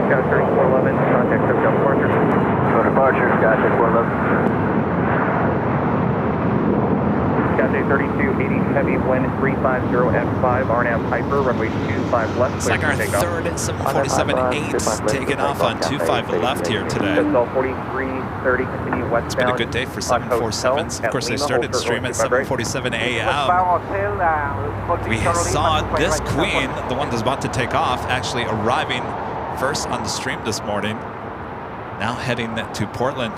Sky 3411, contact SoCal departure. Go departure, Sky 3411. Got a 3280 heavy, wind 350 F5, RNAV Hyper, runway 25 left. It's like our third 747-8 taking off on 25 left here today. 4330, continue westbound. It's been a good day for 747s. Of course, they started the stream at 7:47 a.m. We saw this Queen, the one that's about to take off, actually arriving first on the stream this morning. Now heading to Portland.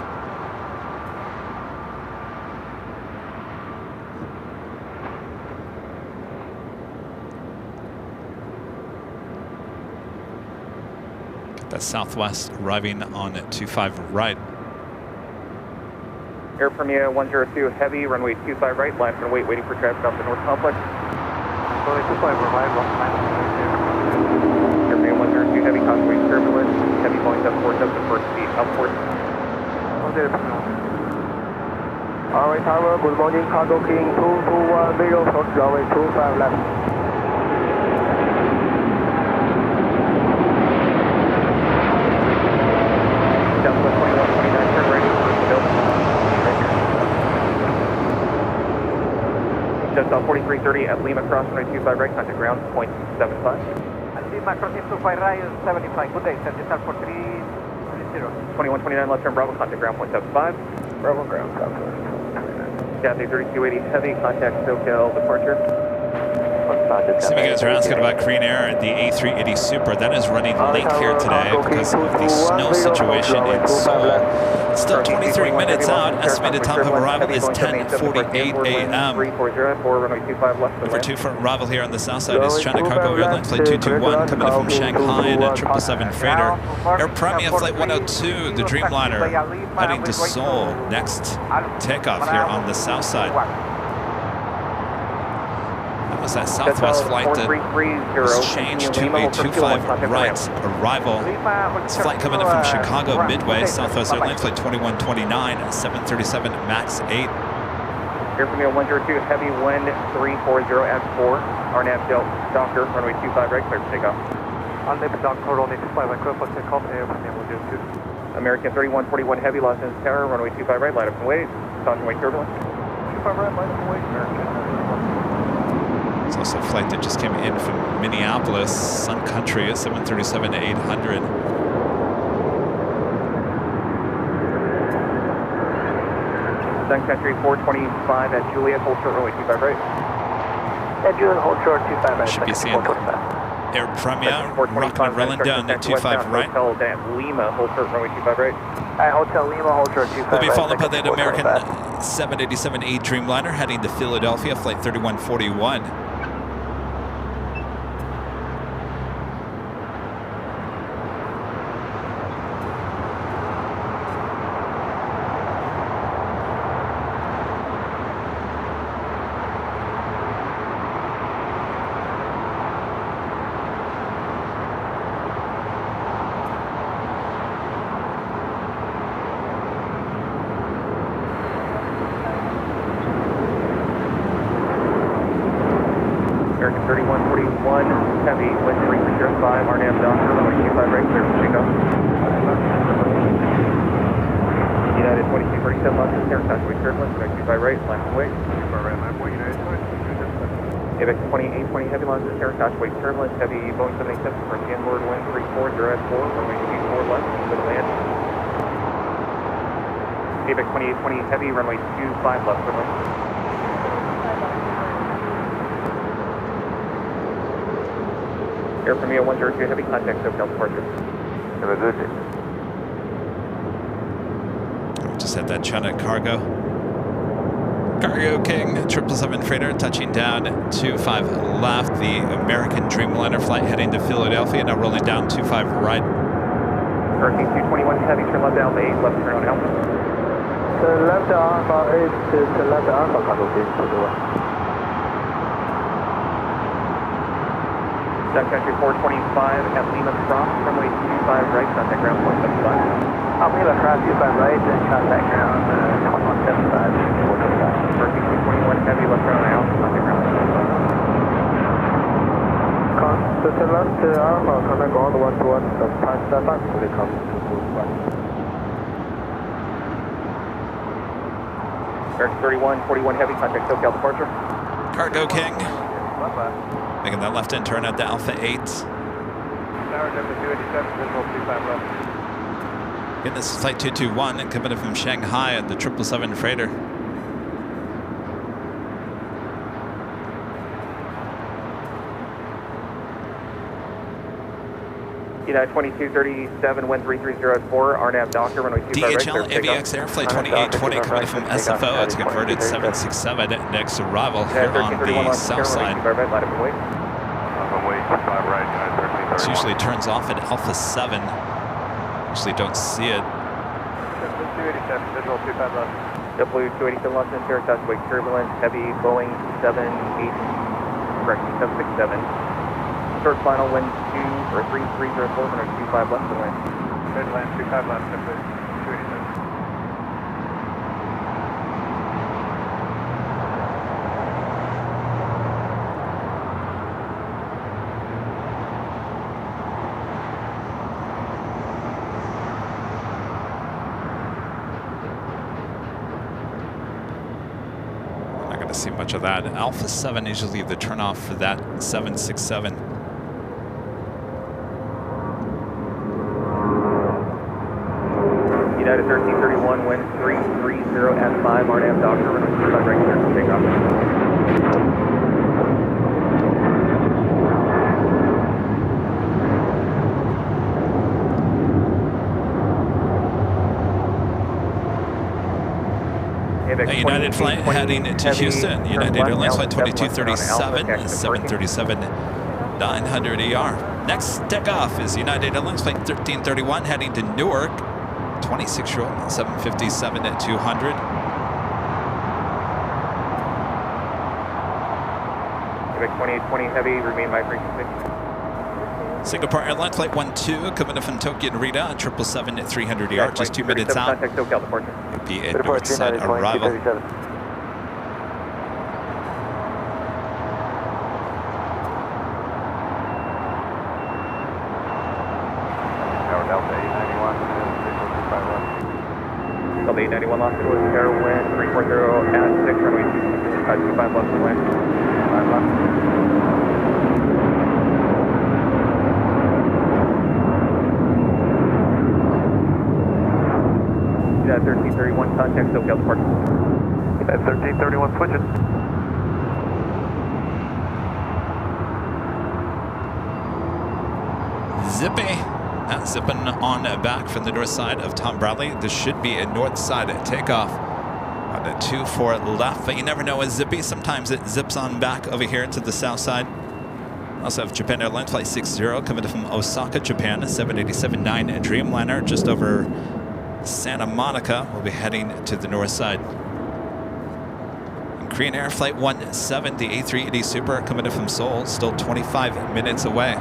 That's Southwest arriving on 25 right. Air Premia 102 heavy, runway 25 right, line up and wait, waiting for traffic off the north complex. Runway 25 right, Air Premia 102 heavy, convoy turbulence, heavy Boeing 747 first speed, upward. Alright, Tower, good morning, Cargo King 2210, approach runway 25 left. Southwest 2129, turn right, first building. Just on 4330 at Lima Cross, runway 25 right, contact ground, 0.75. At Lima Crossing 25 right, 75, good day, set this up for 330. 2129 left turn Bravo, contact ground, 0.75. Bravo ground, Southwest. Cathay 3280 heavy, contact SoCal departure. Some of you guys are asking about Korean Air, the A380 Super. That is running late here today because of the snow situation in Seoul. It's still 23 minutes out. Estimated time of arrival is 10:48 a.m. Number 2 for arrival here on the south side is China Cargo Airline Flight 221 coming in from Shanghai in a 777 freighter. Air Premia Flight 102, the Dreamliner, heading to Seoul. Next takeoff here on the south side. That was that Southwest flight that was changed to a 25 right arrival. This flight coming in from Chicago Midway, Southwest Airlines Flight 2129, 737 MAX 8. Air Premia 102, heavy wind 340 at 4. RNAV Doctor, runway 25 right, clear for takeoff. RNAV Doctor, runway 25 right, clear for takeoff. Air Premia 102. American 3141 heavy, Los Angeles Tower, runway 25 right, light up and wait. Caution wait turbulence. 25 right, light up and wait, American. There's also a flight that just came in from Minneapolis, Sun Country, 737-800. Sun Country 425 at Juliet, hold short, runway 25 right. At Juliet, hold short, 25 right. Should be seeing Air Premia, rocking and rolling down to 25 right. Hotel Lima, hold short, runway 25 right. Hotel Lima, hold short, 25 right. We'll be followed by that American 787-8 Dreamliner heading to Philadelphia, flight 3141. American 3141 heavy, wind 305, RNAV Doctor, runway 25 right, clear for takeoff. United 2237 Los Angeles, Tower, wait turbulence, runway 25 right, left and wait. 25 right, left and wait, United 2237. AVEX 2820 heavy, Los Angeles, Tower, wait turbulence, heavy Boeing 787 for inboard wind 340 at 4, runway 24 left, clear to land. AVEX 2820 heavy, runway 25 left, clear. Air Premia 102 heavy, contact SoCal departure. Just had that China Cargo King 777 freighter touching down 25 left. The American Dreamliner flight heading to Philadelphia, now rolling down 25 right. Hurricane 221 heavy, turn left Alpha 8, left turn on Alpha. Turn left Alpha 8 to left Alpha, cargo to the west. Sun Country 425 at Lima Cross, runway 25 right, contact ground 175. Lima Cross 25 right, then contact ground 2175. Hurricane 221 heavy, left turn on Alpha, contact ground 175. So to left to Alpha, contact ground 121, pass that back, so they come to west. American 3141 heavy, contact SoCal departure. Cargo King. Making that left-hand turn at the Alpha 8. Again, this is Flight 221 coming in from Shanghai at the 777 freighter. United 2237, wind 330 at 4, RNAV Doctor, runway 25 right. DHL AVX Air Flight 2820 coming from SFO. It's converted 767 next arrival here on the south side. It usually turns off at Alpha 7. Usually don't see it. W287 Los Angeles, Tower, wake turbulence, heavy Boeing 767. Short final wind 2 or 3304, 25 left to wind. Midland 25 left, 287. See much of that. Alpha 7 usually the turnoff for that 767. United 1331, wind 330 at 5, RNAV Doctor, runway 25 right, clear for takeoff. United flight heading to Houston. United Airlines flight 2237, 737, 900 ER. Next takeoff is United Airlines flight 1331 heading to Newark. 26-year-old, 757 at 200. Quebec 2820 heavy, remain my frequency. Singapore Airlines flight 12 coming in from Tokyo Narita, 777 at 300 ER, just 2 minutes out. Contact SoCal departure. Be a north side arrival. Delta 891, Delta 891 Los Angeles, air wind 340 at 6, runway 25 left wind. 5 left. 1331, contact SoCal departure. 1331 switching. Zippy. Zipping on back from the north side of Tom Bradley. This should be a north side takeoff on a 24 left, but you never know with Zippy. Sometimes it zips on back over here to the south side. Also have Japan Airlines flight 60 coming from Osaka, Japan, 787-9 Dreamliner just over Santa Monica. We'll be heading to the north side. And Korean Air flight 17, the A380 Super coming in from Seoul, still 25 minutes away.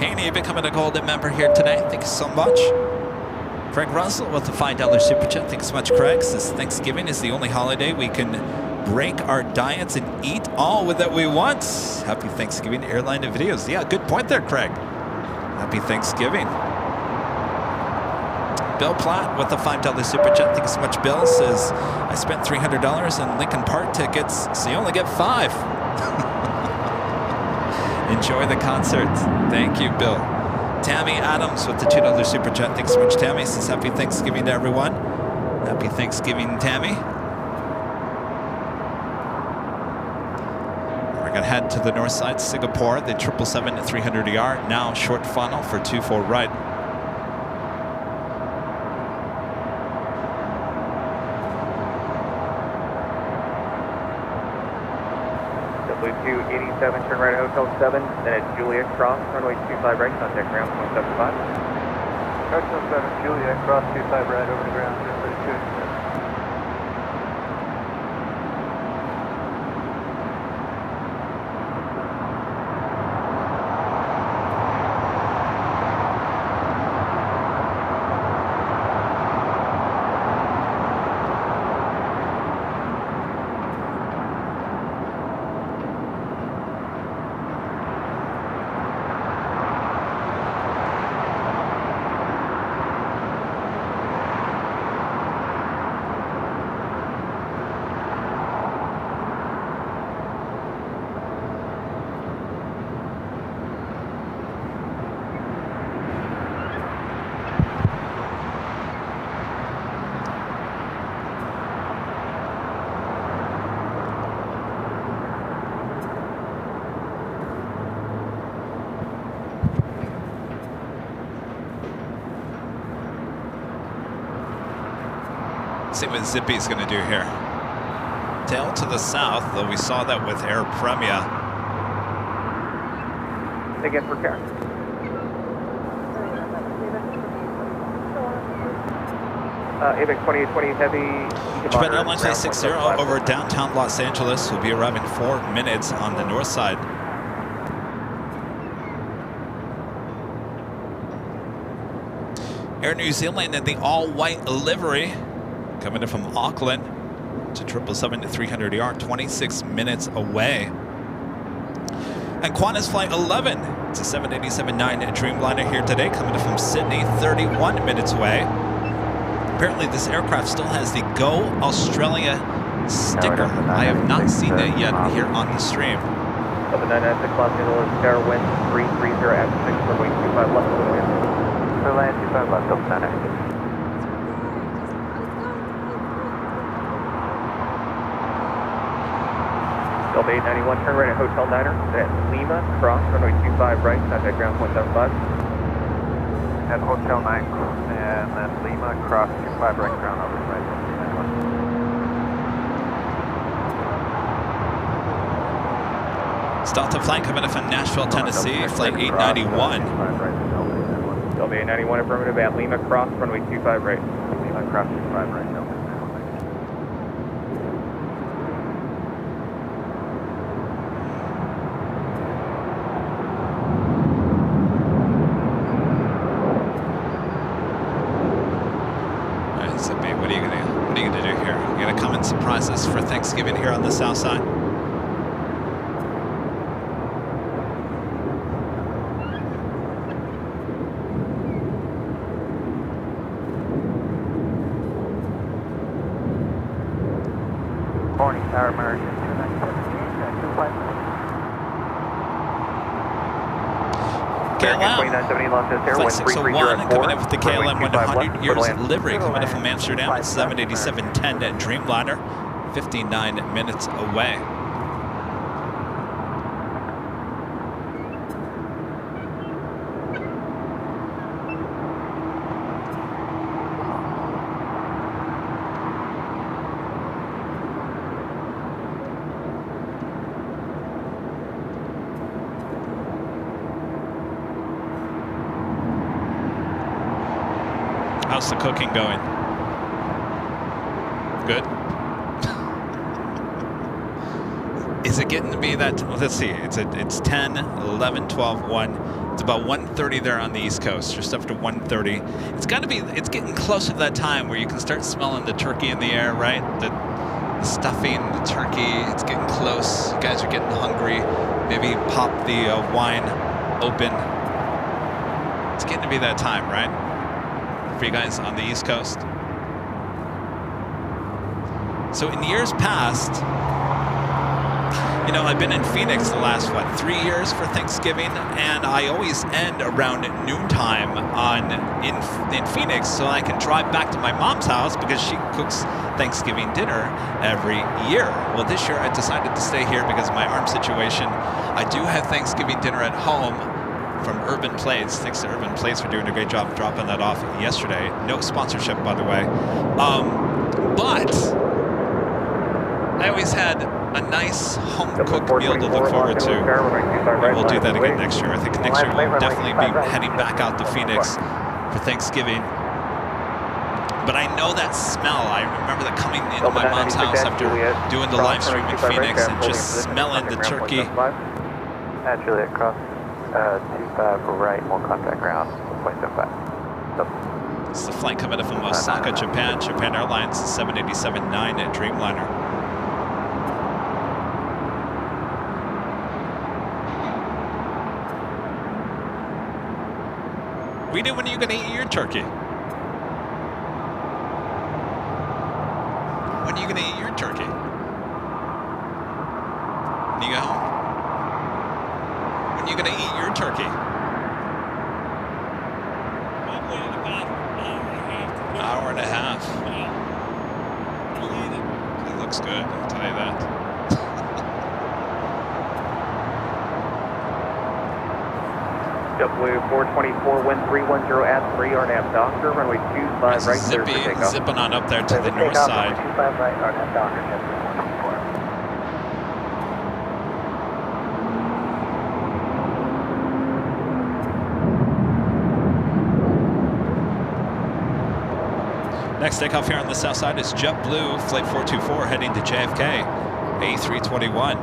Haney becoming a golden member here today. Thank you so much. Craig Russell with the $5 super chat. Thanks so much, Craig. Says Thanksgiving is the only holiday we can break our diets and eat all that we want. Happy Thanksgiving, Airline videos. Yeah, good point there, Craig. Happy Thanksgiving. Bill Platt with the $5 super chat. Thank you so much, Bill. Says, I spent $300 on Lincoln Park tickets, so you only get 5. Enjoy the concert. Thank you, Bill. Tammy Adams with the $2 super chat. Thanks so much, Tammy. Says happy Thanksgiving to everyone. Happy Thanksgiving, Tammy. We're going to head to the north side, Singapore, the 777-300ER, now short funnel for 24 right. W287, turn right at Hotel 7, then at Juliet Cross, runway 25 right, contact ground 175. Hotel 7, Juliet Cross 25 right over the ground, 32. See what Zippy's going to do here. Tail to the south, though we saw that with Air Premia. Again for care. AVIC 2820 heavy. Japan Airlines flight 60 over downtown Los Angeles. Will be arriving 4 minutes on the north side. Air New Zealand in the all-white livery. Coming in from Auckland to 777-300ER, 26 minutes away. And Qantas Flight 11, it's a 787-9 Dreamliner here today, coming in from Sydney, 31 minutes away. Apparently this aircraft still has the Go Australia sticker. I have not seen that yet here on the stream. 79 at 6 Los Angeles, air wind 330 at 6, runway 25 left of the wind. for land 25 left, Delta 9 active. Delta 891, turn right at Hotel Niner, at Lima, cross, runway 25 right, contact ground 175. At Hotel 9, and then Lima, cross 25 right, ground over right, Delta 891. Delta flight coming in from Nashville, Tennessee, flight 891. Delta 891, affirmative, at Lima, cross, runway 25 right. Lima, cross 25 right, Delta 891. What are you gonna do here? You're gonna come and surprise us for Thanksgiving here on the south side? Morning, Tower American 2978, KLM, 2970 Los Angeles, flight 601 coming in with the KLM 100 years livery coming in from Amsterdam at 787-10 at Dreamliner, 59 minutes away. How's the cooking going? Good? Is it getting to be that, let's see, it's 10, 11, 12, 1. It's about 1:30 there on the East Coast, just after 1:30. It's getting closer to that time where you can start smelling the turkey in the air, right? The stuffing, the turkey, it's getting close. You guys are getting hungry. Maybe pop the wine open. It's getting to be that time, right? For you guys on the East Coast. So in years past, you know, I've been in Phoenix the last, 3 years for Thanksgiving, and I always end around noontime in Phoenix so I can drive back to my mom's house because she cooks Thanksgiving dinner every year. Well, this year I decided to stay here because of my arm situation. I do have Thanksgiving dinner at home from Urban Plates. Thanks to Urban Plates for doing a great job dropping that off yesterday. No sponsorship, by the way. But I always had a nice home-cooked meal to look forward to. We'll do that again next year. I think next year we'll definitely be heading back out to Phoenix for Thanksgiving. But I know that smell. I remember that coming into my mom's house after doing the live stream in Phoenix and just smelling the turkey. Juliet, cross 25 right, more contact ground 1.75. It's the flight coming in from Osaka, Japan. Japan Airlines 787-9 at Dreamliner. Rita, when are you going to eat your turkey? When are you going to eat your turkey? When you go home? When are you going to eat your turkey? Probably in about an hour and a half. Hour and a half. I'll eat it. It looks good, I'll tell you that. JetBlue 424, wind 310 at 3, RNAV Doctor, runway 25 right, clear for takeoff. Zipping on up there to the north side. 25 right, RNAV Doctor, JetBlue 424. Next takeoff here on the south side is JetBlue, flight 424, heading to JFK, A321.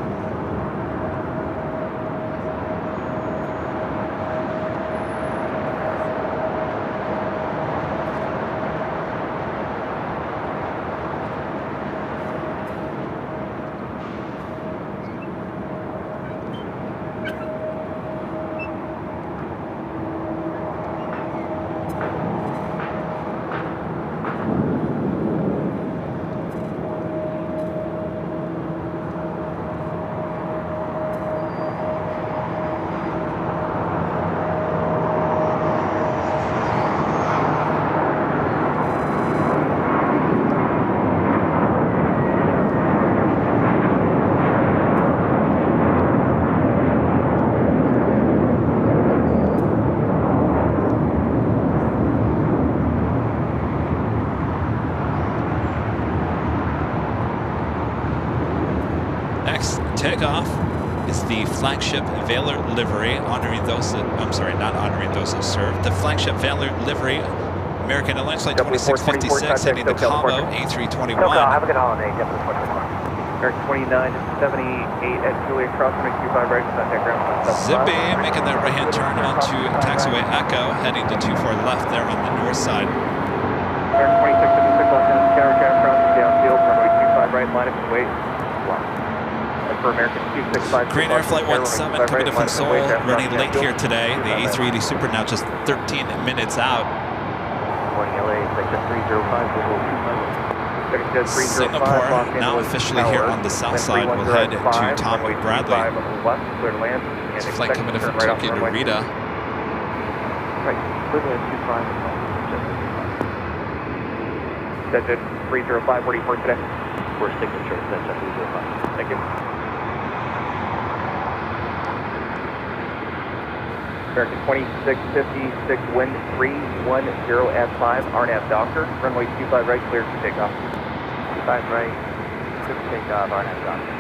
takeoff is the flagship Valor livery, honoring those that, I'm sorry, not honoring those that served. The flagship Valor livery, American Airlines Flight 2656, heading to Cabo, A321. Have a good holiday. American 2978 at Juliet Cross, 25 right, contact ground. Zippy making that right-hand turn onto taxiway Echo, heading to 24 left there on the north side. American 2656 left hand scour cab crossing downfield, runway 25 right, line up and wait. For American 265. Green Air Flight 17 coming in from Seoul, running late here today. The A380 Super now just 13 minutes out. Morning LA, section 305, Singapore now officially here on the south side. We'll head to Tom Bradley. There's a flight coming in from Tokyo to Rita. Right, clear land 25. That's it, 305, where do you port today? For signature, that's at 305. Thank you. American 2656, wind 310 at 5, RNAV Doctor, runway 25 right, clear to takeoff. 25 right, clear to takeoff, RNAV Doctor.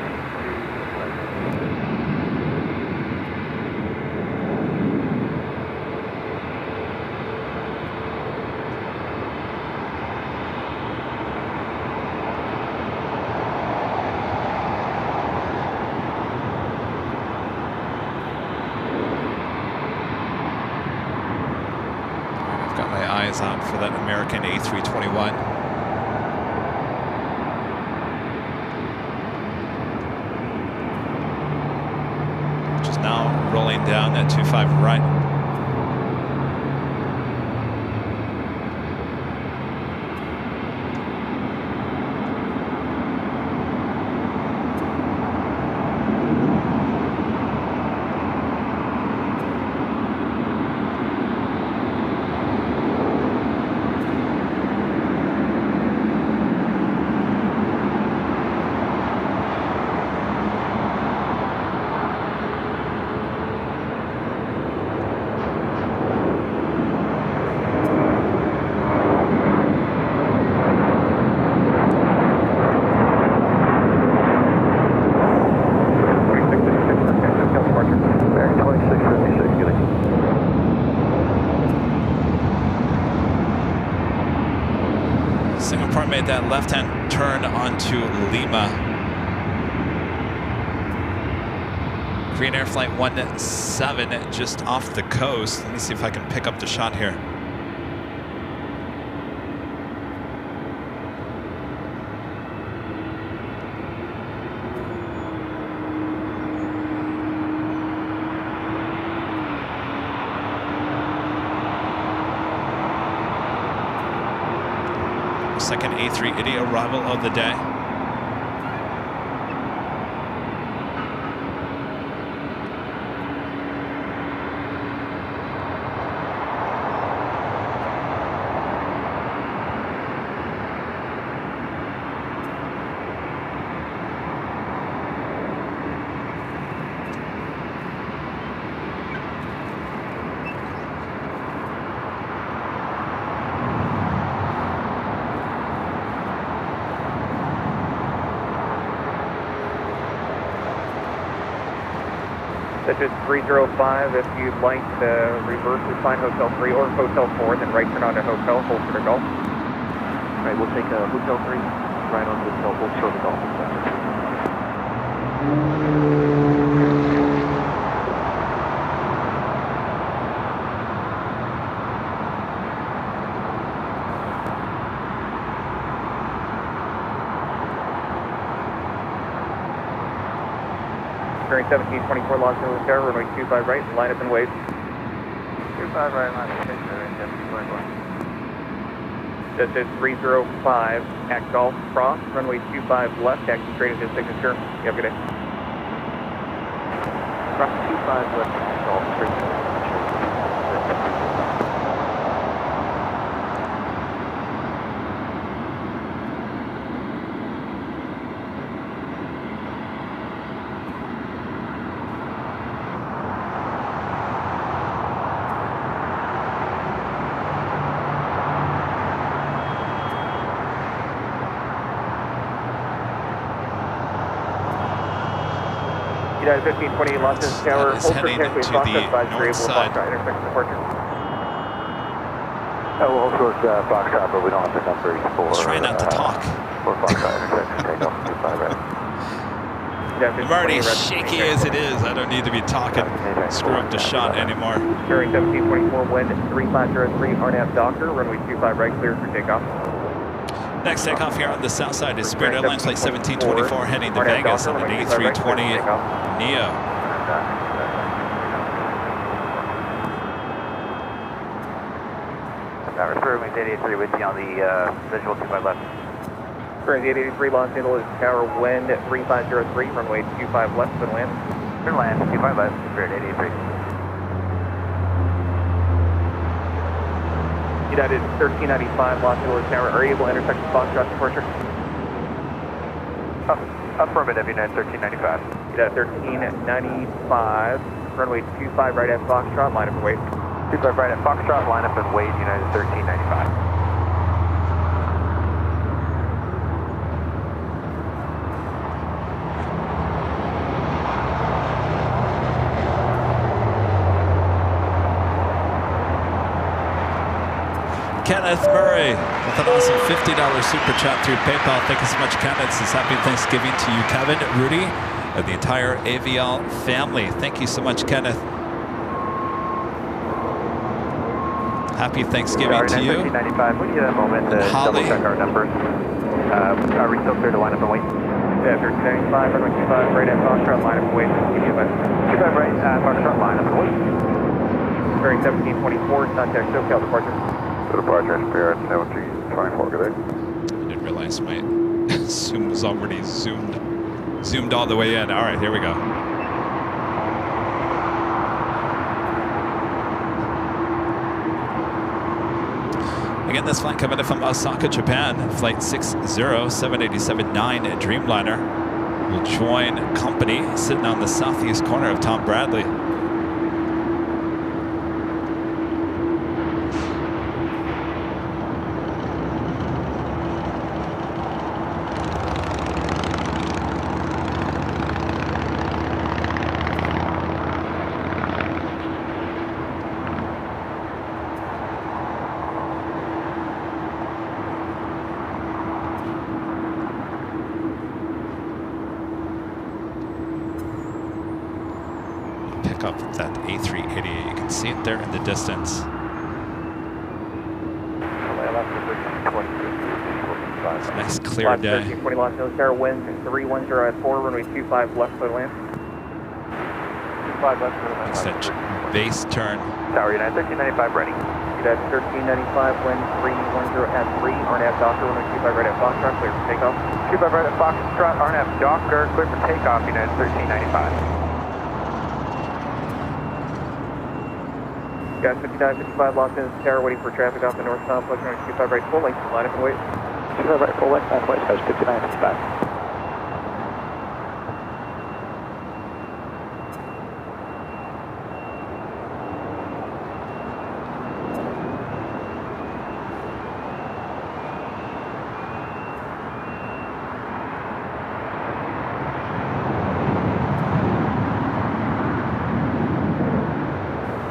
Out for that American A321. Which is now rolling down at 25 right. Made that left-hand turn onto Lima. Green Air Flight 17 just off the coast. Let me see if I can pick up the shot here. Second A380 arrival of the day. Such as 305, if you'd like to reverse to find Hotel 3 or Hotel 4, then right turn onto Hotel, hold for the Golf. All right, we'll take Hotel 3, right on Hotel, hold for the Golf. Bearing 1724 Los Angeles Tower, runway 25 right, line up and wait. 25 right, line up and wait, 1724. That's at 305 at Golf Cross, runway 25 left, taxi straight into signature. You have a good day. Cross 25 left, Golf straight into signature. United 1528 Los Angeles Tower, That is hold for heading taxiway to Foxtrot the advisory north able side. Foxtrot intersection departure. We'll hold towards Foxtrot, but we don't have the numbers for... Try not to talk. For Foxtrot intersection, takeoff 25 right. I'm already shaky as it is. I don't need to be talking. Screw up the shot anymore. Bearing 1724, wind 3503, RNAV Docker, runway 25 right, cleared for takeoff. Next takeoff here on the south side is Spirit Airlines flight 1724 heading to Vegas on an A320 Neo. Refer wings 883 with you on the visual to my left. Current 883 Los Angeles Tower, wind 3503, runway 25 left, clear to land. Clear to land, 25 left, Spirit 883. United 1395 Los Angeles Tower, are you able to intersect Foxtrot departure? Affirmative, United 1395. United 1395, runway 25 right at Foxtrot, line up and wait. 25 right at Foxtrot, line up and wait, United 1395. Kenneth Murray with an awesome $50 super chat through PayPal. Thank you so much, Kenneth. It's happy Thanksgiving to you, Kevin, Rudy, and the entire AVL family. Thank you so much, Kenneth. Happy Thanksgiving to you. 1395, we need a moment to Holly. double check our numbers. Are we still clear to line up and wait? Yeah, 1395, runway 25 right at Foxtrot, line up and wait. Give you a minute. 25 right at Foxtrot, line up and wait. Bearing 1724, contact SoCal departure. Departure, Spirit 1724, good day. I didn't realize my Zoom was already zoomed all the way in. All right, here we go. Again, this flight coming in from Osaka, Japan, flight 60787-9 Dreamliner will join company sitting on the southeast corner of Tom Bradley. Up that A380. You can see it there in the distance. It's a nice clear day. 1320 Los Angeles Tower, wind 310 at 4, runway 25 left, clear to land. 25 left, clear to land. It's that base turn. Tower United 1395 ready. United 1395, wind 310 at 3, RNAV Docker, runway 25 right at Foxtrot, clear for takeoff. 25 right at Foxtrot, RNAV Docker, clear for takeoff, United 1395. Guys, 5955 Los Angeles Tower, waiting for traffic off the north complex, runway 25 right, full length, line up and wait. 25 right, full length, line up and wait, guys, 5955.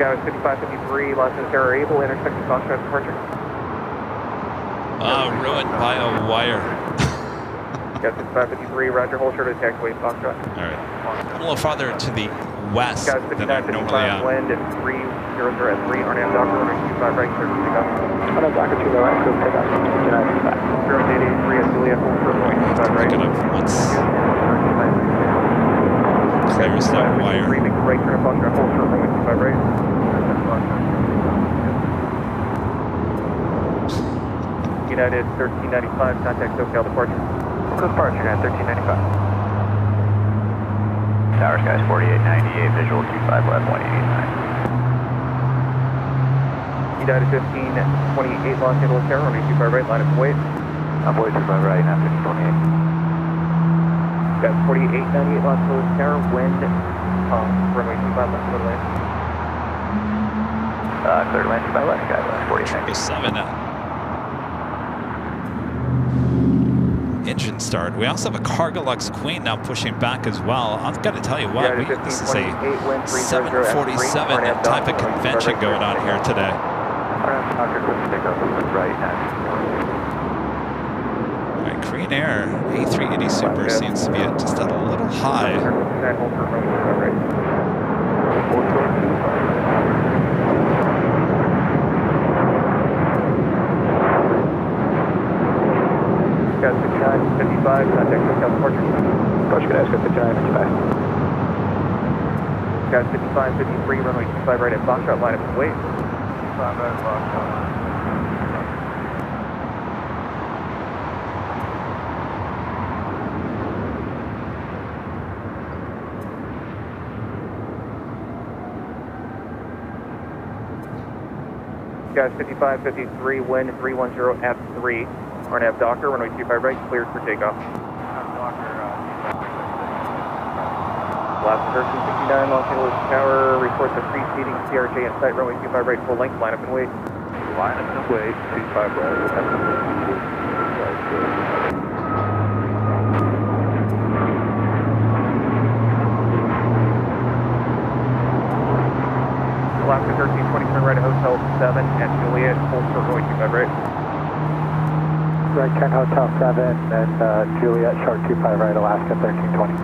Guys, 5553 Los Angeles Tower, able to intersect the Foxtrot departure. Ruined by a wire. Guys, 5553, Roger, hold short of taxiway Foxtrot. All right. I'm a little farther to the west Guys, than I normally 5955 am. wind at 300 at 3, RNAV Docker, runway 25 right, clear for takeoff. RNAV Docker 2 right, clear for takeoff, 5955. Current 883 at Juliet, hold short runway 25 right. Pick it up once. Clears that wire. 3, make the right turn at Foxtrot, hold short runway 25 right. United 1395, contact SoCal departure. Departure, United 1395. Tower Skies 4898, visual 25 left, 189. United 1528 Los Angeles Tower, runway 25 right, line up and wait. I'm waiting 25 right, now 1528. Got 4898 Los Angeles Tower, wind, runway 25 left, clear to land. Clear to land, 25 left, guys, 4898. 7 engine start. We also have a Cargo Lux Queen now pushing back as well. I've got to tell you what, this is a 747 type of convention going on here today. All right, Korean Air A380 Super seems to be just a little high. Got 59, 55, contact SoCal departure. Approach Gdańsk, 59, 55. Got 55, 53, runway 25 right at Foxtrot, line up and wait. 5 right at Foxtrot, line up. Got 55, 53, wind 310 at 3. RNAV Docker, runway 25 right, cleared for takeoff. Last 1369, Los Angeles Tower, report the preceding CRJ in sight, runway 25 right, full length, line up and wait. Line up and wait, 25 right. Alaska 1320, turn right at Hotel 7 at Juliet, full short runway 25 right. Right 10 Hotel 7 and Juliet, short 25 right, Alaska 1320.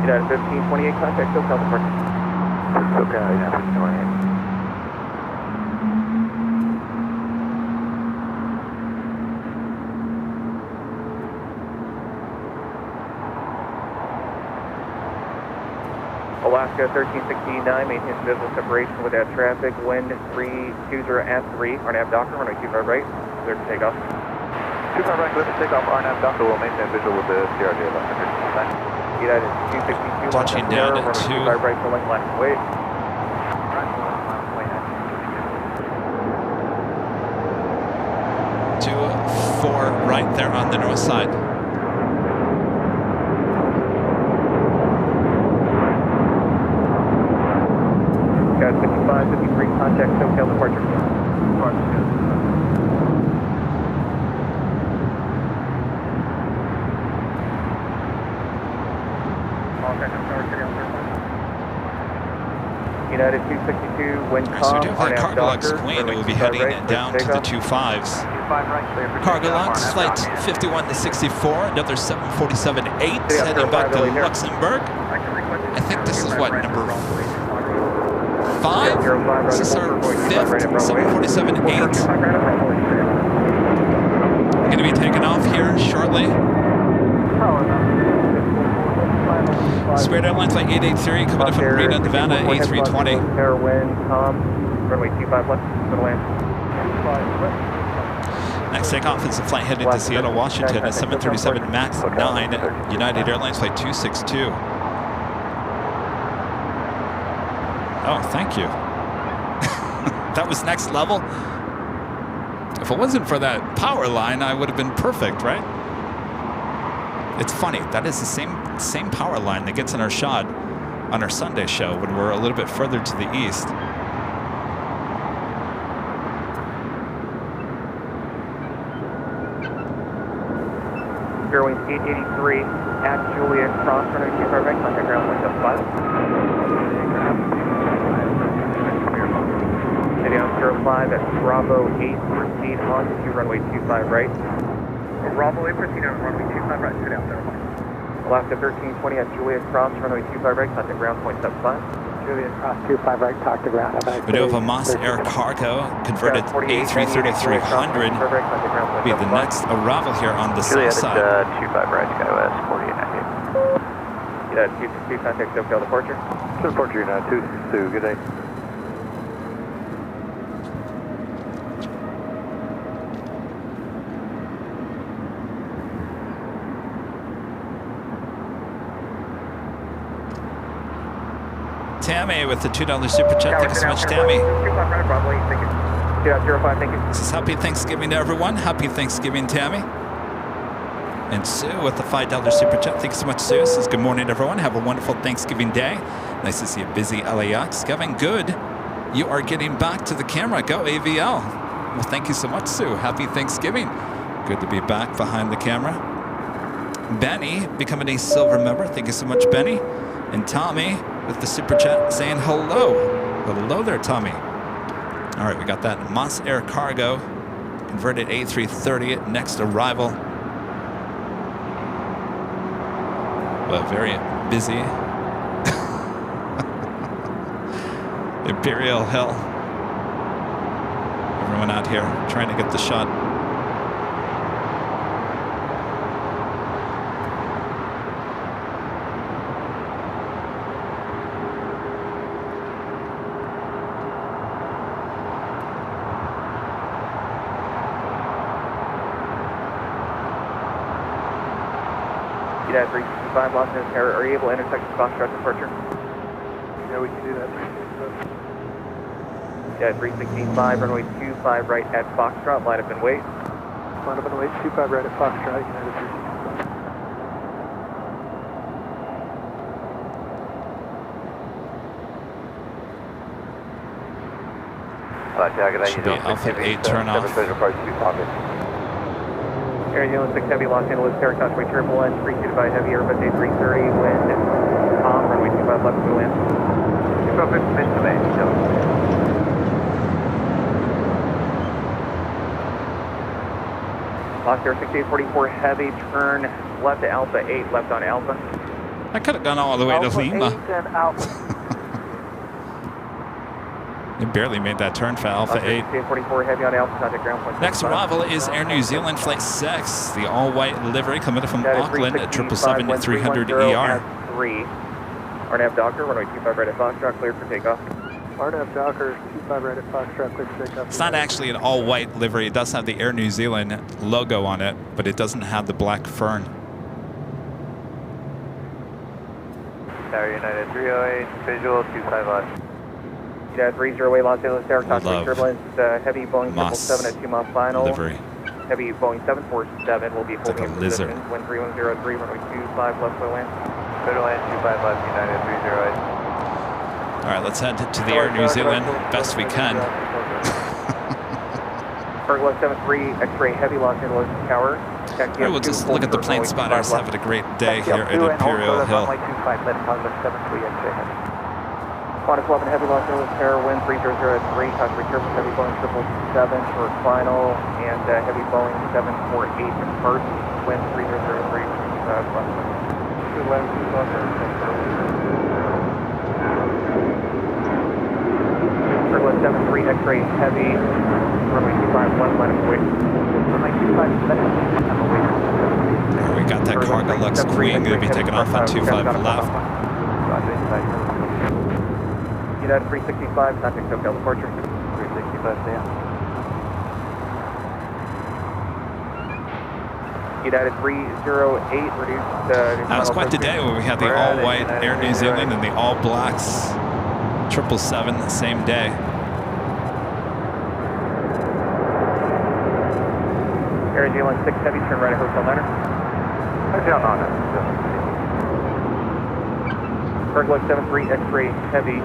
United 1528, contact SoCal departure. SoCal, United 1528. Alaska 1369, maintain visual separation without traffic, wind 320 at 3, RNAV Docker, runway 25 right, clear for takeoff. 25 right, clear for takeoff, RNAV Docker will maintain visual with the CRJ left. United 262, Touching down at 2. 25 right, full length, line up and wait. 2-4 right there on the north side. Got 55, 53, contact SoCal departure. United 262, wind calm, So we do have that Cargo Lux Queen who will be heading down to the 25s. Cargo Lux, flight 51 to 64, another 747-8 heading back to Luxembourg. I think this is what, number 5? This is our 5th 747-8. Going to be taking off here shortly. Spirit Airlines flight 883 coming up from Reno, Nevada, A320. Air wind, calm, runway 25 left, to land. Next takeoff is the flight headed to Seattle, Washington at 737 MAX 9, United Airlines flight 262. Oh, thank you. That was next level. If it wasn't for that power line, I would have been perfect, right? It's funny, that is the same power line that gets in our shot on our Sunday show when we're a little bit further to the east. Airwings 883 at Juliet, cross runway 25 right, contact ground 175. Heading on 05 at Bravo 8, proceed on to runway 25 right. Bravo 8, proceed on runway 25 right, sit out there. Alaska 1320 at Juliet, cross runway 25 right, contact ground 0.75. Juliet, cross 25 right, talk to ground. We do have a Moss Air Cargo converted A330-300. Will be the next arrival here on the south side. 25 right, SkyWest 4898. United 262, contact SoCal departure. Departure United 262, good day. Tammy with the $2 super chat. Thank you so much, Tammy. This is happy Thanksgiving to everyone. Happy Thanksgiving, Tammy. And Sue with the $5 super chat. Thank you so much, Sue. Says good morning, everyone. Have a wonderful Thanksgiving day. Nice to see a busy LAX. Kevin, good. You are getting back to the camera. Go AVL. Well, thank you so much, Sue. Happy Thanksgiving. Good to be back behind the camera. Benny becoming a silver member. Thank you so much, Benny. And Tommy with the super chat saying hello. Hello there, Tommy. All right, we got that Moss Air Cargo converted A330 next arrival. Well, very busy. Imperial Hill. Everyone out here trying to get the shot. United 365 Los Angeles Tower, are you able to intersect the Foxtrot departure? Yeah, we can do that. United 365, runway 25 right at Foxtrot, line up and wait. Line up and wait, 25 right at Foxtrot, United 365. Should be Alpha 8 turn off. Air New Zealand 6 Heavy, Los Angeles Tower, Conway turbulence, preceded by heavy Airbus A330, wind, calm, runway 25 left to land. 25 left to land, Los Air 6844 Heavy, turn left to Alpha 8, left on Alpha. I could have gone all the way to Lima. It barely made that turn for Alpha 8. 6844 Heavy on Alpha, contact ground point. Next arrival is Air New Zealand Flight 6, the all-white livery coming from Auckland at 777-300ER. 3. RNAV Docker, runway 25 right at Foxtrot, cleared for takeoff. RNAV Docker, 25 right at Foxtrot, clear for takeoff. It's not actually an all-white livery. It does have the Air New Zealand logo on it, but it doesn't have the black fern. Tower United 308, visual 25 left. United 308 Los Angeles Tower, contact turbulence, heavy Boeing 777 at 2 mile final. Livery. Heavy Boeing 747 will be holding in position. Wind 3103, runway 25 left to land. Clear to land 25 left, United 308. All right, let's head to the Air New Zealand best we can. Cargo 73, X-ray Heavy, Los Angeles Tower. All right, we'll just look at the plane spotters. Having a great day here at Imperial Hill. Qantas 11 Heavy, Los Angeles Tower, wind 3003, contact turbulence, heavy Boeing 777, short final, and heavy Boeing 748 depart, wind 3003, left. Cargo 73, X-ray Heavy, runway 25, line of wait. Runway 25, I'm away. We got that Cargo Lux Queen going to be taking off on 25 left. United 365, contact SoCal departure. 365 down. United 308, reduced. That was quite the day where we had the all-white Air New Zealand and the all-blacks 777 the same day. Air New Zealand 6 Heavy, turn right at Hotel Niner. Hotel Niner. Cargo 73, X-ray Heavy.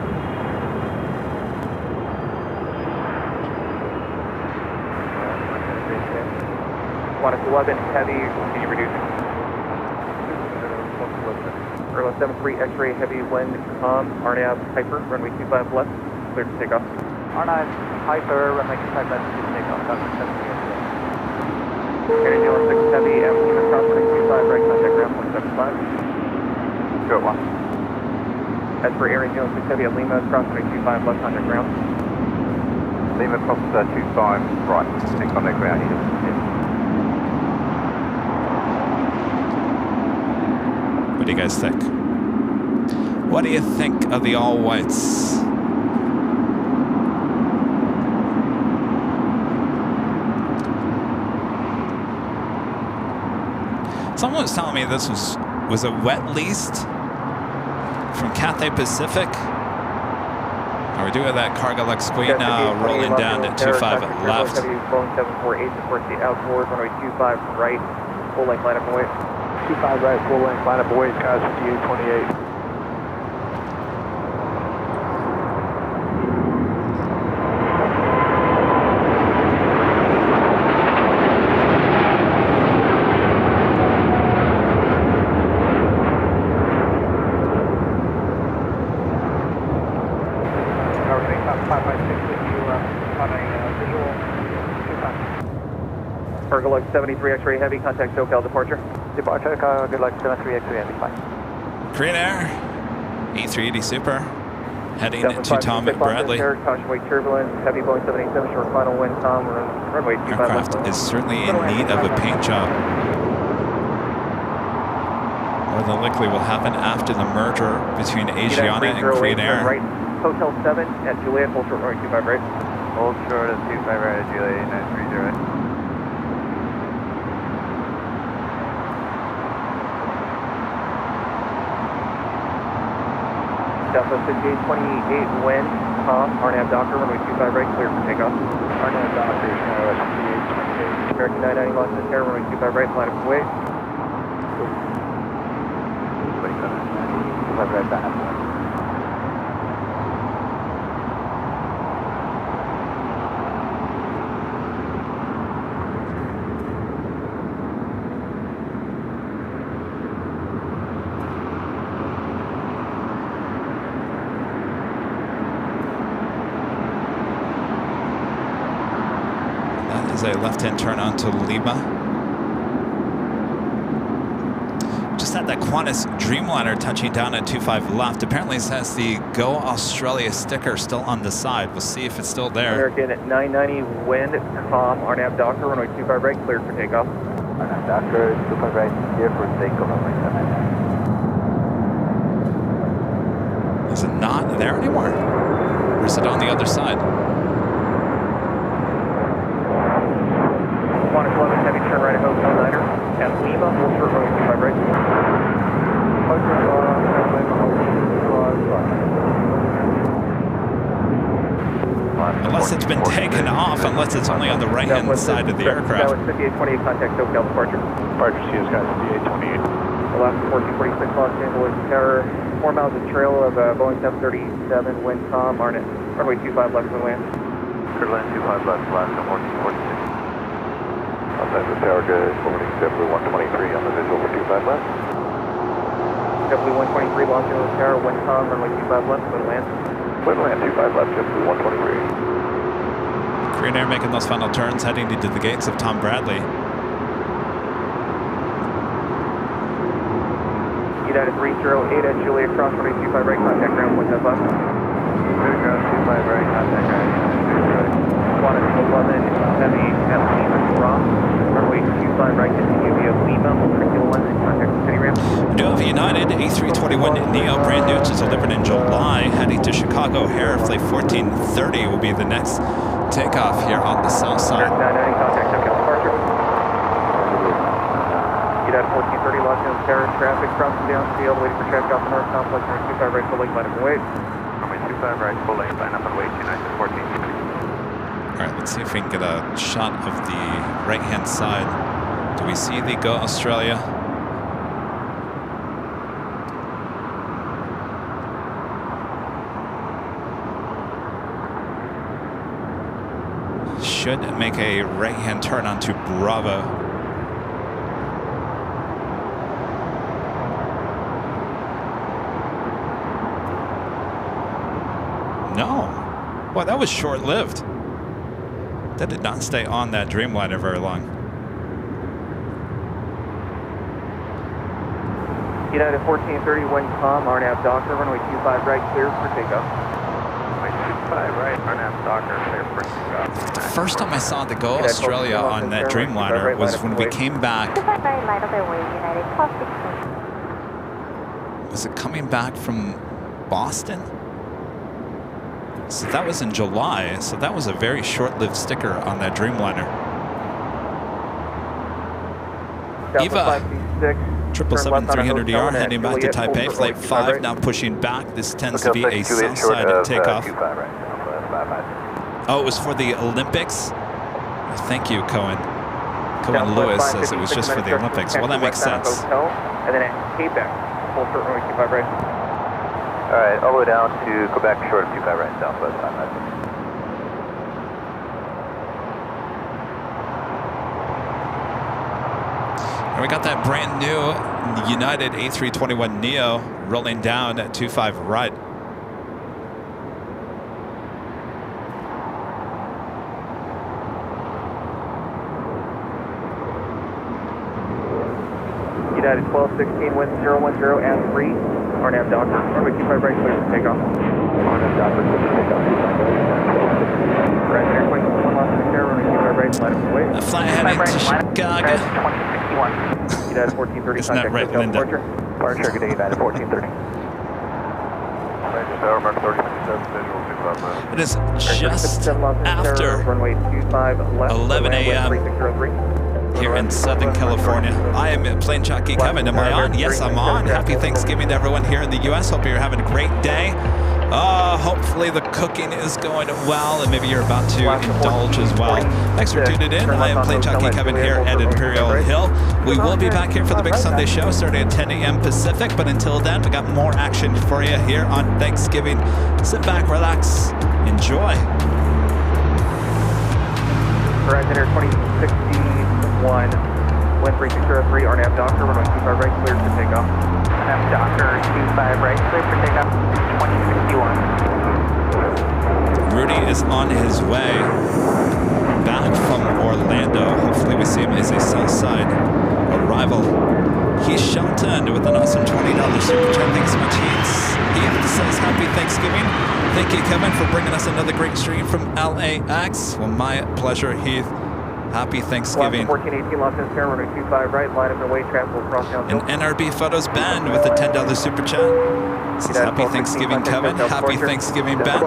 Qantas 11 Heavy, can you reduce? Cargo 73, X-ray Heavy, wind, calm, RNAV Hyper, runway 25 left, clear to take off. RNAV Hyper, runway 25 left, clear to take off, Dr. 78. Air New Zealand 6 Heavy, Lima cross runway 25 right, contact ground point 75. Good one. As for Air New Zealand 6 Heavy at Lima, cross runway 25 left, contact ground. Lima cross 25 right, take contact ground here. What do you guys think? What do you think of the all-whites? Someone was telling me this was a wet leased from Cathay Pacific. Are we doing that Cargo Lux Queen now rolling down to 25 left? Boeing 748 supports the outboard, runway 25 right, full length line up and wait. 25 right, full length line up away, Cos 5828. luck 73 X-ray Heavy, contact SoCal departure. Departure, good luck 73 X-ray Heavy, fine. Korean Air, A380 Super, heading Delta to Tom Bradley. Caution wake turbulence, heavy Boeing 787, short final wind, Tom, runway 25 Aircraft is certainly in need of a paint job. More than likely will happen after the merger between Asiana and Korean Air. Right, Hotel 7 at Juliet, hold short runway 25 right. Hold short at 25 right at Juliet 930. Delta 5828 wind, Tom, RNAV Docker, runway 25 right, clear for takeoff. RNAV Docker, American 990 Los Angeles Air, runway 25 right, line of way. 25 right, back. A left-hand turn onto Lima. Just had that Qantas Dreamliner touching down at 25 left. Apparently it has the Go Australia sticker still on the side. We'll see if it's still there. American 990 wind, calm, RNAV Docker, runway 25 right, cleared for takeoff. RNAV Docker, 25 right, clear for takeoff, runway 79. Is it not there anymore? Or is it on the other side? Qantas 11, heavy turn right at Hotel Niner. At Lima, hold short runway 25 right. Unless it's been taken off, unless it's only on the right-hand side of the aircraft. That was 5828, contact SoCal departure. Departure, see us guys, 5828. Alaska 1446, Los Angeles Tower. 4 miles of trail of Boeing 737, wind calm, runway 25 left and land. Clear land 25 left, Alaska 1446. Outside the tower, good, forwarding W123 on the visual for 25 left. W123, Los Angeles Tower, wind calm, runway 25 left, wind land. Wind land 25 left, W123. Korean Air making those final turns, heading into the gates of Tom Bradley. United 308 at Juliet, cross runway 25 right, contact ground 15 left. Ground 25 right, contact ground 25 right. Qantas 11, heavy at Lima, cross runway 25 right, continue via Lima, Matricular 1, and contact the city ramp. We do have a United A321neo, brand new, to delivered in July, heading to Chicago O'Hare. Flight 1430 will be the next takeoff here on the south side. 990, contact SoCal departure. United 1430, Los Angeles Tower, traffic crossing downfield, waiting for traffic off the north complex, runway 25 right, full lake, line up and wait. Runway 25 right, full lane, line up and wait, United 14. All right, let's see if we can get a shot of the right-hand side. Do we see the Go Australia? Should make a right-hand turn onto Bravo. No. Boy, that was short-lived. That did not stay on that Dreamliner very long. United 1430, wind calm, RNAV Docker, runway 25 right, clear for takeoff. Runway 25 right, RNAV Docker, clear for takeoff. The first time I saw the Go Australia on that Dreamliner was when we came back. Was it coming back from Boston? So that was in July, so that was a very short-lived sticker on that Dreamliner. Eva, 777-300ER, heading back to Taipei, flight 5, now pushing back. This tends to be a south-sided takeoff. Oh, it was for the Olympics? Thank you, Cohen. Cohen Lewis says it was just for the Olympics. Well, that makes sense. And then at Quebec, full short runway 25 right. All right, all the way down to Quebec, short of 25 right, southwest 556. And we got that brand new United A321neo rolling down at 25 right. United 1216, wind 010 at 3. RNAV Docker, runway 25 right, clear for takeoff. RNAV Docker, clear for takeoff. Right, air 21 lost in the air, runway 25 right, line up and wait. A flight heading to Chicago. United 1430, Isn't that contact right, SoCal Linda? departure. Departure, good day, United 1430. Mark 3057, visual 25. It is just after runway 25 left, 11 a.m. 3603. here in Southern California. I am Plane Jockey Kevin. Am I on? Yes, I'm on. Happy Thanksgiving to everyone here in the U.S. Hope you're having a great day. Hopefully the cooking is going well, and maybe you're about to indulge as well. Thanks for tuning in. I am Plane Jockey Kevin here at Imperial Hill. We will be back here for the big Sunday show starting at 10 a.m. Pacific, but until then, we got more action for you here on Thanksgiving. Sit back, relax, enjoy. Horizon Air 2061, wind 3603, RNAV Docker, runway 25 right, cleared for takeoff. RNAV Docker, 25 right, cleared for takeoff, 2061. Rudy is on his way back from Orlando. Hopefully we see him as a Southside arrival. Heath Shelton with an awesome $20 super chat. Thanks so much, Heath. Heath says happy Thanksgiving. Thank you, Kevin, for bringing us another great stream from LAX. Well, my pleasure, Heath. Happy Thanksgiving. 1418, Los Angeles, runway 25 right, line up and away, traffic will cross down. And NRB Photos Ben with a $10 super chat. Says happy Thanksgiving, Kevin. Happy Thanksgiving, Ben.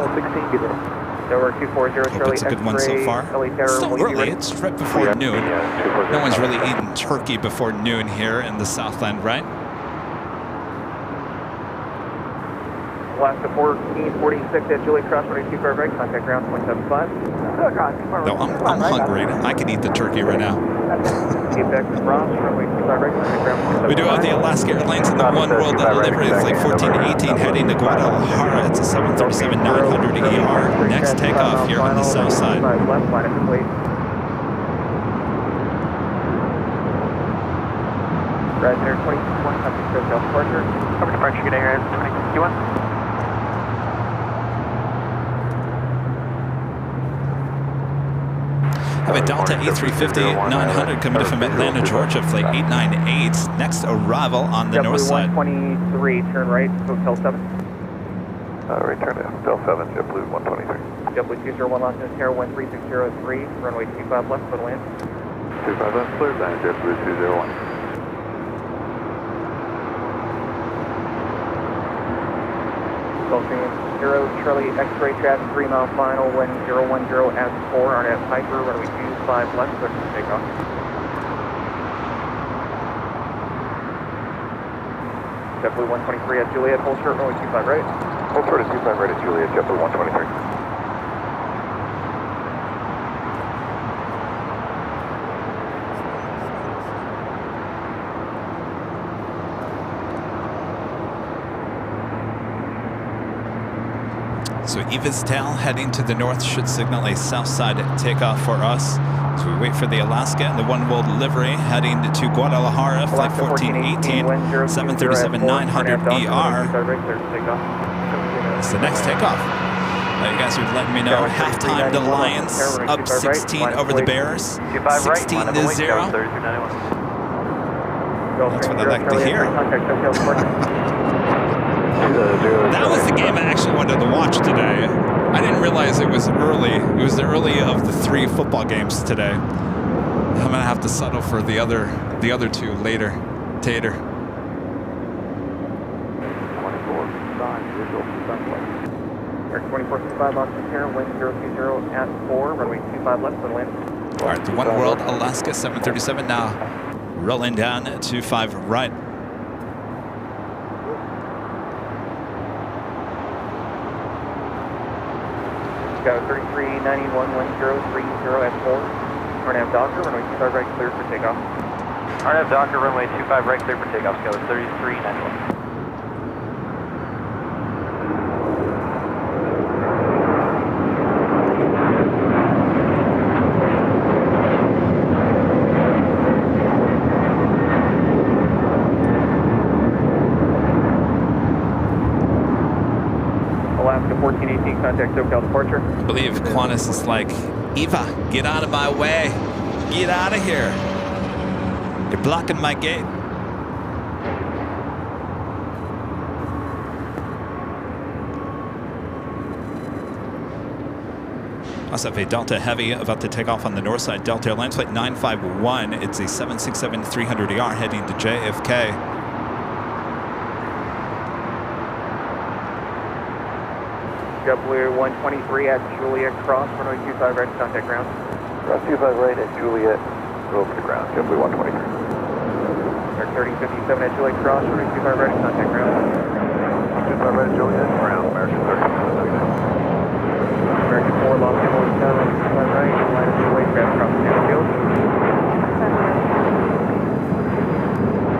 Tower 240, Hope it's a good one so far. It's still early. It's right before noon. No one's really eating turkey before noon here in the Southland, right? Alaska 1446 at Julie Cross, runway 25 right, contact ground 175. No, I'm hungry. I can eat the turkey right now. We do have the Alaska Airlines in the One World delivery. Flight 1418 heading to Guadalajara. It's a 737-900 ER. Next takeoff here on the south side. Horizon Air 2061, contact SoCal departure. Cover departure, good day, Horizon 2061. Have a Delta A350-900 coming in from Atlanta, Georgia, flight 898. Next arrival on the north side. JetBlue 123, turn right, Hotel 7. Return to Hotel 7, JetBlue 123. JetBlue 201, Los Angeles, Sierra 13603, runway 25 left, for the land. 25 left, clear, land, JetBlue 201. Gulfstream 0 Charlie X-ray traffic 3 mile final, wind 010 at 4, RNAV Piper, runway 25 left, clear for takeoff. JetBlue 123 at Juliet, hold short, runway 25 right. Hold short at 25 right at Juliet, JetBlue 123. So Evansdale heading to the north should signal a south side takeoff for us. So we wait for the Alaska and the One World livery heading to Guadalajara, flight 1418, 737-900 ER. It's the next takeoff. You guys are letting me know. Halftime, the Lions up 16 over the Bears, 16-0. That's what I like to hear. That was the game I actually wanted to watch today. I didn't realize it was early. It was the early of the 3 football games today. I'm gonna have to settle for the other 2 later. Tater. 2465 Los Angeles, wind 020 at 4, runway 25 left, for the land. All right, the One World Alaska 737 now rolling down to 5 right. Go 33911030 at 4. RNAV Docker, runway 25 right, cleared for takeoff. RNAV Docker, runway 25 right, cleared for takeoff. Go 3391. Alaska 1418, contact SoCal departure. I believe Qantas is like, Eva, get out of my way. Get out of here. You're blocking my gate. Also have a Delta Heavy about to take off on the north side. Delta Airlines flight 951. It's a 767-300ER heading to JFK. JetBlue 123 at Juliet Cross, runway 25 right, contact ground. Cross 25 right at Juliet, go over the ground, JetBlue 123. American 3057 at Juliet Cross, runway 25 right, contact ground. 25 right at Juliet, ground, American 3057. American 4, Los Angeles, runway 25 right, line of Juliet, grab across the downfield.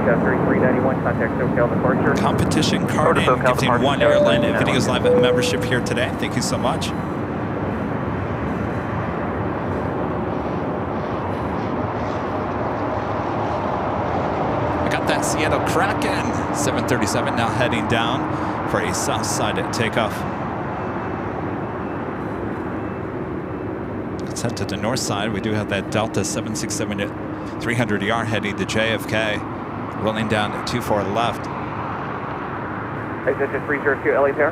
Got 3391, contact SoCal departure. Competition carding, gifting one airline and Videos Live membership here today. Thank you so much. I got that Seattle Kraken 737 now heading down for a south side takeoff. Let's head to the north side. We do have that Delta 767-300ER heading to JFK. Rolling down 24 left. Exit 302, LA Tower.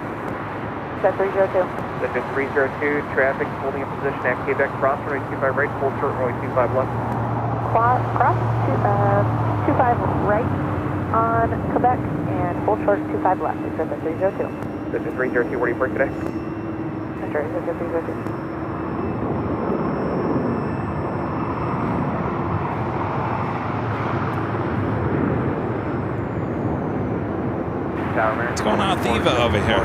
Set 302. Exit 302, traffic holding in position at Quebec Cross, runway 25 right, full short, runway 25 left. Cross 25 right on Quebec and full short 25 left. Exit 302. Exit 302, where do you park today? That's right, exit 302. What's going on with Eva over here?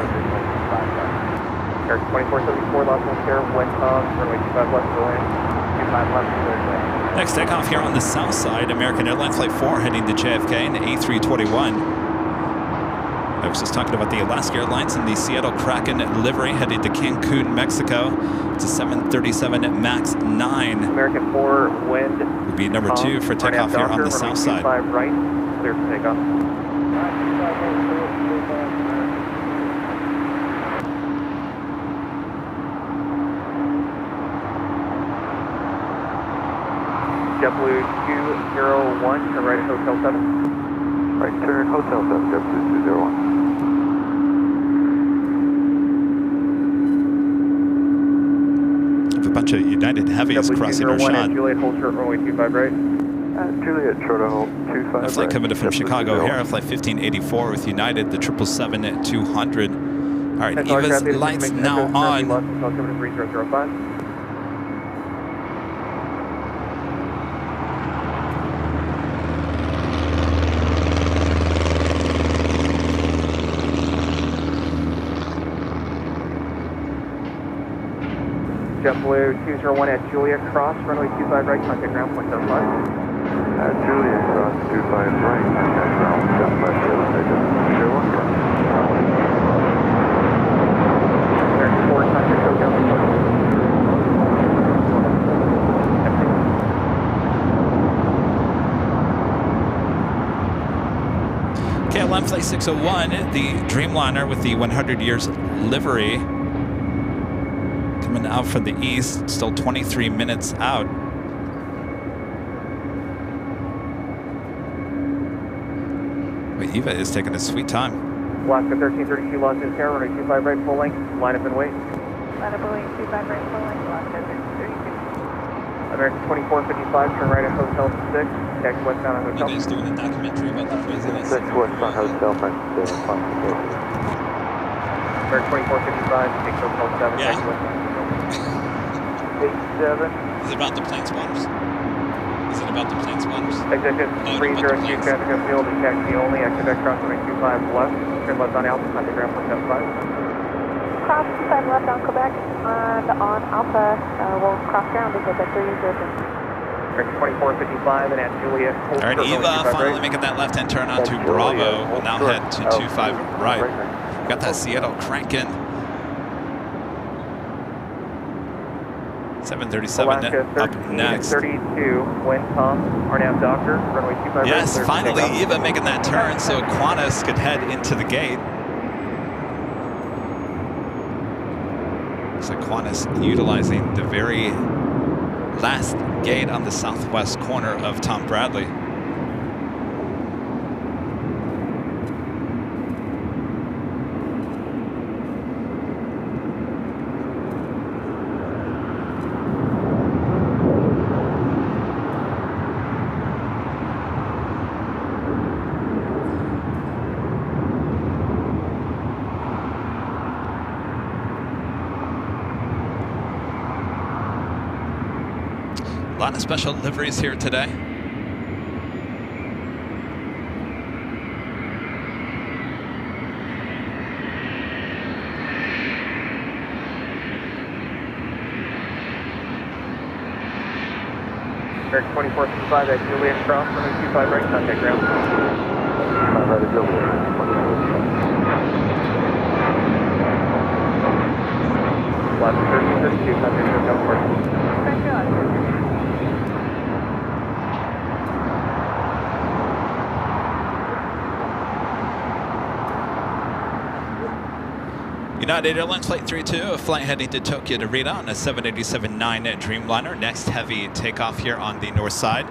Air 2474, Los Angeles, wind runway 25 left, go in. 25 left, Next takeoff here on the south side, American Airlines Flight 4 heading to JFK in the A321. I was just talking about the Alaska Airlines and the Seattle Kraken livery headed to Cancun, Mexico. It's a 737 MAX 9. American 4, wind. Would be number 2 for takeoff here on the south side. 25 right, clear for takeoff. JetBlue 201, turn right at Hotel 7. Right, turn Hotel 7, JetBlue 201. Have a bunch of United Heavies crossing our shot. Juliet, hold short, runway 25 right. Juliet, short hold 25 A flight coming in from Chicago here, flight 1584 with United, the 777-200. All right, Eva's lights now on. JetBlue 201 at Juliet Cross, runway 25 right, contact ground, point 75. At Juliet Cross, 25 right, contact ground, 75, sure one, American 4, contact SoCal. KLM Flight 601, the Dreamliner with the 100 years livery. Coming out from the east, still 23 minutes out. But Eva is taking a sweet time. Alaska 1332, Los Angeles, runway 25 right, full length, line up and wait. Line up and wait, 25 right, full length, Alaska 1332. American 2455, turn right at Hotel 6, taxi westbound on Hotel. You guys doing a documentary about the craziness? 6 westbound Hotel, American 2455, take Hotel 7, Yeah. taxi westbound. 87. Is it about the plane spotters? Is it about the plane spotters? Exit 302, traffic upfield, and taxi only, at Quebec Cross, runway 25 left, turn left on Alpha, contact ground, point 75. Cross 25 left on Quebec and on Alpha, we'll cross ground because at 302. American 2455 and at Juliet. All right, Eva finally making that left-hand turn onto Bravo. We'll now head to 25 right. Got that Seattle Kraken. 737 Alaska up next. 32, wind calm, RNAV Doctor, runway 25 Yes, right, finally takeoff. Eva making that turn so Qantas could head into the gate. So Qantas utilizing the very last gate on the southwest corner of Tom Bradley. lot of special liveries here today. American 2455 at Juliet Cross, runway 25 right, contact ground. 25 right at Juliet. Last 32, contact hotel port. United Airlines Flight 32, a flight heading to Tokyo to Rita on a 787-9 Dreamliner. Next heavy takeoff here on the north side.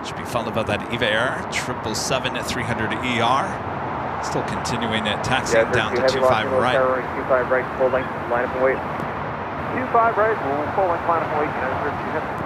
Should be followed by that EVA Air 777-300ER. Still continuing it, taxiing down to 25 right. 25 right, full length, line up and wait. 25 right, full length line up and wait. United 32 heavy.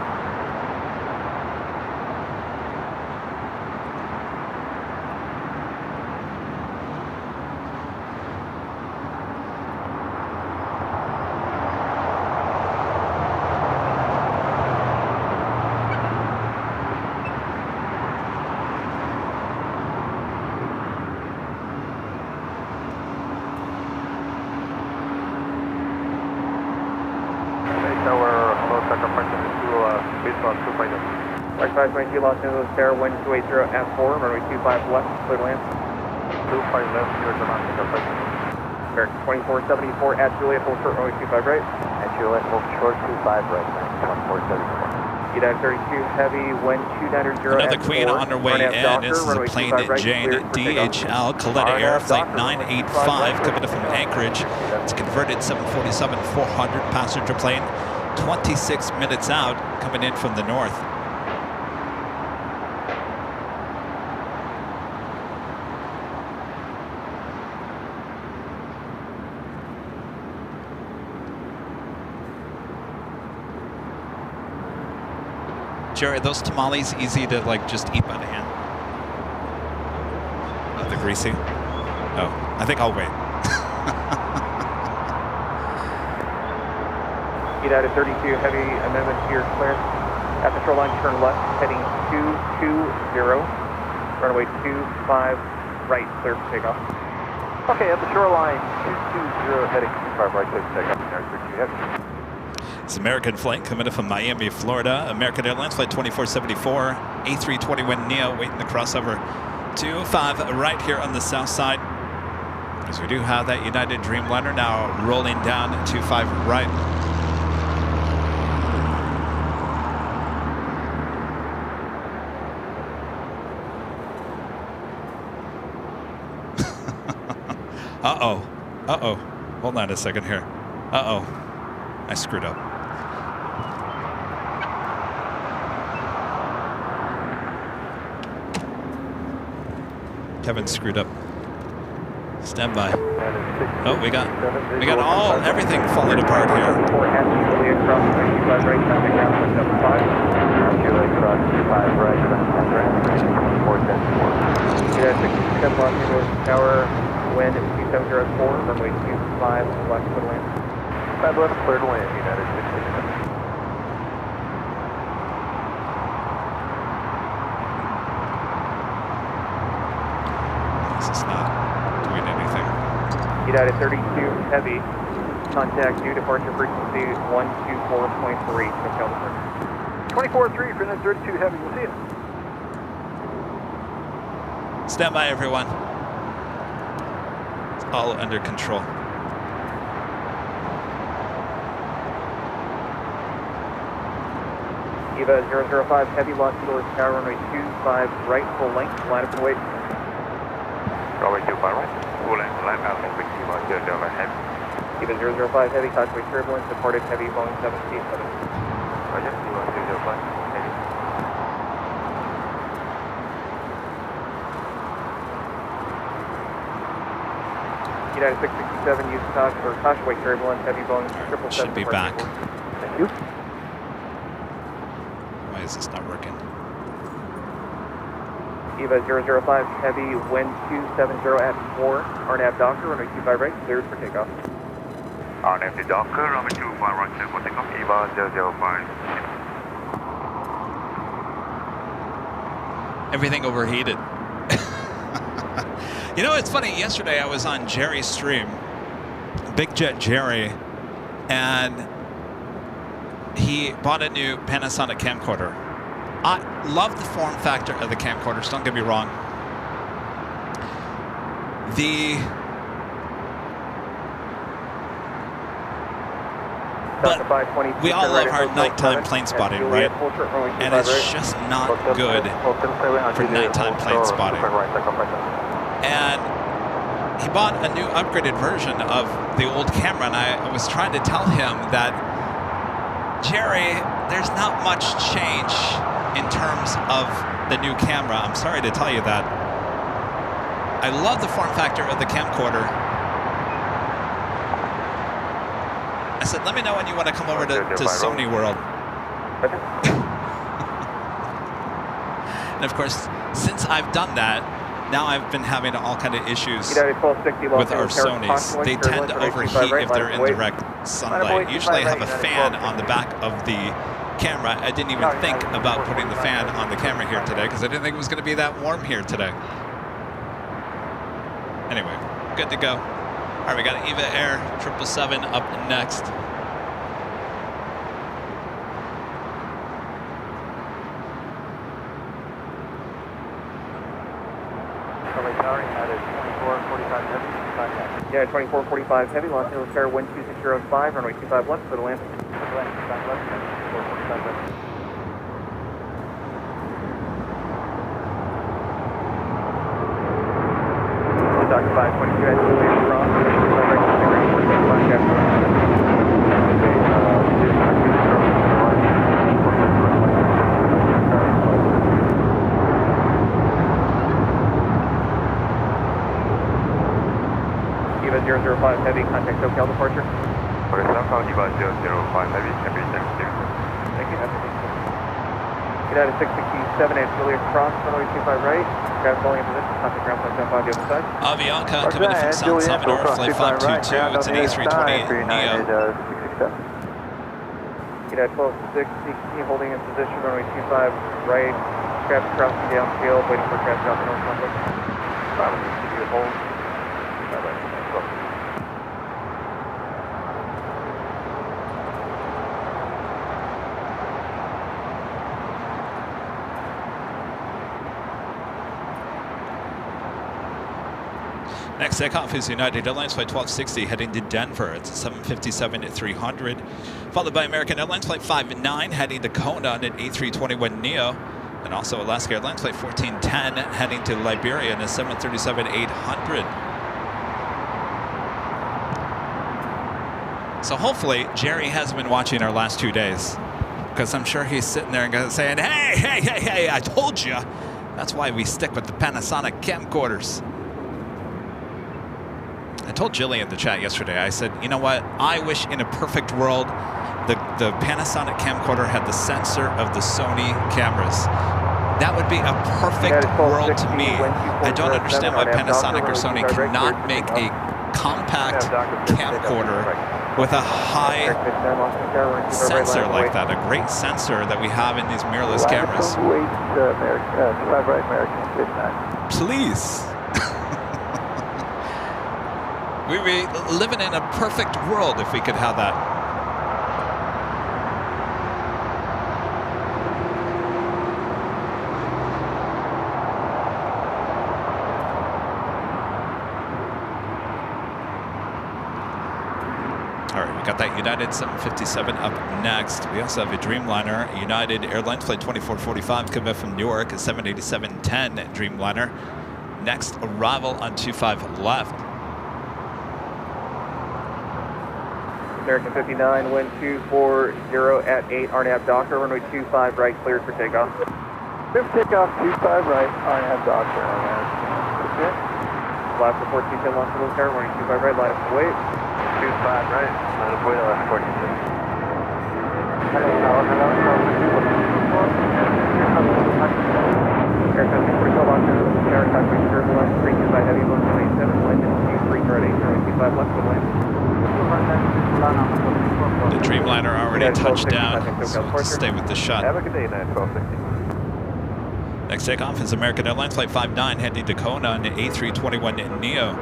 Right 522 Los Angeles Tower, wind 280 at 4, runway 25 left, clear to land. 25 left, clear to land. American 2474 at Juliet, hold short, runway 25 right. At Juliet, hold short, 25 right, 2474. United 32 heavy, wind 290 Another at Queen 4, on her way in. This is a Plane Jane DHL Coletta Air Flight 985 coming in from Anchorage. It's a converted 747-400 passenger plane. 26 minutes out, coming in from the north. Jerry, are those tamales easy to like just eat by the hand? Oh, they're greasy? Oh, I think I'll wait. United 32 heavy, amendment to your clearance. At the shoreline, turn left, heading 220, runway 25 right, clear for takeoff. Okay, at the shoreline, 220, heading 25 right, clear for takeoff. United 32 heavy. It's American flight coming in from Miami, Florida. American Airlines Flight 2474, A321neo waiting to cross over 25 right here on the south side. As we do have that United Dreamliner now rolling down 25 right. Uh-oh. Uh-oh. Hold on a second here. Uh-oh. I screwed up. Kevin screwed up. Stand by. Oh, we got everything falling apart here. Tower, wind 2704, runway 25 left to land. 5 left, clear to land, United 667. This is not doing anything. United 32 heavy, contact due departure frequency 124.3, hotel departure. 24-3 for United 32 heavy, we'll see you. Stand by, everyone. It's all under control. EVA 005 heavy, Los Angeles Tower, runway 25 right, full length, line up and wait. Runway 25 right, full length, line up and wait, 005 heavy. EVA 005 heavy, contact turbulence, departed heavy, Boeing 787. Roger, 005 heavy. United 667, use Koshway turbulence, heavy Boeing 777. Should be back. Thank you. Why is this not working? EVA 005 heavy, wind 270 at 4, RNAV Docker, runway 25 right, cleared for takeoff. RNAV Docker, runway 25 right, cleared for takeoff, EVA 005. everything overheated. You know, it's funny. Yesterday I was on Jerry's stream, Big Jet Jerry, and he bought a new Panasonic camcorder. I love the form factor of the camcorders, don't get me wrong. But we all love our nighttime plane spotting, right? And it's just not good for nighttime plane spotting. And he bought a new upgraded version of the old camera, and I was trying to tell him that, Jerry, there's not much change in terms of the new camera. I'm sorry to tell you that. I love the form factor of the camcorder. I said, let me know when you want to come over to Sony World. And of course, since I've done that, now I've been having all kind of issues with our Sonys. They tend to overheat if they're in direct sunlight. Usually I have a fan on the back of the camera. I didn't even think about putting the fan on the camera here today because I didn't think it was going to be that warm here today. Anyway, good to go. All right, we got Eva Air 777 up next. Yeah, 2445 heavy, Los Angeles Tower 12605, runway 25 left for the land. Dr. 522 at Juliet Cross, Eva 005 heavy, contact SoCal departure. Okay, SoCal Eva 005 heavy, happy thanks to you. Thank you. United 667 at Juliet Cross, runway 25 right. Guys falling in position, contact ground point 75 the other side. Avianca coming in from South Salvador, flight 522. It's an A320 Neo. United 1260 holding in position, runway 25 right. Traffic crossing downfield, waiting for traffic off the north runway. Hold. Next takeoff is United Airlines flight 1260 heading to Denver. It's a 757 at 300. Followed by American Airlines flight 59 heading to Kona on an A321 Neo. And also Alaska Airlines flight 1410 heading to Liberia in a 737-800. So hopefully Jerry has been watching our last 2 days, because I'm sure he's sitting there and saying, hey, I told you. That's why we stick with the Panasonic camcorders. I told Jillian in the chat yesterday, I said, you know what? I wish in a perfect world the Panasonic camcorder had the sensor of the Sony cameras. That would be a perfect world to me. I don't understand why Panasonic or Sony cannot make a compact camcorder with a high sensor like that, a great sensor that we have in these mirrorless cameras. Please. We'd be living in a perfect world if we could have that. All right, we got that United 757 up next. We also have a Dreamliner, United Airlines flight 2445 coming from Newark, a 787-10 Dreamliner. Next arrival on 25 left. American 59, wind 240 at 8, RNAV Docker, runway 25 right, cleared for takeoff. Clear for takeoff, 25 right, RNAV Docker. Okay. Last report, 210 Los Angeles Tower, runway 25 right, line up to wait. 25 right, line up to wait, last 46. Aircraft 240 Los Angeles Tower, contact turbulence, 325 heavy, 127, flight 23 right, 8, 25 left, good land. The Dreamliner already touched down, so we'll stay with the shot. Have a good day, 1260. Next takeoff is American Airlines Flight 59 heading to Kona on the A321neo.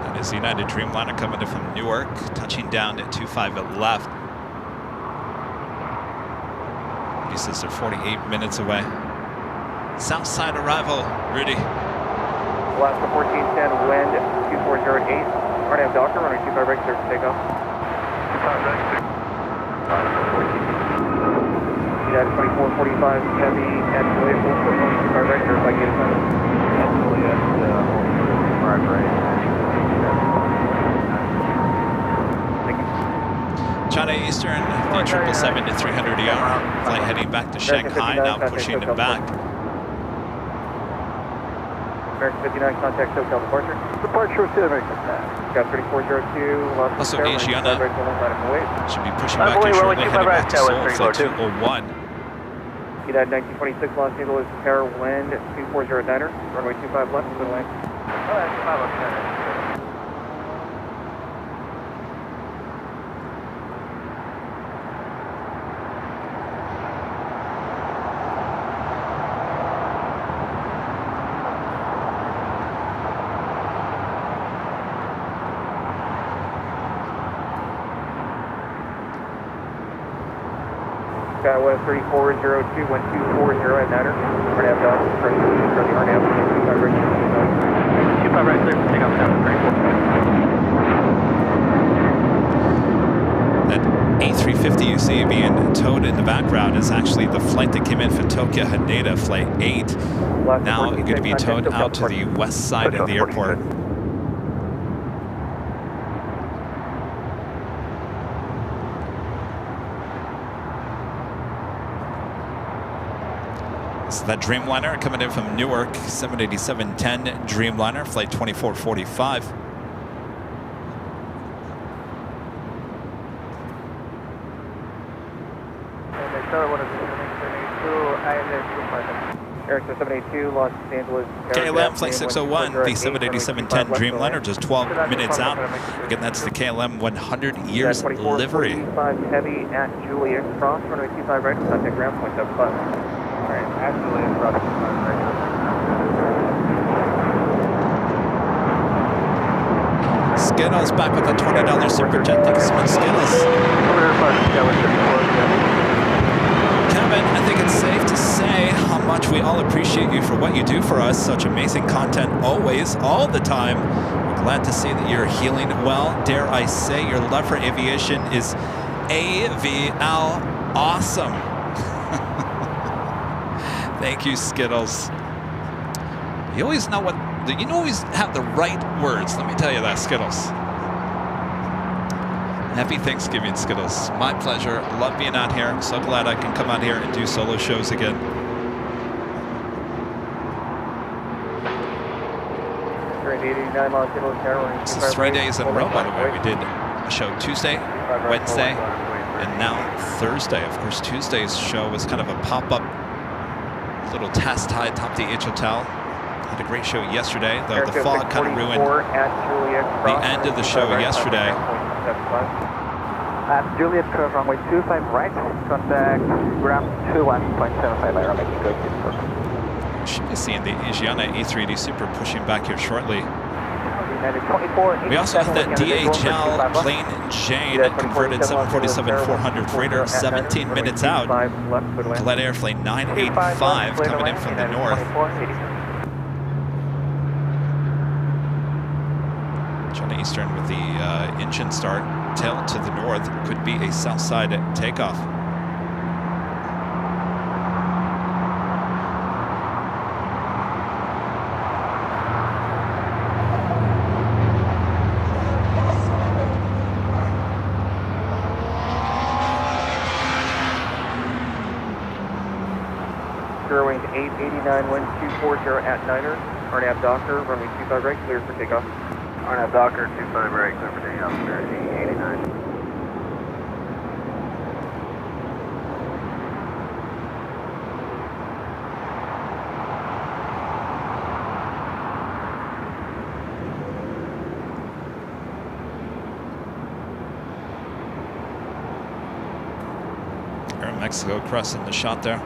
That is United Dreamliner coming in from Newark, touching down at 25 left. He says they're 48 minutes away. Southside arrival, Rudy. Alaska 1410, wind 2408. RNAV Docker, runway 25 right, clear for takeoff. 25 right, clear. United 2445, heavy at Juliet, full port, runway 25 right, clear by gate assignment. At Juliet, 25 right. Thank you. China Eastern, the 777 to 300ER. Flight heading back to Shanghai, now pushing it back. American 59, contact SoCal departure. Departure to American. Got 3402, Los Also, Angeles, Asiana right, should be pushing back here shortly, heading back to Seoul, flight 201. United 1926, Los Angeles, Tower, wind 2409er, runway 25 left, clear lane. Skywest 3402, 1240 at Niner. RNAV dock, from the RNAV, 25 right, 25 right, clear, take off down, 34. That A350 you see being towed in the background is actually the flight that came in from Tokyo Haneda, Flight 8. Now going to be towed out to the west side of the airport. So that Dreamliner coming in from Newark, 787-10 Dreamliner, flight 2445. Ericsson 782, Los Angeles. KLM Flight 601, the 787-10 Dreamliner, just 12 minutes out. Again, that's the KLM 100 years livery. 25 heavy at Juliet Cross, runway 25 right, contact ground, 0.75. Alright, at Juliet Cross, 25 right. Skittles back with a $20 super chat. Thank you so much, Skittles. Kevin, I think it's safe to say how much we all appreciate you for what you do for us. Such amazing content always, all the time. We're glad to see that you're healing well. Dare I say your love for aviation is AVL awesome. Thank you, Skittles. You always know what, you always have the right words. Let me tell you that, Skittles. Happy Thanksgiving, Skittles. My pleasure. Love being out here. So glad I can come out here and do solo shows again. This is 3 days in a row, by the way. We did a show Tuesday, Wednesday, and now Thursday. Of course, Tuesday's show was kind of a pop-up little test high atop the H Hotel. Had a great show yesterday, though the fog kind of ruined the end of the show yesterday. At Juliet Curve, runway 25 right, contact ground 21.75 by runway good. Should be seeing the Asiana A380 Super pushing back here shortly. We also have that DHL Plane Jane converted 747-400 freighter, 17 minutes out. Glad Air Flight 985 coming in from the north. China Eastern with the engine start, tail to the north, could be a south side takeoff. Wind 889, wind 240 at Niner. RNAV Docker, runway 25 right, clear for takeoff. RNAV Docker, 25 right, clear for takeoff, 889. Mexico crest in the shot there.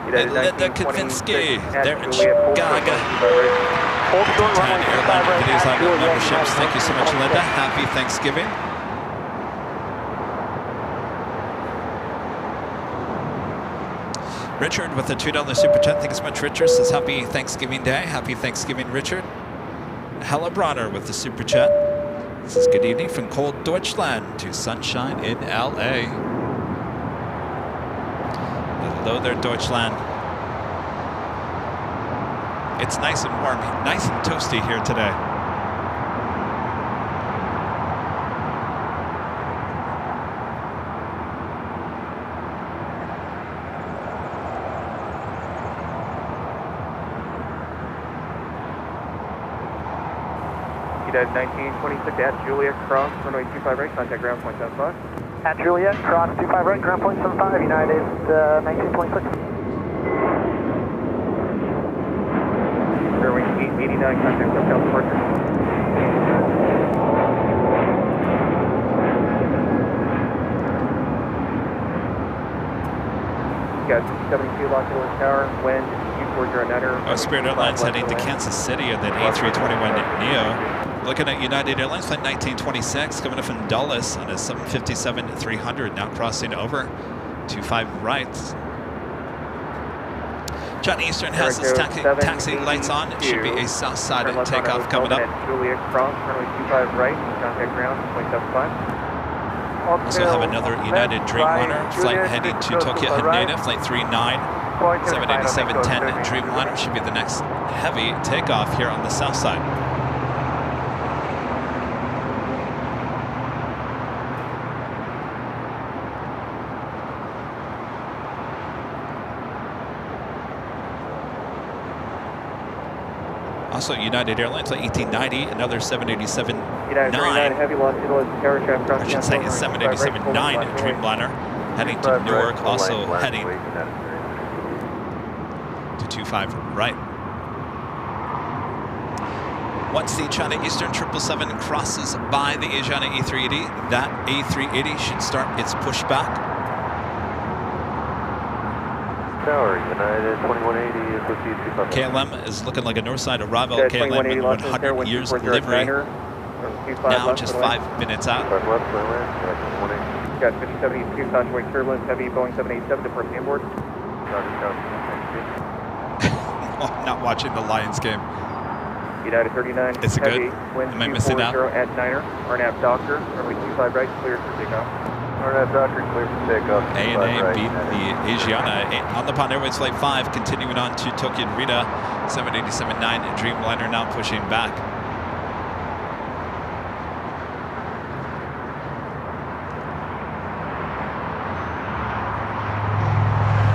And Linda Kavinsky, there in Chicago. 10 airline videos on the memberships. Thank you so much, Linda. Happy Thanksgiving. Richard with the $2 super chat. Thank you so much, Richard. Says happy Thanksgiving Day. Happy Thanksgiving, Richard. Hella Bronner with the super chat. Says good evening from cold Deutschland to sunshine in LA. Hello there, Deutschland. It's nice and warm, nice and toasty here today. United 1926 at Juliet, cross, runway 25 right, contact ground point 75. At Juliet, cross 25 right, ground point 75, United 1926. Airway 889, contact hotel departure. Got 72 Los Angeles Tower, wind, U409er. Spirit Airlines heading to Kansas City and then A321neo. Looking at United Airlines flight 1926 coming up from Dulles on a 757-300 now crossing over 25 right. Johnny Eastern has his taxi lights on. It should be a south side takeoff coming up. Juliet cross, runway 25 right, contact ground 0.75. Also have another United Dreamliner flight heading to Tokyo Haneda, flight 39. 787-10 Dreamliner should be the next heavy takeoff here on the south side. Also, United Airlines flight 1890, another 787-9. Heavy Los Angeles aircraft crossing. I should say a 787-9 Dreamliner heading to Newark, also heading to 25 right. Once the China Eastern 777 crosses by the Asiana A380, that A380 should start its pushback. Tower, United 2180 is with you 25. KLM is looking like a north side arrival. KLM in 100 years livery. Now just 5 minutes out. Got 5072 convoy turbulence, heavy Boeing 787 departing inboard. Oh, I'm not watching the Lions game. United 39. Is it heavy, good? Wind Am I missing out? at Niner. RNAV Doctor, runway 25 right, cleared for takeoff. RNAV Doctor, cleared for takeoff. ANA beat the Asiana on the Pond Airways Flight 5, continuing on to Tokyo Narita. 787-9 Dreamliner now pushing back.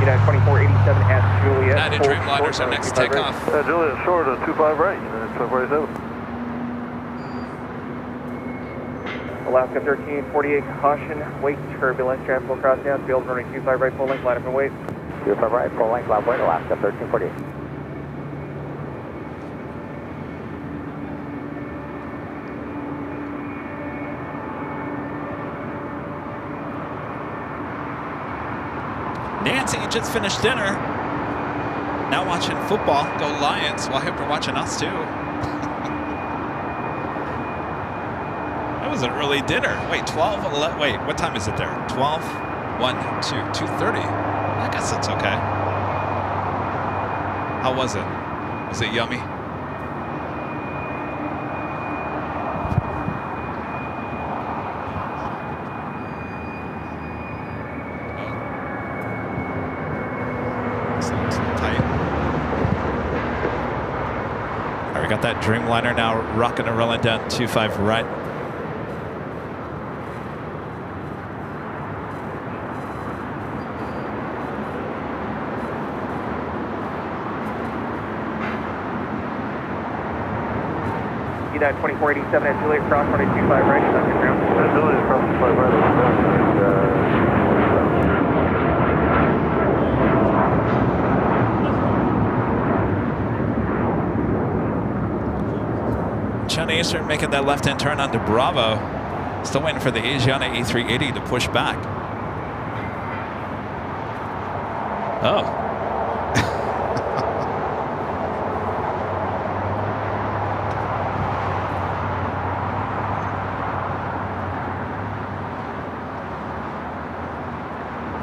United 2487 at Juliet. United Dreamliners are next to take off. Juliet short of 25 right, United 2487. Alaska 1348, caution, wait, turbulence, traffic will cross down, field running 25 right, full length, line up and wait. 25 right, full length, line wait, Alaska 1348. Nancy just finished dinner. Now watching football. Go Lions. Well, I hope you're watching us too. That was an early dinner. Wait, 12, 11, wait, what time is it there? 12, 1, 2, 2:30. I guess it's okay. How was it? Was it yummy? We got that Dreamliner now rocking and rolling down 25 right. United 2487 at Juliet cross, running 25 right, second ground. Juliet cross 25 right, China Eastern making that left-hand turn onto Bravo. Still waiting for the Asiana A380 to push back. Oh.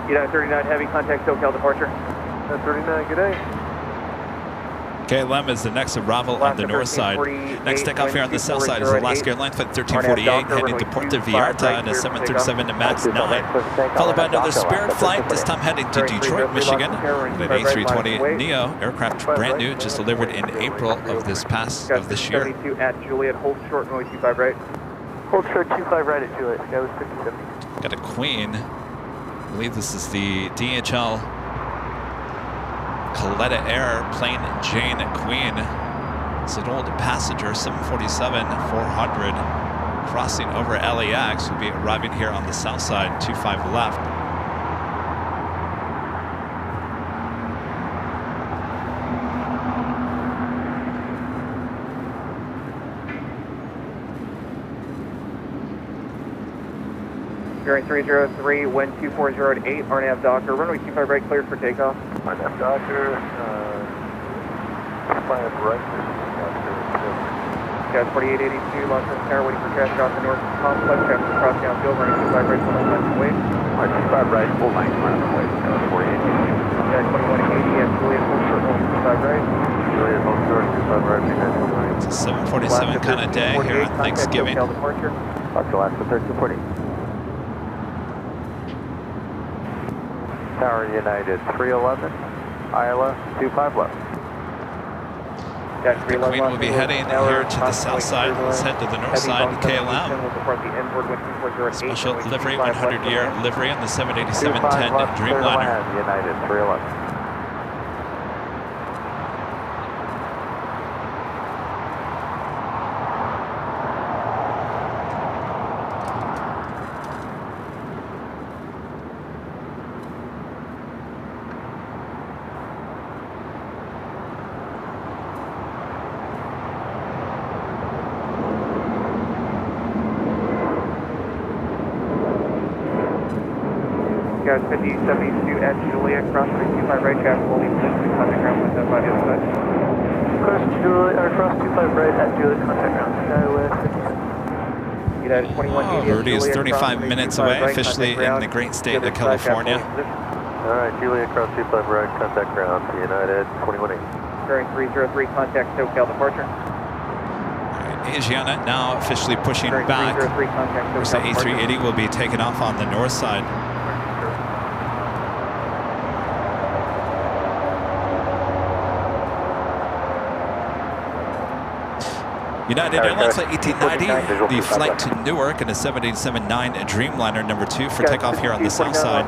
United 39 heavy, contact SoCal departure. 39, good day. KLM is the next arrival on the north side. Next takeoff here on the south side is Alaska Airlines Flight 1348 heading to Puerto Vallarta in a 737 to MAX 9. Followed by another Spirit flight, this time heading to Detroit, Michigan. An A320neo aircraft, brand new, just delivered in April of this year. 72 at Juliet, hold short, runway 25 right. Hold short 25 right at Juliet, Sky was 5070. Got a Queen. I believe this is the DHL Coletta Air Plane Jane Queen. It's an old passenger 747-400 crossing over LAX. Will be arriving here on the south side, 25 left. Bearing 303, wind 240 at 8, RNAV Docker, runway 25 right, cleared for takeoff. RNAV Docker, 5 right, Gas 4882, Los Angeles Tower, waiting for traffic off the north complex, traffic across downfield, running 25 right, full left and wait. 25 right, full line, left and wait, 4882. Gas 2180 at Juliet, hold short, runway 25 right. Juliet, hold short, 25 right, It's a 747 kind of day here on Thanksgiving. Departure. Alaska 1340. Tower United 311, Isla 25 left. The Queen will be heading here to the south side. Let's head to the north side, KLM. Special livery, 100-year livery on the 787-10 Dreamliner. United 311. Guys, 5072 at Juliet, crossing 25 right, traffic will leave position, contact ground with by the other side. Cross 25 right at Juliet, contact ground, Skywest 57. United 2180 Verdi is 35 minutes away, officially in the great state of California. All right, Juliet, cross 25 right, contact ground, United 2180. Bearing 303, contact SoCal departure. Asiana now officially pushing back. Of course, the A380 will be taken off on the north side. United Airlines Flight 1890, the flight to Newark in a 787-9 Dreamliner number 2 for takeoff here on the south side.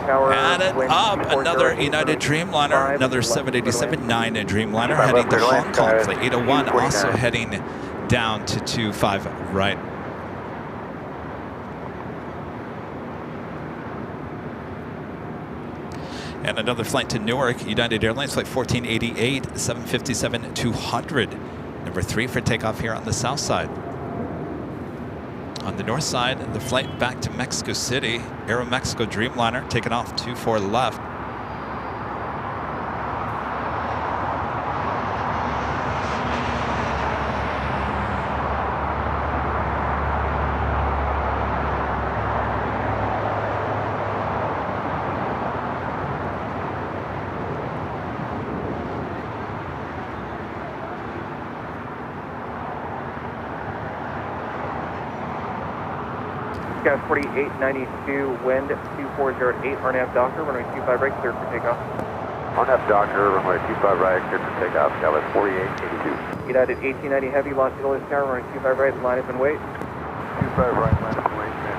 Added up another United Dreamliner, another 787-9 Dreamliner heading to Hong Kong. Flight 801 also heading down to 25 right. And another flight to Newark, United Airlines Flight 1488, 757-200. Number 3 for takeoff here on the south side. On the north side, the flight back to Mexico City, Aeromexico Dreamliner, taking off 24 left. Gas 4892, wind 240 at 8, RNAV Docker, runway 25 right, cleared for takeoff. RNAV Docker, runway 25 right, cleared for takeoff, Skywest 4882. United 1890 Heavy, Los Angeles Tower, runway 25 right, line up and wait. 25 right, line up and wait, man.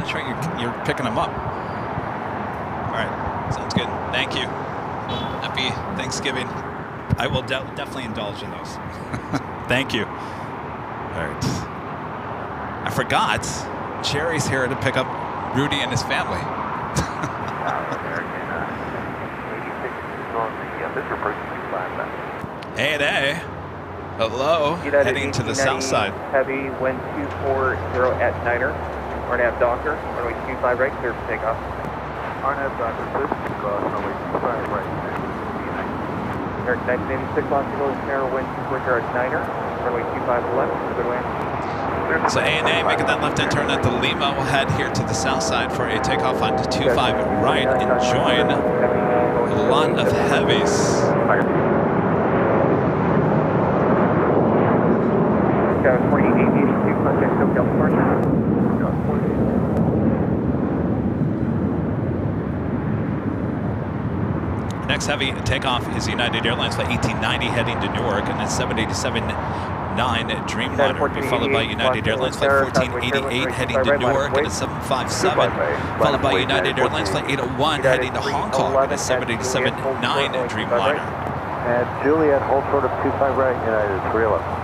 That's right, you're picking them up. All right, sounds good. Thank you. Happy Thanksgiving. I will definitely indulge in those. Thank you. All right. I forgot Cherry's here to pick up Rudy and his family. This is approaching 25 then. A&A. Hello. United Heading to the south 1890 side. Heavy, wind 240 at Niner. RNAV Docker, runway 25 right, clear for takeoff. RNAV Docker, clear for takeoff, runway 25 right. Eric 1986, Los Angeles, narrow wind 240 at Niner. Runway 25 left, good way. So A&A making that left-hand turn at the Lima. We'll head here to the south side for a takeoff on 25 right and join a lot of heavies. Scout 4882, contact SoCal departure. Next heavy takeoff is United Airlines flight 1890 heading to Newark, and then 787-9 Dreamliner will be followed by United Airlines flight 1488 heading to Newark, and a 757, followed by United Airlines flight 801 heading to Hong Kong, and a 787-9 Dreamliner. At Juliet, hold short of 25 right, United 311.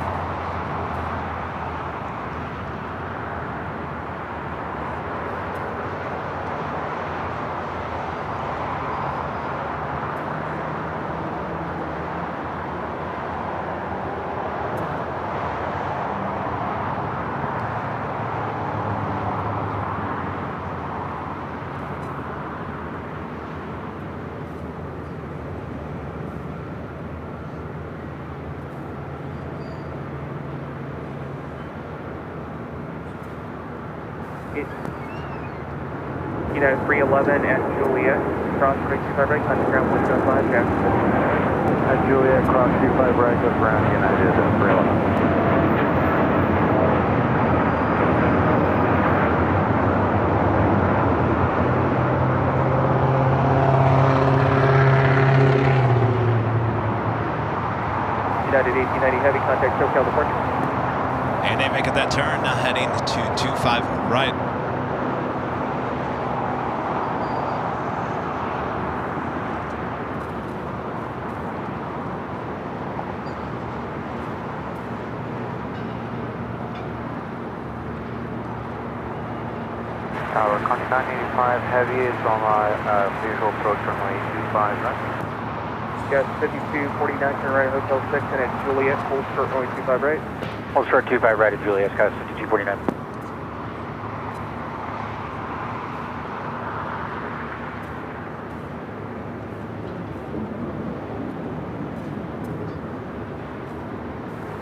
United 311 at Juliet, cross 25 right, contact ground 105, gas. At Juliet, cross 25 right, go ground, United 311. United 1890 heavy, contact SoCal departure. A&A making that turn, heading to 25 right. Tower, Contact 985 heavy is on my visual approach runway 25 right. Gas 5249, turn right, Hotel 6, and at Juliet, hold short runway 25 right. Hold short 25 right at Juliet, gas 5249.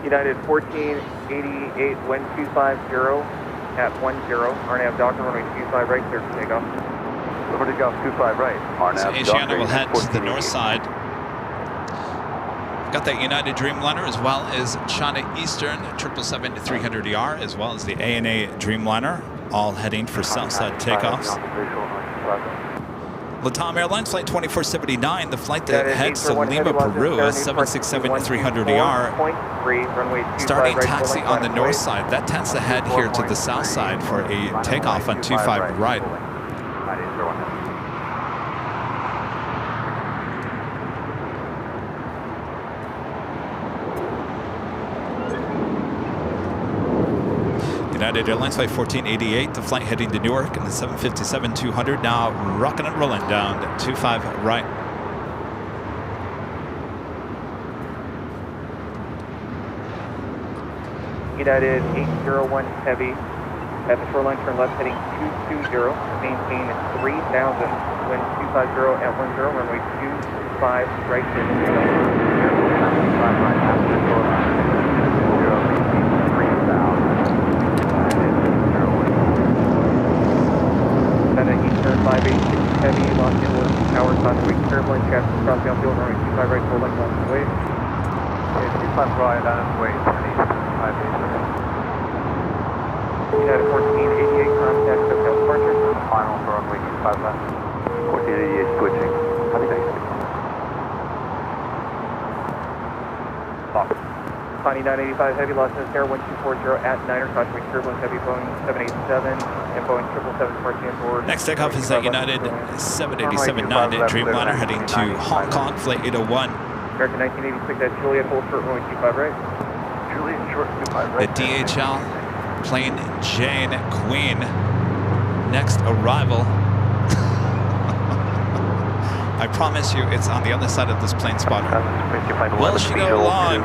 United 1488, wind 250 at 10, RNAV Docker, runway 25 right, clear for takeoff. Liberty Golf 25 right. So Asiana will head to the north side. Got that United Dreamliner as well as China Eastern 777-300ER as well as the A&A Dreamliner, all heading for Southside takeoffs. Latam Airlines flight 2479, the flight that heads to Lima, Peru, is 767-300ER. Starting taxi on the north side. That tends to head here to the south side for a takeoff on 25 right. United Airlines flight 1488, the flight heading to Newark, and the 757-200 now rocking and rolling down 25 right. United 801 heavy at the shoreline, turn left heading 220, maintain 3000, wind 250 at 10, runway 25 right, clear for Eastern 586 heavy, Los Angeles Tower, southwest turbulence, gas across the outfield, runway 25 right, full length, long way. 25 right, on its way, 586. United 1488, contact SoCal departure. Final for runway 25 left. 1488 switching. Have a nice day. Connie 985 heavy, Los Angeles Air 1240 at Niner, crossway turbulence, heavy Boeing 787 and Boeing 777 departing board. Next takeoff is that United 787-9 Dreamliner heading to Hong Kong, flight 801. American 1986 at Juliet, hold short runway 25 right. Juliet short 25 right. The DHL Plane Jane Queen. Next arrival. I promise you, it's on the other side of this plane spotter. Will she go long?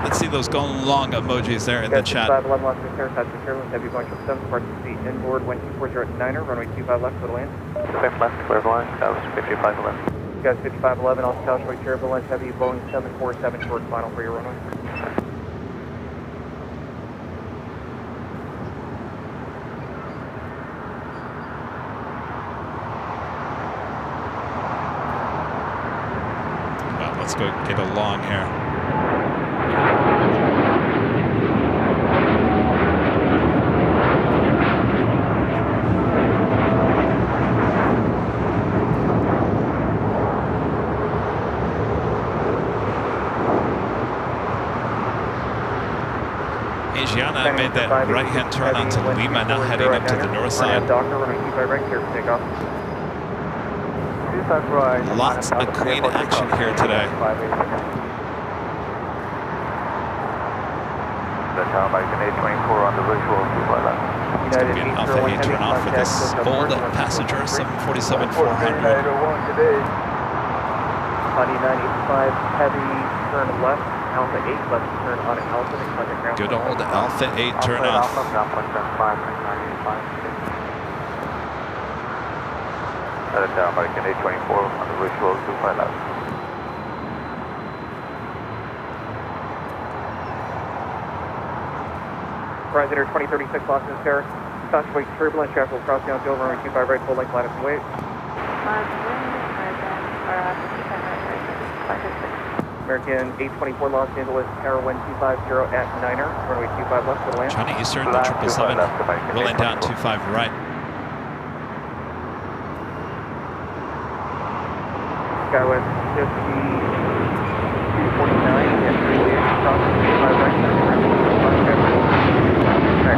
Let's see those going long emojis there in the chat. 511 Los Angeles, touch the turbulence, heavy Boeing 777, departure seat inboard, wind 240 at 9er, runway 25 left, clear to land. 25 left, clear to land, that was 5511. Guys, 5511, also Calshway turbulence, heavy Boeing 747, short final for your runway. Let's go get along here. Asiana made that right-hand turn onto Lima, now heading up to the north side. Lots of clean action here today. That's how American 824 on the visual. It's going to be an Alpha 8 turn off for this old passenger 747-400. On 985, heavy turn left, Alpha 8 left turn on Alpha. Good old Alpha 8 turn off. That's how American 824 on the visual 25 left. Horizon Air 2036 Los Angeles Terrace. Southway turbulence, traffic will cross down field, runway 25 right, full length, line up and wait. American 824 Los Angeles Tower 1250 at 9er, runway 25 left, to the land. China Eastern, the 777, rolling down 25 right. Skywest 5249 at 38, crossing 25 right,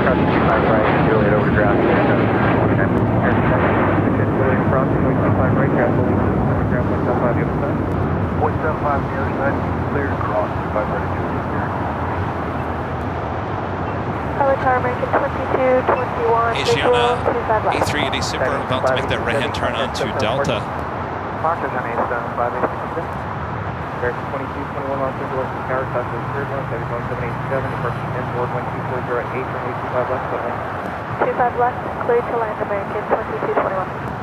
crossing 25 right, Juliet over ground, crossing 25 right, ground, ground 175 the other side. 175 the other side, cleared, cross 25 right, Tower American 2221, Asiana A380 Super about to make that right-hand turn onto Delta. Foxtrot on 875, American 2221 Los Angeles Tower, Southwest turbulence, heavy Boeing 787, departure inboard 1240 at 8, runway 25 left, to land. 25 left, clear to land, American 2221.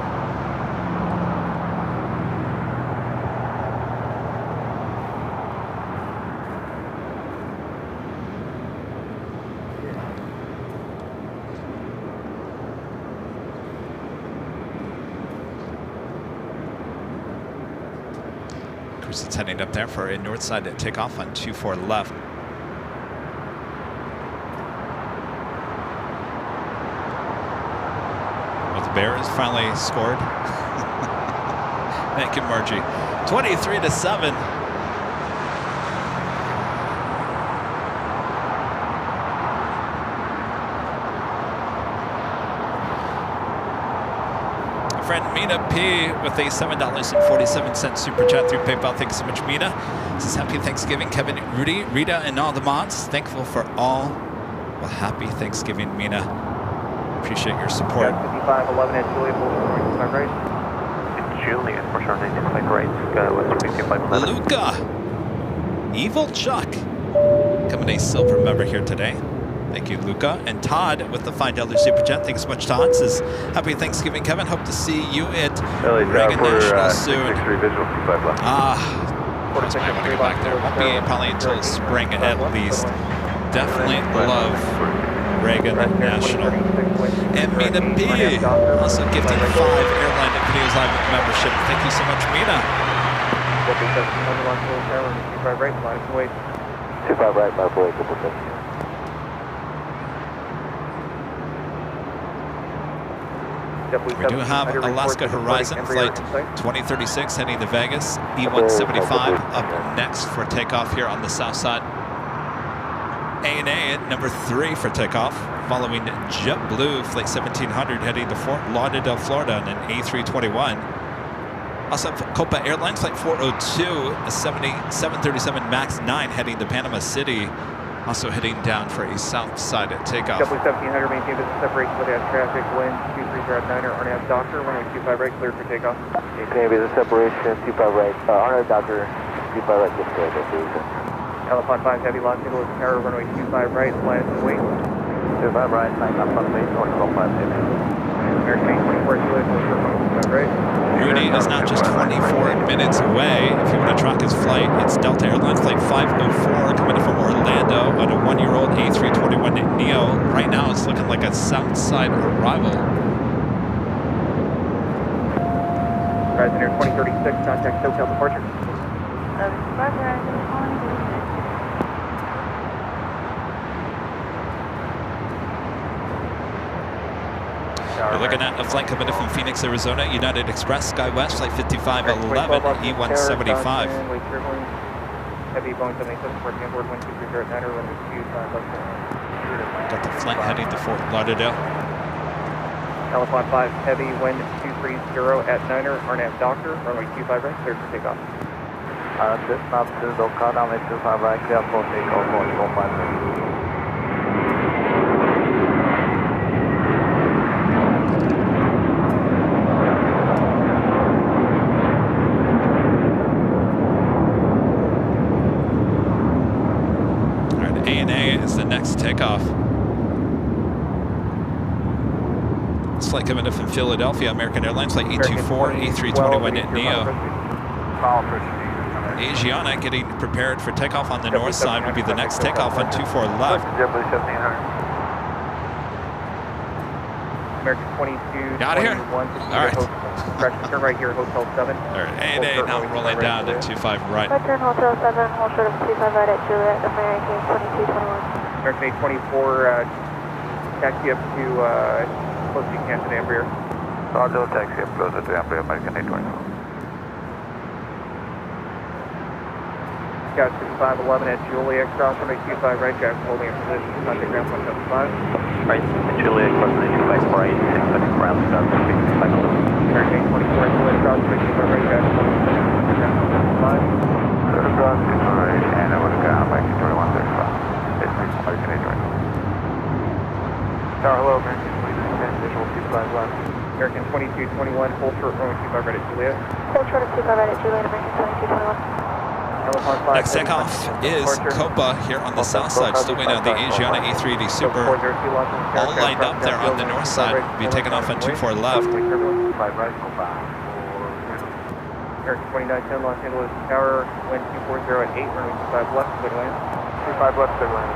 It's heading up there for a north side to take off on 24 left. Well, the Bears finally scored. Thank you, Margie. 23-7. Friend Mina P with a $7.47 super chat through PayPal. Thanks so much, Mina. This is Happy Thanksgiving, Kevin, Rudy, Rita, and all the mods. Thankful for all. Well, happy Thanksgiving, Mina. Appreciate your support. 5511 at Juliet, my right. Juliet, for sure, 95 right, Skywest 5511. Luca, Evil Chuck, coming a silver member here today. Thank you, Luca. And Todd with the $5 super chat. Thanks so much, Todd. Says, Happy Thanksgiving, Kevin. Hope to see you at Reagan National soon. That's why I want to go back there. Won't be probably until spring at least. Definitely love Reagan National. And Mina P also gifting 5 Airline Videos Live membership. Thank you so much, Mina. 25 right, line up and wait. 25 right, left away, triple six. We do have Alaska Horizon Flight 2036 heading to Vegas. E175 up next for takeoff here on the south side. ANA at number 3 for takeoff, following JetBlue Flight 1700 heading to Fort Lauderdale, Florida, and an A321. Also, Copa Airlines Flight 402, a 737 MAX 9 heading to Panama City. Also heading down for a south side takeoff. JetBlue 1700 maintain business separation without traffic, wind 230 at Niner, RNAV Doctor, runway 25 right, cleared for takeoff. It's going to be the separation, 25 right, RNAV Doctor, 25 right, just cleared, Alpha 5 Heavy, Los Angeles Tower, runway 25 right, flight and wait. 25 right, 9 up on base, 115 Heavy. American 824, Juliet, 25 right. Rudy is now just 24 minutes away. If you want to track his flight, it's Delta Airlines Flight 504 coming in from Orlando on a 1-year-old A321neo. Right now it's looking like a south side arrival. Horizon Air 2036, contact SoCal departure. We're looking at a flight coming in from Phoenix, Arizona, United Express, SkyWest, Flight 5511, E175. Heavy Boeing 787, porting on board 1230 at Niner, runway 25 left. Got the flight heading to Fort Lauderdale. Alpha 5 Heavy, wind 230 at Niner, RNAV Doctor, runway 25 right, cleared for takeoff. This not to Doka, runway 25 right, clear for takeoff, 115 is the next takeoff. This flight coming in from Philadelphia, American Airlines Flight 824, A321neo. Asiana getting prepared for takeoff on the north side would be the next takeoff on 24 left. American 22, Got here. 21, All right. Correction, turn right here, Hotel 7. All right, ANA now rolling down to 25 right. Turn Hotel 7, hold short of 25 right at Juliet, American 2221. American 824, taxi up to close to Canton Embraer. Roger, taxi up closer to Embraer, American 824. Scout 6511 at Juliet, cross runway 25 right, guys holding in position, contact ground 175. Right, Juliet, cross runway 25 right, 6 second ground, start runway 25 left. American 824 at Juliet, cross runway 25 right, guys holding in position, ground 175. Third cross, 25 right, and over to ground, American 2135. It's American 824. Tower, hello, American 2210, visual 25 left. American 2221, hold short runway 25 right at Juliet. Hold short of 25 right at Juliet, American 2221. Next takeoff is Copa here on the south side, still waiting on the Asiana A380 Super. All lined up there on the north side. Be taking off on 24 left. American 2910, Los Angeles Tower, wind 240 at 8, runway 25 left, good wind. 25 left, good wind.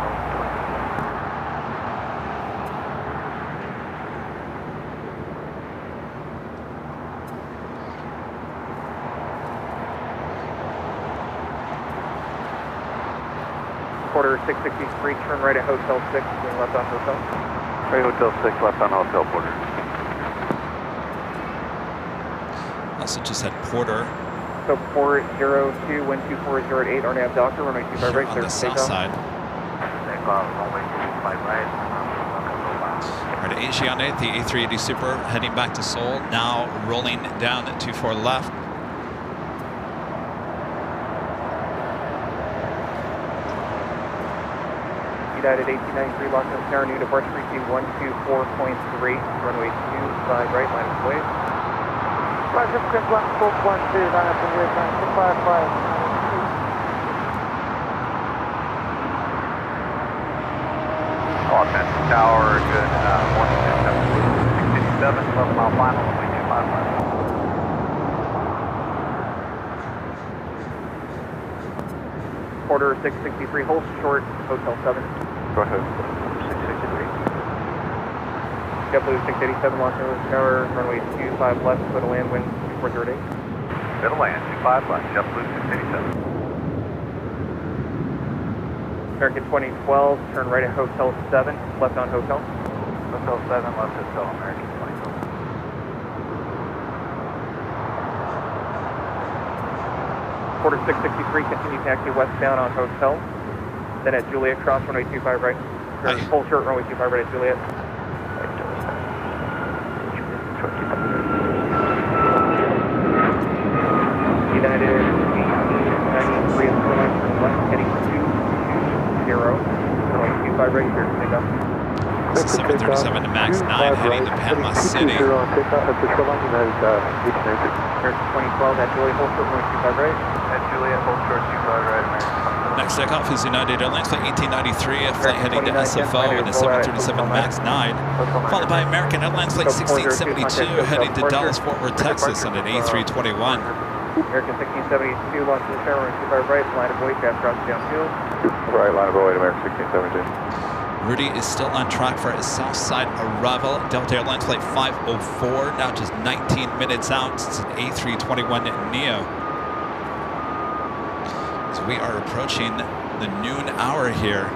Quarter 663, turn right at Hotel 6, going left on Hotel. Right, Hotel 6, left on Hotel Porter. Also just had Porter. So 402, wind 240 at 8, RNAV Doctor, runway 25 right, on clear the for south takeoff. side. Takeoff, runway 25 right. All right, Asiana, the A380 Super, heading back to Seoul. Now rolling down at 24 left. United 1893, Los Angeles Tower, new departure frequency 124.3, runway 25 right, line of wave. Roger, Chris 1.2, line up and we're 255. Austin Tower, good, 687, 11 mile final, runway 25 left. Quarter 663, hold short, Hotel 7. Go ahead. 663. JetBlue 687, Los Angeles Tower, runway 25 left, clear to land, wind 2408. Clear to land, 25 left, JetBlue 687. American 2012, turn right at Hotel 7, left on Hotel. Hotel 7, left Hotel, American 22. Quarter 663, continue taxi westbound on Hotel. Then at Juliet, cross runway 25 right. Full short runway 25 right at Juliet. United 1893 is going turn left, heading 220. Runway 25 right, clear to take off. This is 737 to max 9 heading to Panama City. American 2012 at Juliet, hold short, runway 25 right. At Juliet, hold short, 25 right, American. Next takeoff is United Airlines Flight 1893, a flight heading to SFO in a 737 MAX 9, followed by American Airlines Flight 1672 heading to Dallas, Fort Worth, Texas on an A321. American 1672, launch to the tower, runway 25 right, line of way, fast cross downfield. Right, line of way to American 1672. Rudy is still on track for his south side arrival. Delta Airlines Flight 504, now just 19 minutes out. It's an A321neo. So we are approaching the noon hour here.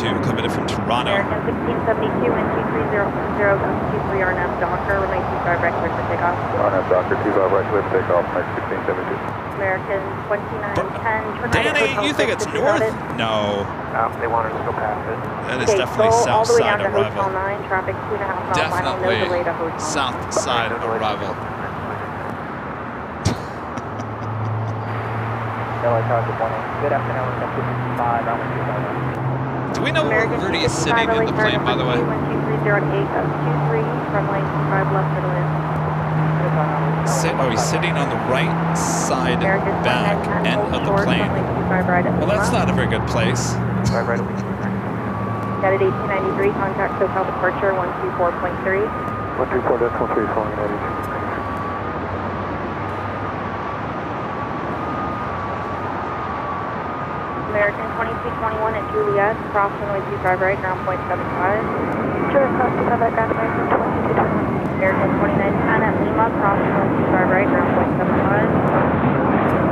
Coming in from Toronto. American 1672 and 2300 23 RNF Docker, runway 25 right clear for takeoff. RNF Docker, 25 right clear for takeoff, American 1672. American 2910. Danny, you think it's north? No. They wanted us to go past it. That is definitely south side arrival. Hotel 9, traffic 2.5 miles final, no Definitely delay to hotel. south side arrival. LA Tower, good morning. Good afternoon, we're 55, I'm with you. Do we know where Rudy is sitting in the plane, by the way? 12308, 23, runway 25 left middle in. He's sitting on the right side back end of the plane. Well, that's not a very good place. Got it 1893, contact SoCal departure 124.3. 124.3, flying at 18. American 2221 at Juliet, cross runway 25 right, ground point 75. Sure, cross 25 right, ground American 2221. American 2910 at Lima, cross runway 25 right, ground point 75.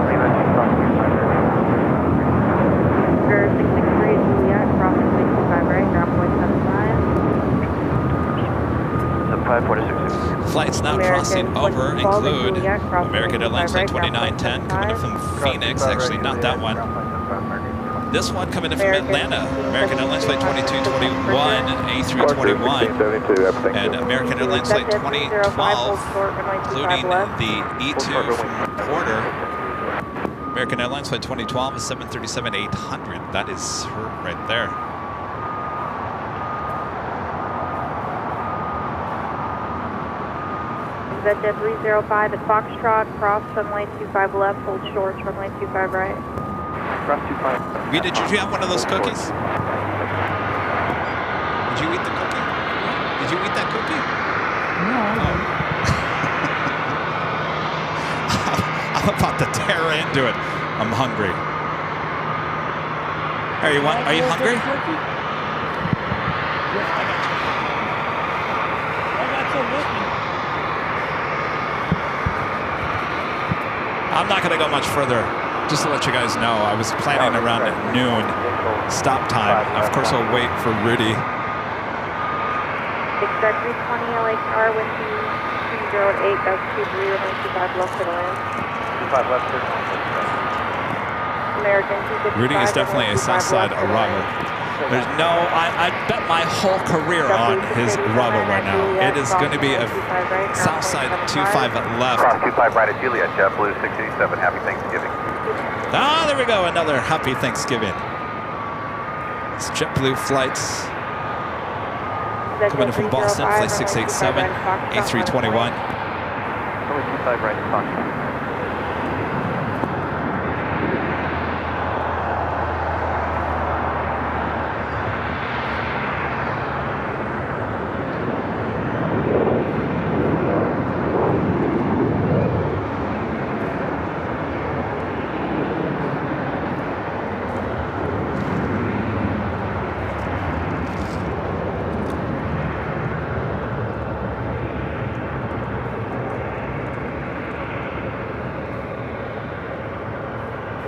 Lima, cross 25 right. Sure, 663 at Juliet, cross runway 25 right, ground point 75. 75, 46. Flights now crossing over include American Airlines Flight 2910 coming in from Phoenix, actually not that one. This one coming in from Atlanta, American Airlines Flight 2221, A321, and American Airlines Flight 2012, including the E2 from Porter. American Airlines Flight 2012 is 737-800. That is her right there. Zeta 305 at Foxtrot, cross runway 25 left, hold short, runway 25 right. Cross 25. Did you have one of those cookies? Did you eat the cookie? Did you eat that cookie? No. I'm about to tear into it. I'm hungry. Are you hungry? Yes, I got you. I got some with me. I'm not going to go much further. Just to let you guys know, I was planning around at noon stop time. Of course, I'll wait for Rudy. Expect 320 LA car with the 308, that's 23, runway 25 left to the land. 25 left, American 255. Rudy is definitely a south side arrival. There's no, I bet my whole career on his arrival right now. It is going to be a south side 25 left. Cross 25 right at Juliet, JetBlue 687, happy Thanksgiving. Ah, there we go, another happy Thanksgiving. It's JetBlue flights coming in from Boston, flight 687, A321. Only 25 right at Foxtrot.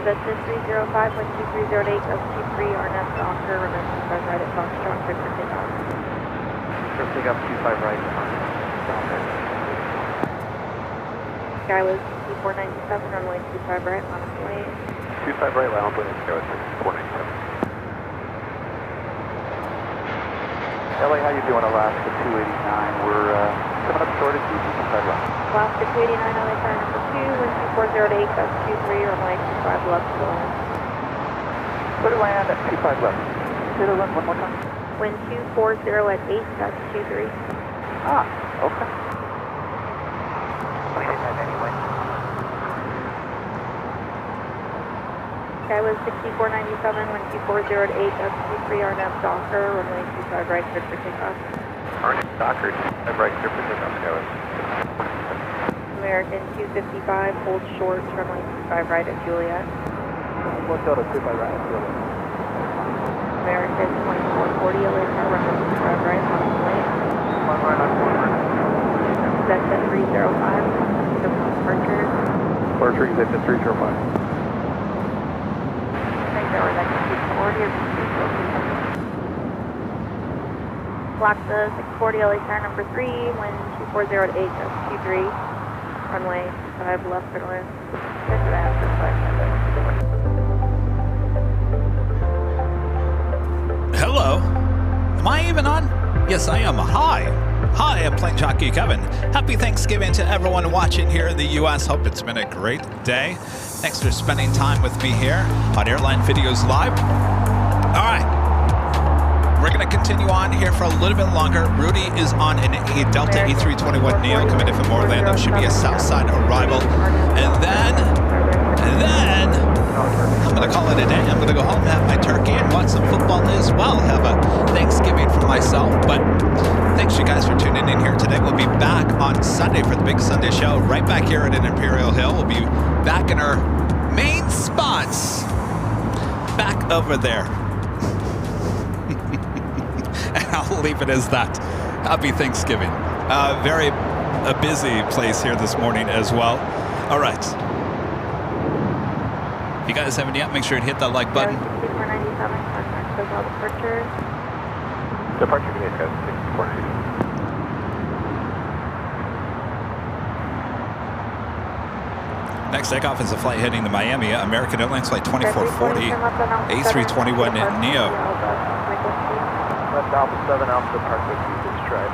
That's 305 with 2308, that's 23 RNF Docker, remember 25 right at Foxtrot, clear for takeoff. Sure, pick up 25 right. Sky was 6497, runway 25 right, line up way. 25 right, line up way, Skyway 6497. LA, how you doing? Alaska 289. We're coming up short at 25 left. Alaska 289, LA tower number 2, wind 2408, gust 23, runway 25 left, go on. Put it land at 25 left. Say the one more time. Wind 240 at 8, gust 23. Ah, okay. We didn't have any wind. Sky was 6497, wind 240 at 8, gust 23, RNAV Docker, runway 25 right, cleared for takeoff. RNAV Docker, 25 right, clear for takeoff, Skyway. American 255, hold short, runway 25 right at Juliet. What's out of 25 right at Juliet? American 2440, LA tower runway 25 right, on the lane. One right on corner. That's at 305, departure. Departure, you said 305. Alaska 640, LA tower number 3, wind 240 at 8, gust 23, runway 5 left for land. Check it out, Hello. Am I even on? Yes, I am. Hi. Hi, I'm Plane Jockey Kevin. Happy Thanksgiving to everyone watching here in the U.S. Hope it's been a great day. Thanks for spending time with me here on Airline Videos Live. All right. We're going to continue on here for a little bit longer. Rudy is on an A Delta A321neo coming in from Orlando. Should be a Southside arrival. And then I'm going to call it a day. I'm going to go home, have my turkey, and watch some football as well. Have a Thanksgiving for myself. But thanks you guys for tuning in here today. We'll be back on Sunday for the big Sunday show. Right back here at Imperial Hill. We'll be back in our main spots. Back over there. And I'll leave it as that. Happy Thanksgiving. Very busy place here this morning as well. All right. If you guys haven't yet, make sure to hit that like button. 6497, contact with all departures. Departure today, Skyway 6497. Next takeoff is a flight heading to Miami. American Airlines Flight 2440, A321neo. Left Alpha 7, Alpha departure, this stride.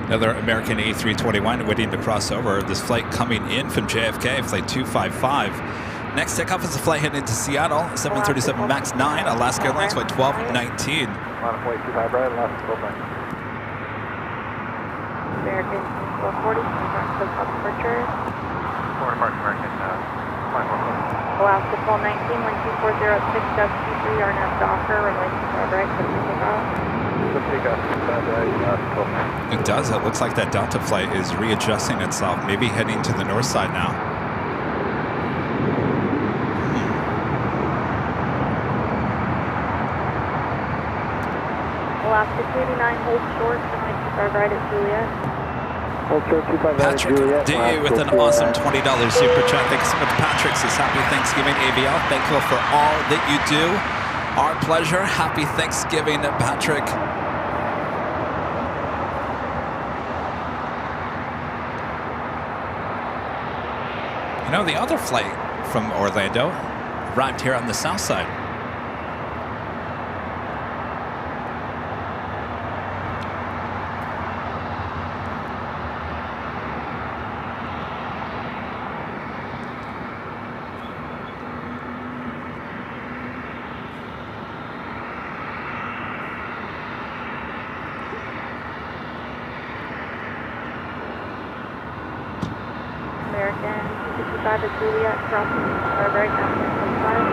Another American A321 waiting to cross over. This flight coming in from JFK, flight 255. Next takeoff is a flight heading to Seattle, 737 MAX 9, Alaska Airlines flight 1219. Line up way 25 right, Alaska 1219. American 440, contact with all departures. Forward mark American, flight 1. Alaska 1219, wind 240 at 6, gust 23, RNAV Docker, runway 25 right, clear for takeoff. Good takeoff, 25 right, Alaska 1219. It does. It looks like that Delta flight is readjusting itself, maybe heading to the north side now. Alaska 289, hold short, runway 25 right at Juliet. Hold short 25 right at Patrick Juliet. D with an awesome $20 super chat. Thanks so much, Patrick. Says happy Thanksgiving, AVL. Thankful for all that you do. Our pleasure. Happy Thanksgiving, Patrick. You know, the other flight from Orlando arrived here on the south side. American 255 at Juliet, crossing right now, 25.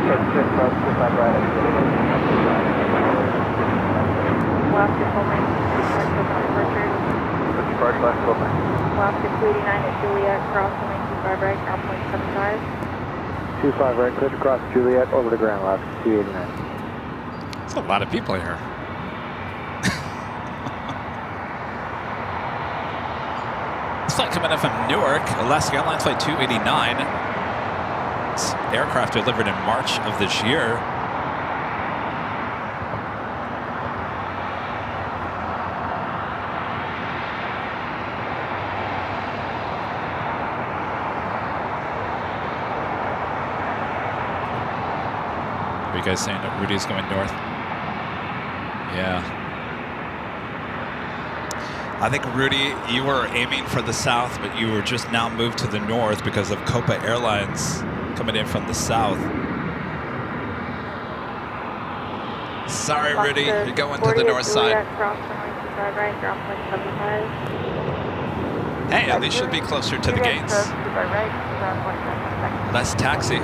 Check 6, cross 25 right at Juliet. Alaska 1219, contact with all departures. departure last 12 minutes. Alaska 289 at Juliet, cross runway 25 right, ground point 75. 25 right, clear to cross Juliet, over to ground, Alaska 289. There's a lot of people here. This flight coming in from Newark, Alaska Airlines Flight 289. This aircraft delivered in March of this year. Are you guys saying that Rudy's going north? Yeah. I think, Rudy, you were aiming for the south, but you were just now moved to the north because of Copa Airlines coming in from the south. Sorry, Rudy, you're going to the north side. Hey, at least you'll be closer to the gates. Less taxi.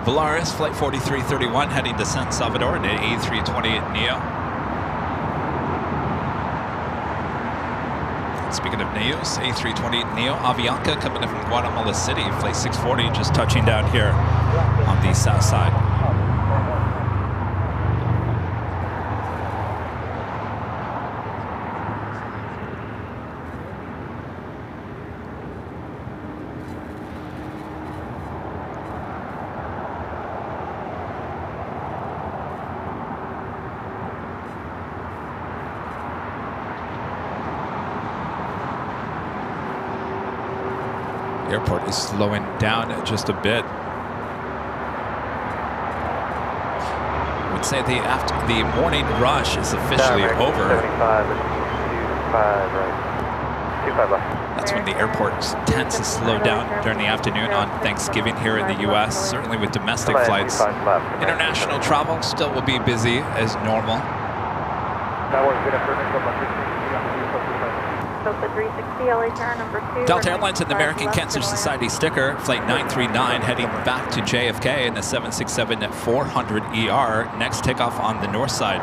Volaris, Flight 4331, heading to San Salvador in an A320neo. Speaking of neos, A320neo Avianca coming in from Guatemala City, Flight 640, just touching down here on the south side. Airport is slowing down just a bit. I would say the morning rush is officially over. 75, 25 right. 25 left. That's when the airport tends to slow down during the afternoon on Thanksgiving here in the U.S., certainly with domestic flights. International travel still will be busy as normal. That was good information. Delta 360, LA tower number 2. Delta Airlines and the American Cancer Society sticker, Flight 939, heading back to JFK in the 767-400ER. Next takeoff on the north side.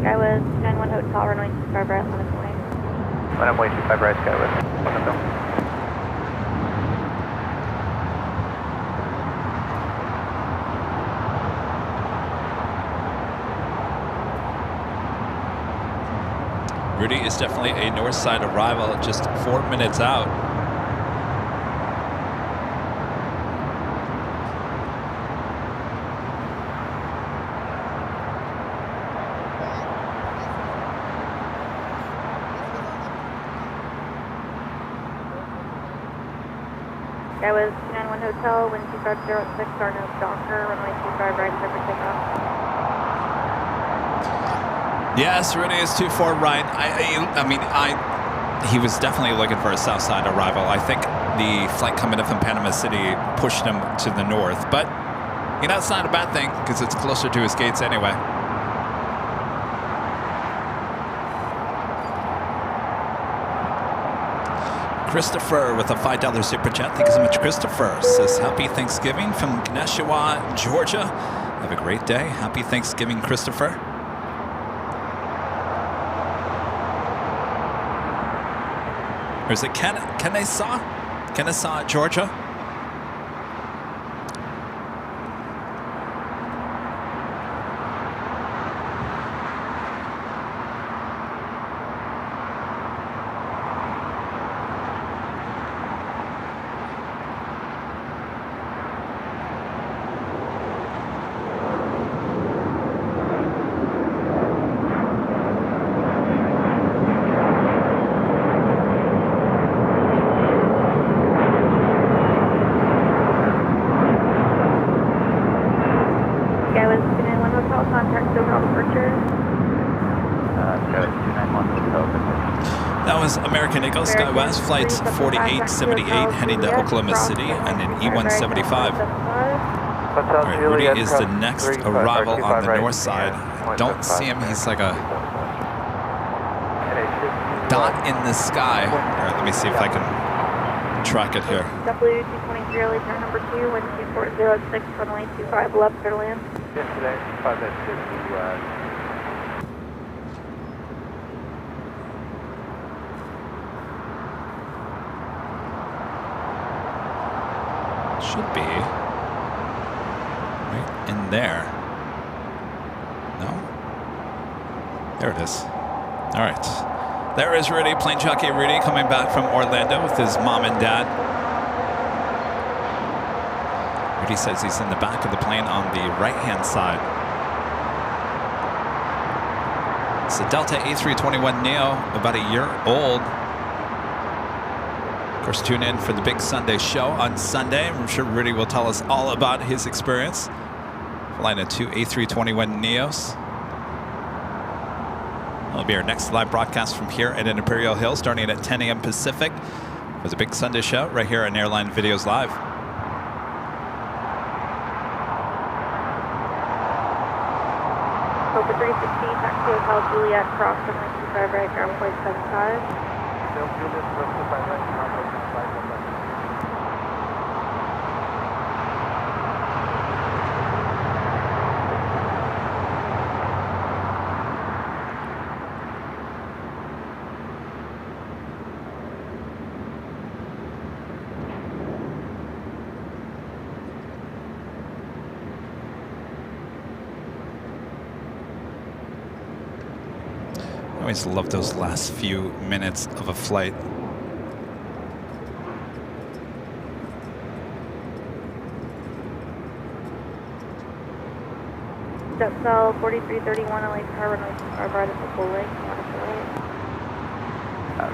Skywest 91 Hotel, runway 25 right, limit away. Runway 25 right, Skywest. Welcome down. Rudy is definitely a north side arrival, just 4 minutes out. Skywest 291 Hotel, wind 2506, our nose Docker, runway 25 right, clear for takeoff. Yes, Rudy is 24 right. He was definitely looking for a south side arrival. I think the flight coming in from Panama City pushed him to the north, but you know, it's not a bad thing because it's closer to his gates anyway. Christopher with a $5 super chat. Thank you so much, Christopher. Says happy Thanksgiving from Nashua, Georgia. Have a great day. Happy Thanksgiving, Christopher. Or is it Kennesaw, Georgia? That was American Eagle SkyWest Flight 4878 heading to Oklahoma City and an E175. All right, Rudy is the next arrival on the north side. I don't see him. He's like a dot in the sky. All right, let me see if I can track it here. W223 early turn number 2, wind 2406, runway 25 left, clear to land. Yesterday, 5 Should be right in there. No? There it is. All right. There is Rudy, Plane Jockey Rudy, coming back from Orlando with his mom and dad. Rudy says he's in the back of the plane on the right-hand side. It's a Delta A321neo, about a year old. Of course, tune in for the big Sunday show on Sunday. I'm sure Rudy will tell us all about his experience flying a 2 A321neos. It'll be our next live broadcast from here at Imperial Hill, starting at 10 a.m. Pacific for the big Sunday show right here on Airline Videos Live. Over 360, taxi Hotel Juliet, cross runway 25 right, ground point 75. I always love those last few minutes of a flight. Jetcell 4331, LA car runway 25 right at the full length,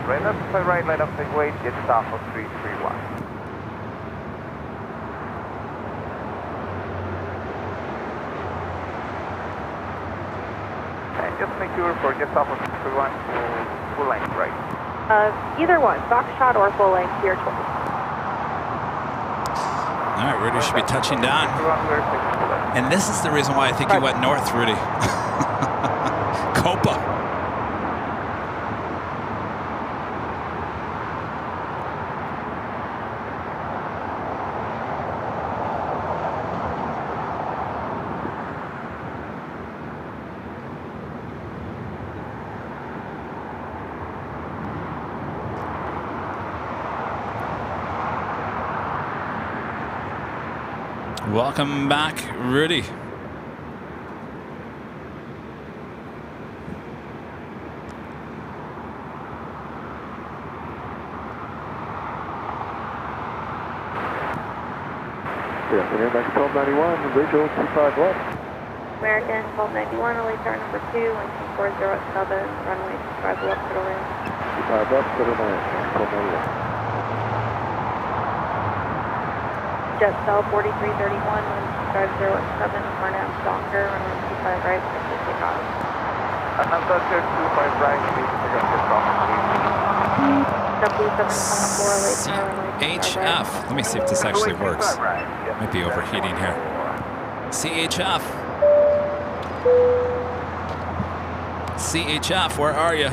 Right up to right, line up big weight, get south of 331. Just make sure for just off of 331 full length right. Either one, Foxtrot or full length, your choice. All right, Rudy should be touching down. And this is the reason why I think you went north, Rudy. Copa. Welcome back, Rudy. Good afternoon, Max 1291, visual 25 left. American 1291, LA car number 2, wind 2407, runway 25 left, clear to land. 25 left, clear to land, Max 1291. Jetcell 4331, wind 2507, Marnam Stalker, runway 25 right, take off. Another 25 right, please, we're going to get off. W714, LA car runway 25 right. CHF. Let me see if this actually works. Might be overheating here. CHF. CHF, where are you?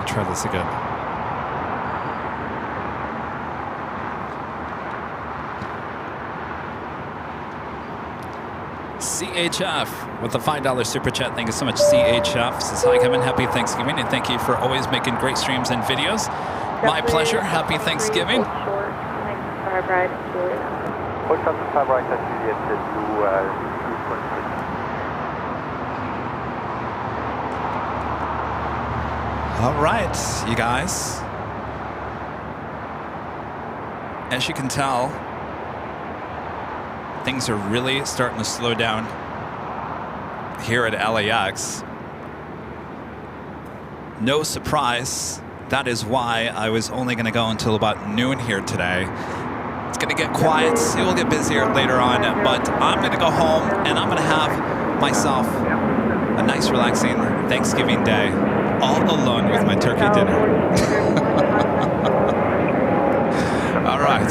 Try this again. CHF with the $5 super chat. Thank you so much, CHF. Says, hi, Kevin. Happy Thanksgiving, and thank you for always making great streams and videos. My pleasure. Happy Thanksgiving. What's up to 5 right, that's Juliet to All right, you guys. As you can tell, things are really starting to slow down here at LAX. No surprise. That is why I was only going to go until about noon here today. It's going to get quiet. It will get busier later on, but I'm going to go home and I'm going to have myself a nice, relaxing Thanksgiving day all alone with my turkey dinner. All right.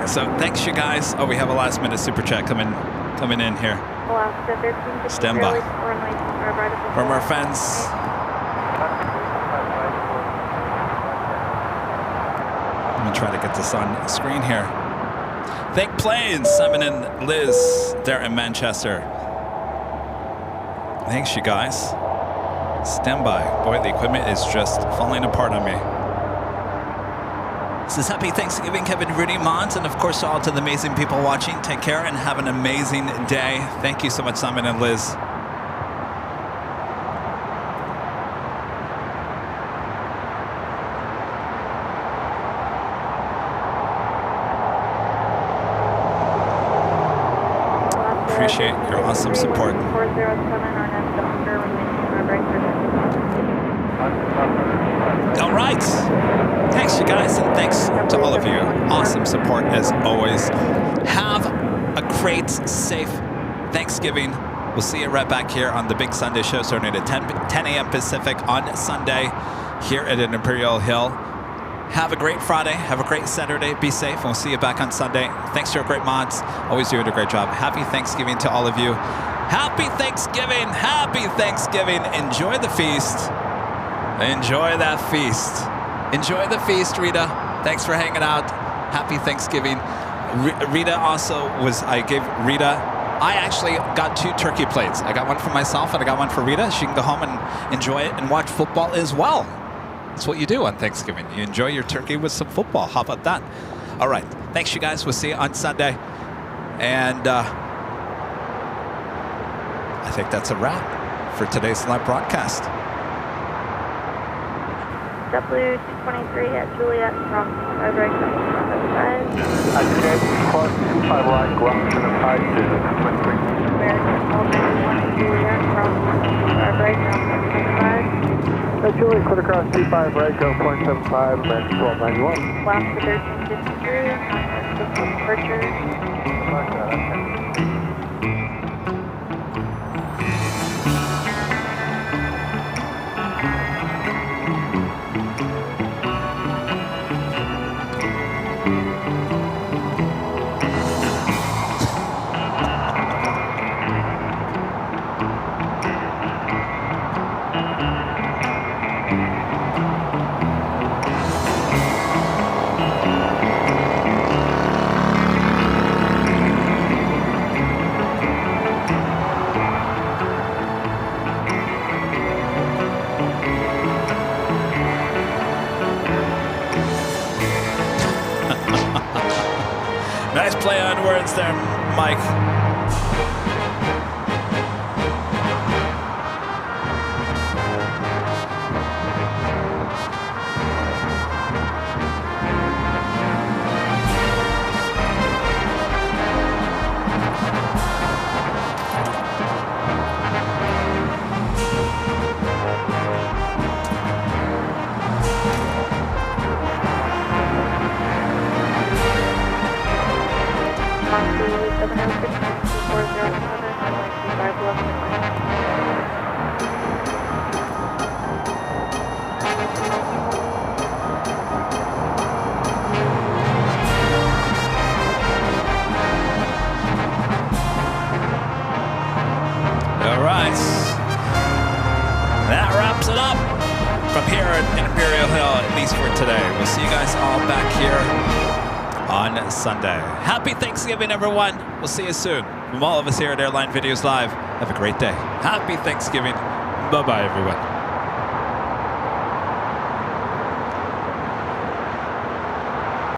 So thanks, you guys. Oh, we have a last-minute super chat coming in here. Stand by. From our fans. I'm going to try to get this on screen here. Thank Planes, Simon and Liz. They're in Manchester. Thanks, you guys. Stand by. Boy, the equipment is just falling apart on me. This is Happy Thanksgiving, Kevin, Rudy, Mons, and of course all to the amazing people watching. Take care and have an amazing day. Thank you so much, Simon and Liz. Appreciate your awesome support. 407 on All right. Thanks, you guys, and thanks to all of you. Awesome support as always. Have a great, safe Thanksgiving. We'll see you right back here on the Big Sunday Show starting at 10 a.m. Pacific on Sunday here at Imperial Hill. Have a great Friday. Have a great Saturday. Be safe, and we'll see you back on Sunday. Thanks to our great mods. Always doing a great job. Happy Thanksgiving to all of you. Happy Thanksgiving. Happy Thanksgiving. Enjoy the feast. Enjoy that feast. Enjoy the feast, Rita. Thanks for hanging out. Happy Thanksgiving. Rita also I gave Rita, I actually got 2 turkey plates. I got one for myself and I got one for Rita. She can go home and enjoy it and watch football as well. That's what you do on Thanksgiving. You enjoy your turkey with some football. How about that? All right. Thanks, you guys. We'll see you on Sunday. And I think that's a wrap for today's live broadcast. W223 at Juliet, crossing 5 right, crossing 5. Okay, cross 25 right, crossing 5 to American all-91 at Juliet, crossing 5 right, crossing 5. Juliet, clear across 25 right, go 0.75, American 1291. Last for 1353, departure. Nice play on words there, Mike. That wraps it up from here at Imperial Hill, at least for today. We'll see you guys all back here on Sunday. Happy Thanksgiving, everyone. We'll see you soon. From all of us here at Airline Videos Live, have a great day. Happy Thanksgiving. Bye-bye, everyone.